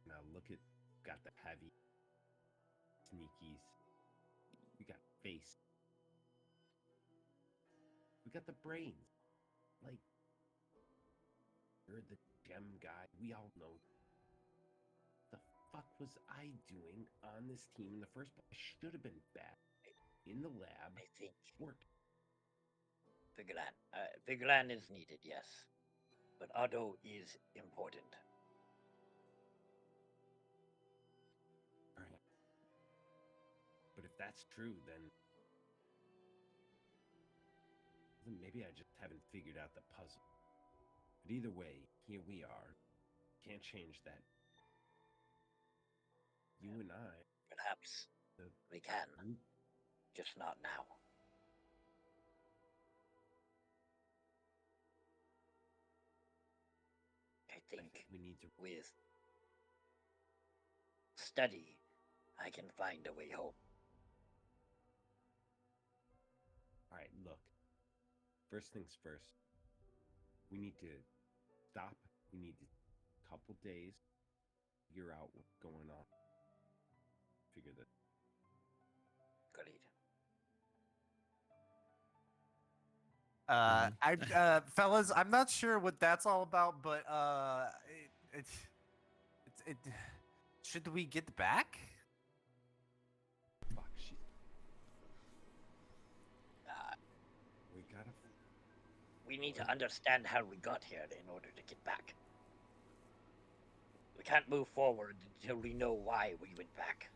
[SPEAKER 1] Now look at, got the heavy sneakies. We got face. We got the brains. Like, you're the gem guy. We all know. The fuck was I doing on this team in the first place? I should have been back in the lab.
[SPEAKER 2] I think
[SPEAKER 1] Work.
[SPEAKER 2] Viglan is needed, yes. But Otto is important.
[SPEAKER 1] that's true, then maybe I just haven't figured out the puzzle. But either way, here we are. Can't change that. You and I.
[SPEAKER 2] Perhaps we can, just not now. I think
[SPEAKER 1] we need to.
[SPEAKER 2] with study, I can find a way home.
[SPEAKER 1] All right, look. First things first. We need to stop. We need a couple days to figure out what's going on. Figure this.
[SPEAKER 2] Agreed.
[SPEAKER 4] Fellas, I'm not sure what that's all about, but should we get back?
[SPEAKER 1] Fuck, shit. We gotta.
[SPEAKER 2] We need to understand how we got here in order to get back. We can't move forward until we know why we went back.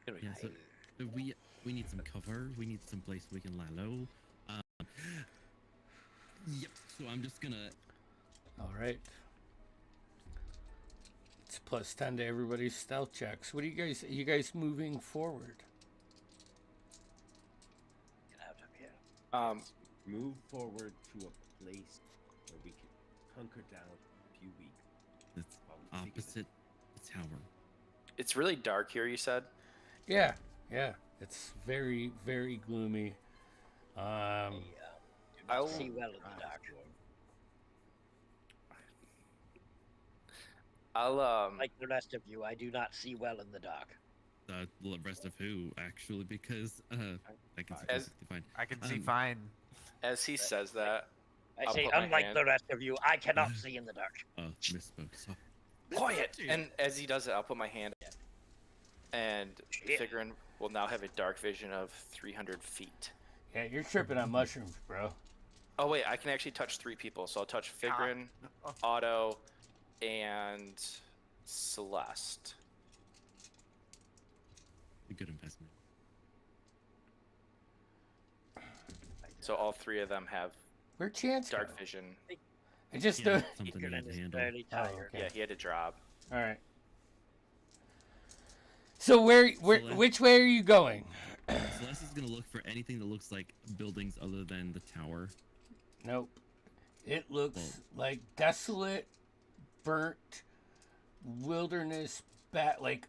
[SPEAKER 7] Yeah, so we need some cover. We need some place we can lie low. Yep. So I'm just gonna.
[SPEAKER 3] All right. It's +10 to everybody's stealth checks. What are you guys moving forward?
[SPEAKER 2] Get out of here.
[SPEAKER 1] Move forward to a place where we can hunker down a few weeks.
[SPEAKER 7] That's opposite the tower.
[SPEAKER 5] It's really dark here, you said?
[SPEAKER 3] Yeah. It's very, very gloomy.
[SPEAKER 5] I'll
[SPEAKER 2] See well in the dark. Like the rest of you, I do not see well in the dark.
[SPEAKER 7] The rest of who, actually, because I can see
[SPEAKER 5] As-
[SPEAKER 7] perfectly fine.
[SPEAKER 4] I can see fine.
[SPEAKER 5] As he says that,
[SPEAKER 2] I
[SPEAKER 5] I'll
[SPEAKER 2] say,
[SPEAKER 5] put my
[SPEAKER 2] unlike
[SPEAKER 5] hand-
[SPEAKER 2] the rest of you, I cannot see in the dark.
[SPEAKER 7] Misspoke. So.
[SPEAKER 5] quiet. And as he does it, I'll put my hand up, and
[SPEAKER 2] Shit.
[SPEAKER 5] Figurin will now have a dark vision of 300 feet.
[SPEAKER 3] Yeah, you're tripping on mushrooms, bro.
[SPEAKER 5] Oh wait, I can actually touch 3 people, so I'll touch Figurin, Otto, and Celeste.
[SPEAKER 7] A good investment.
[SPEAKER 5] So all 3 of them have
[SPEAKER 3] Where'd Chance go?
[SPEAKER 5] dark vision.
[SPEAKER 3] I just
[SPEAKER 7] Yeah,
[SPEAKER 3] don't.
[SPEAKER 7] something you had to
[SPEAKER 2] Is
[SPEAKER 7] handle.
[SPEAKER 2] fairly
[SPEAKER 3] Oh,
[SPEAKER 2] tired.
[SPEAKER 3] okay.
[SPEAKER 5] Yeah, he had to drop.
[SPEAKER 3] All right. So where
[SPEAKER 7] Celeste-
[SPEAKER 3] which way are you going?
[SPEAKER 7] Celeste is gonna look for anything that looks like buildings other than the tower.
[SPEAKER 3] Nope. It looks like desolate, burnt wilderness, like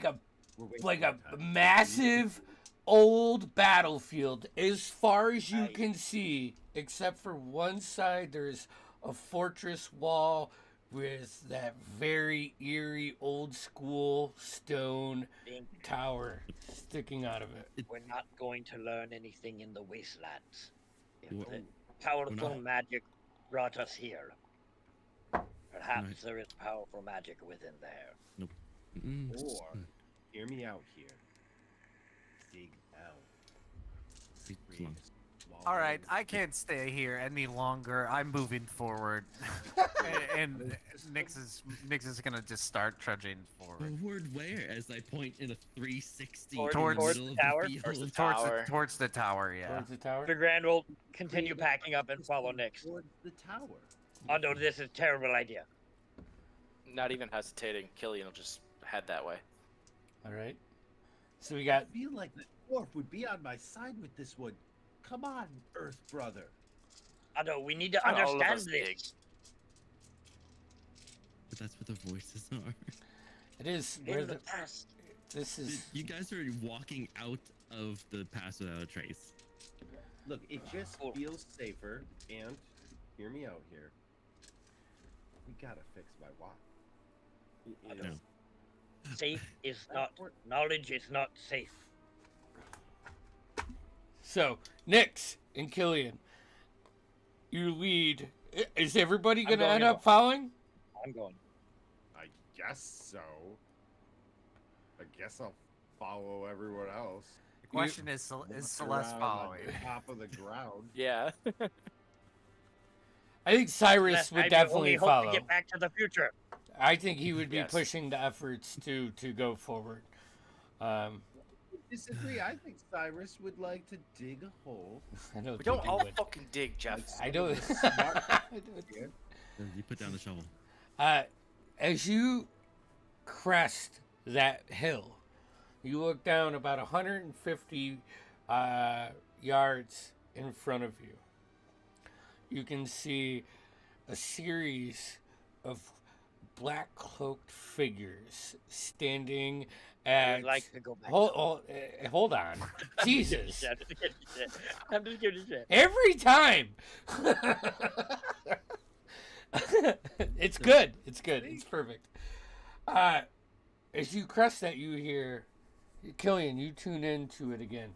[SPEAKER 3] a
[SPEAKER 1] We're wasting
[SPEAKER 3] like
[SPEAKER 1] our
[SPEAKER 3] a
[SPEAKER 1] time.
[SPEAKER 3] massive old battlefield as far as you
[SPEAKER 2] Right.
[SPEAKER 3] can see, except for one side there's a fortress wall with that very eerie old school stone
[SPEAKER 2] Being-
[SPEAKER 3] tower sticking out of it.
[SPEAKER 2] We're not going to learn anything in the wastelands. If
[SPEAKER 7] Wha-
[SPEAKER 2] the powerful
[SPEAKER 7] not.
[SPEAKER 2] magic brought us here, perhaps
[SPEAKER 7] Right.
[SPEAKER 2] there is powerful magic within there.
[SPEAKER 7] Mm,
[SPEAKER 1] Or, hear me out here. Dig down.
[SPEAKER 7] see,
[SPEAKER 1] Create
[SPEAKER 7] come on.
[SPEAKER 1] a small
[SPEAKER 4] All right,
[SPEAKER 1] room.
[SPEAKER 4] I can't stay here any longer. I'm moving forward, and Nix is gonna just start trudging forward
[SPEAKER 7] Forward where? As I point in a 360
[SPEAKER 2] Towards-
[SPEAKER 7] in the
[SPEAKER 4] towards
[SPEAKER 7] middle
[SPEAKER 2] the
[SPEAKER 7] of
[SPEAKER 2] tower?
[SPEAKER 7] the field.
[SPEAKER 5] Towards the
[SPEAKER 4] towards
[SPEAKER 5] tower.
[SPEAKER 4] towards the tower. Yeah.
[SPEAKER 3] Towards the tower.
[SPEAKER 2] The Grand will continue packing up and follow Nix.
[SPEAKER 1] Towards the tower.
[SPEAKER 2] Oh no, this is a terrible idea.
[SPEAKER 5] Not even hesitating, Killian will just head that way.
[SPEAKER 3] All right. So we got
[SPEAKER 1] I feel like the dwarf would be on my side with this one. Come on, Earth brother.
[SPEAKER 2] Oh no, we need to
[SPEAKER 5] All of
[SPEAKER 2] understand
[SPEAKER 5] us
[SPEAKER 2] this.
[SPEAKER 5] dig.
[SPEAKER 7] But that's what the voices are.
[SPEAKER 3] it is where
[SPEAKER 2] In the
[SPEAKER 3] the
[SPEAKER 2] past,
[SPEAKER 3] this is
[SPEAKER 7] You guys are walking out of the pass without a trace.
[SPEAKER 1] Look, it just
[SPEAKER 2] Cool.
[SPEAKER 1] feels safer, and hear me out here. We gotta fix my watch.
[SPEAKER 2] I
[SPEAKER 1] It
[SPEAKER 7] know.
[SPEAKER 1] is-
[SPEAKER 2] safe is not knowledge is not safe.
[SPEAKER 3] so Nyx and Killian. You lead. Is everybody
[SPEAKER 2] I'm
[SPEAKER 3] gonna
[SPEAKER 2] going
[SPEAKER 3] end
[SPEAKER 2] along.
[SPEAKER 3] up following?
[SPEAKER 2] I'm going.
[SPEAKER 1] I guess so. I guess I'll follow everyone else.
[SPEAKER 4] The question is Celeste
[SPEAKER 1] Around
[SPEAKER 4] following?
[SPEAKER 1] on top of the ground.
[SPEAKER 5] Yeah.
[SPEAKER 3] I think Cyrus
[SPEAKER 2] Unless
[SPEAKER 3] would
[SPEAKER 2] I
[SPEAKER 3] definitely
[SPEAKER 2] only hope
[SPEAKER 3] follow.
[SPEAKER 2] to get back to the future.
[SPEAKER 3] I think he would be
[SPEAKER 5] Yes.
[SPEAKER 3] pushing the efforts to go forward.
[SPEAKER 1] disagree. I think Cyrus would like to dig a hole.
[SPEAKER 3] I don't
[SPEAKER 5] We don't
[SPEAKER 3] think you
[SPEAKER 5] all
[SPEAKER 3] would.
[SPEAKER 5] fucking dig, Jeff.
[SPEAKER 3] I don't.
[SPEAKER 1] Here.
[SPEAKER 7] You put down the shovel.
[SPEAKER 3] As you crest that hill, you look down about 150 yards in front of you. You can see a series of black cloaked figures standing
[SPEAKER 2] I
[SPEAKER 3] at.
[SPEAKER 2] would like to go back.
[SPEAKER 3] Hold on. Jesus.
[SPEAKER 2] I'm just giving you shit. I'm just giving you shit.
[SPEAKER 3] Every time. It's good. It's good. It's perfect. As you crest that, you hear, Killian, you tune into it again.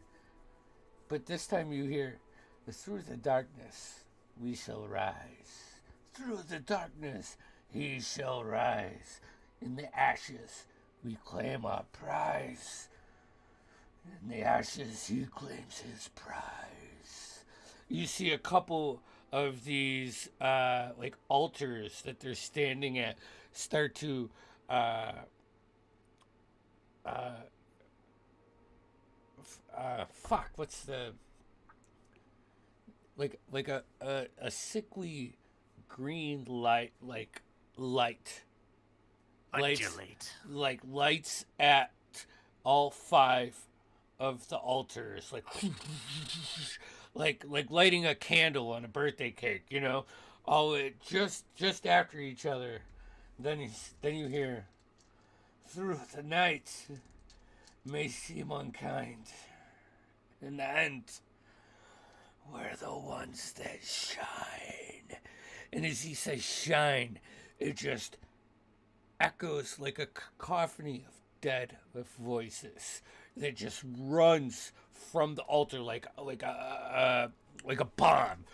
[SPEAKER 3] But this time you hear, through the darkness we shall rise. Through the darkness he shall rise. In the ashes we claim our prize. In the ashes he claims his prize. You see a couple of these like altars that they're standing at start to fuck, what's the like a sickly green light lights at all 5 of the altars, like lighting a candle on a birthday cake, you know, all it just after each other. Then you hear, through the night may seem unkind. In the end, we're the ones that shine. And as he says shine, it just echoes like a cacophony of dead voices that just runs from the altar like a bomb.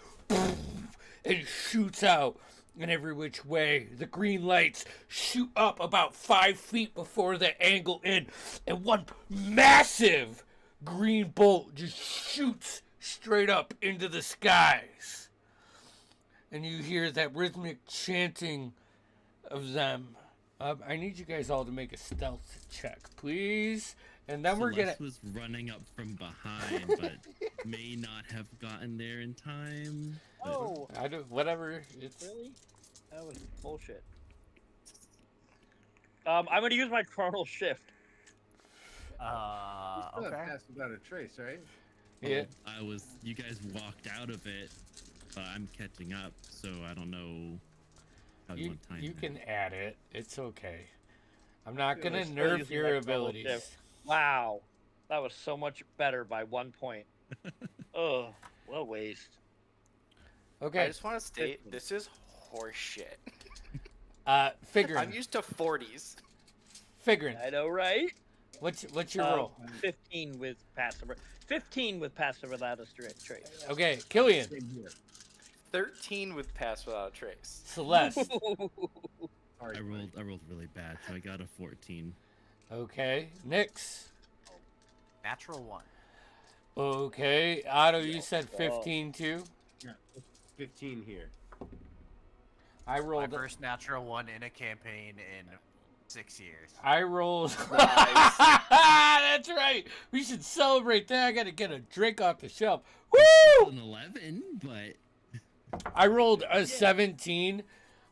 [SPEAKER 3] It shoots out in every which way. The green lights shoot up about 5 feet before the angle in, and one massive green bolt just shoots straight up into the skies. And you hear that rhythmic chanting of them. I need you guys all to make a stealth check, please. And then we're gonna.
[SPEAKER 7] Was running up from behind, but may not have gotten there in time. but-
[SPEAKER 2] Oh,
[SPEAKER 3] I don't. Whatever. It's.
[SPEAKER 2] really? That was bullshit. I'm gonna use my chronal shift.
[SPEAKER 1] You still have
[SPEAKER 4] Okay.
[SPEAKER 1] Pass Without a Trace, right?
[SPEAKER 3] Yeah.
[SPEAKER 7] You guys walked out of it, but I'm catching up, so I don't know how you
[SPEAKER 3] You,
[SPEAKER 7] want time.
[SPEAKER 3] you
[SPEAKER 7] that.
[SPEAKER 3] can add it. It's okay. I'm not
[SPEAKER 2] Yeah,
[SPEAKER 3] gonna
[SPEAKER 2] we're still
[SPEAKER 3] nerf
[SPEAKER 2] using
[SPEAKER 3] your
[SPEAKER 2] my chronal
[SPEAKER 3] abilities.
[SPEAKER 2] shift. Wow, that was so much better by 1 point. Ugh, what a waste.
[SPEAKER 3] Okay.
[SPEAKER 5] I just want to state this is horseshit.
[SPEAKER 3] Figuring.
[SPEAKER 5] I'm used to 40s.
[SPEAKER 3] Figuring.
[SPEAKER 2] I know, right?
[SPEAKER 3] What's your roll?
[SPEAKER 2] 15 with passive. 15 with passive without a trace.
[SPEAKER 3] Okay, Killian,
[SPEAKER 1] Same here.
[SPEAKER 5] 13 with Pass Without a Trace.
[SPEAKER 3] Celeste.
[SPEAKER 1] Sorry,
[SPEAKER 7] I rolled really bad, so I got a 14.
[SPEAKER 3] Okay, Nyx.
[SPEAKER 4] Natural 1.
[SPEAKER 3] Okay, Otto, you said 15 too.
[SPEAKER 1] 15 here.
[SPEAKER 3] I
[SPEAKER 4] My
[SPEAKER 3] rolled.
[SPEAKER 4] first natural 1 in a campaign in 6 years.
[SPEAKER 3] I rolled.
[SPEAKER 5] Nice.
[SPEAKER 3] That's right. We should celebrate that. I gotta get a drink off the shelf. Woo!
[SPEAKER 7] An 11, but
[SPEAKER 3] I rolled a 17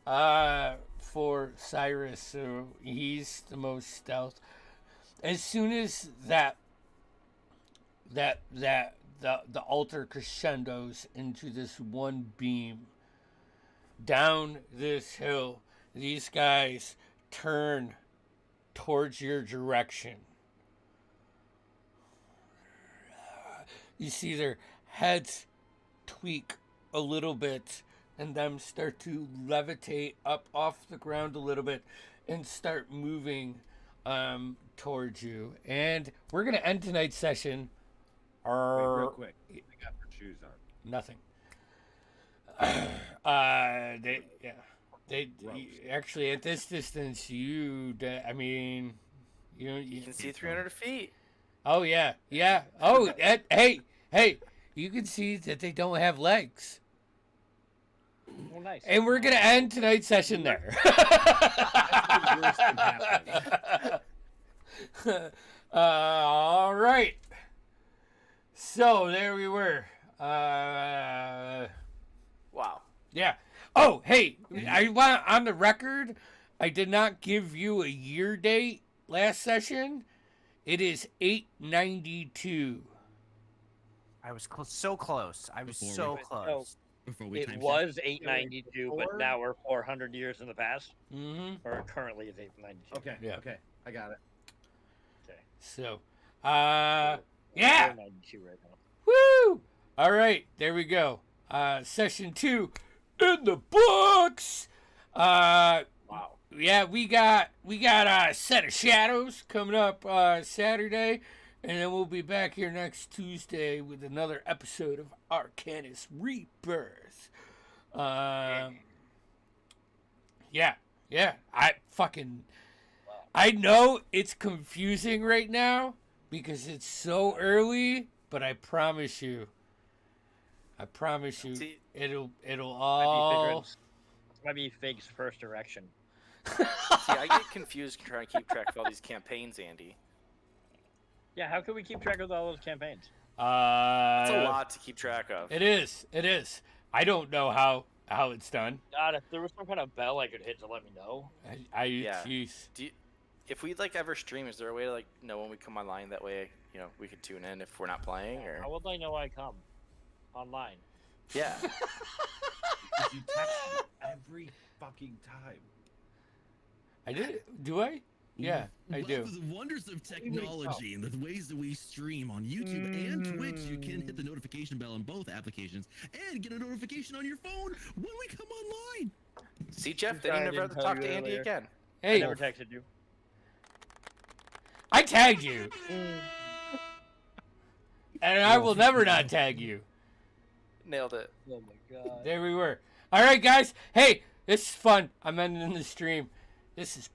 [SPEAKER 3] for Cyrus, so he's the most stealth. As soon as the altar crescendos into this one beam down this hill, these guys turn towards your direction. You see their heads tweak a little bit and them start to levitate up off the ground a little bit and start moving towards you. And we're going to end tonight's session.
[SPEAKER 1] Wait, real quick. They got their shoes on.
[SPEAKER 3] Nothing. They actually at this distance, you
[SPEAKER 5] You can see 300 feet.
[SPEAKER 3] Oh yeah. Oh, hey, you can see that they don't have legs.
[SPEAKER 2] Oh, nice.
[SPEAKER 3] And we're gonna end tonight's session there.
[SPEAKER 1] That's the worst can happen.
[SPEAKER 3] All right. So there we were. Uh,
[SPEAKER 5] Wow.
[SPEAKER 3] yeah. Oh, hey, I want on the record. I did not give you a year date last session. It is 892.
[SPEAKER 4] I was so close. I was
[SPEAKER 7] Before
[SPEAKER 4] so
[SPEAKER 2] we-
[SPEAKER 4] close.
[SPEAKER 7] Before we
[SPEAKER 2] It
[SPEAKER 7] time
[SPEAKER 2] was 892, but
[SPEAKER 1] Four?
[SPEAKER 2] now we're 400 years in the past.
[SPEAKER 3] Mm-hmm.
[SPEAKER 2] Or currently is 892.
[SPEAKER 1] Okay.
[SPEAKER 3] Yeah.
[SPEAKER 1] Okay. I got it.
[SPEAKER 2] Okay.
[SPEAKER 3] So,
[SPEAKER 2] We're
[SPEAKER 3] yeah.
[SPEAKER 2] 492 right now.
[SPEAKER 3] Woo! All right, there we go. Session 2 in the books.
[SPEAKER 2] Wow.
[SPEAKER 3] Yeah, we got a Set of Shadows coming up Saturday, and then we'll be back here next Tuesday with another episode of Arcanus Rebirth. Yeah. I know it's confusing right now because it's so early, but I promise you,
[SPEAKER 5] See,
[SPEAKER 3] it'll
[SPEAKER 2] Might be
[SPEAKER 3] all.
[SPEAKER 2] Figrin's- might be Fig's first erection.
[SPEAKER 5] see, I get confused trying to keep track of all these campaigns, Andy.
[SPEAKER 2] Yeah, how can we keep track of all those campaigns?
[SPEAKER 5] It's a lot to keep track of.
[SPEAKER 3] It is. I don't know how it's done.
[SPEAKER 2] God, if there was some kind of bell I could hit to let me know.
[SPEAKER 5] Yeah.
[SPEAKER 3] Jeez.
[SPEAKER 5] If we like ever stream, is there a way to like know when we come online? That way, you know, we could tune in if we're not playing, or
[SPEAKER 2] How will I know I come online?
[SPEAKER 5] yeah.
[SPEAKER 1] Because you text me every fucking time.
[SPEAKER 3] I did. Do I? Yeah, I do.
[SPEAKER 7] With the wonders of technology and the ways that we stream on YouTube and Twitch, you can hit the notification bell on both applications and get a notification on your phone when we come online.
[SPEAKER 5] See, Jeff,
[SPEAKER 2] Sorry,
[SPEAKER 5] then
[SPEAKER 2] I
[SPEAKER 5] you never have
[SPEAKER 2] didn't
[SPEAKER 5] to
[SPEAKER 2] tell
[SPEAKER 5] talk
[SPEAKER 2] you
[SPEAKER 5] to Andy
[SPEAKER 2] earlier.
[SPEAKER 5] again.
[SPEAKER 2] I
[SPEAKER 3] Hey,
[SPEAKER 2] never texted you.
[SPEAKER 3] I tagged you, and I will never not tag you.
[SPEAKER 5] Nailed it.
[SPEAKER 2] Oh my god.
[SPEAKER 3] There we were. All right, guys. Hey, this is fun. I'm ending the stream. This is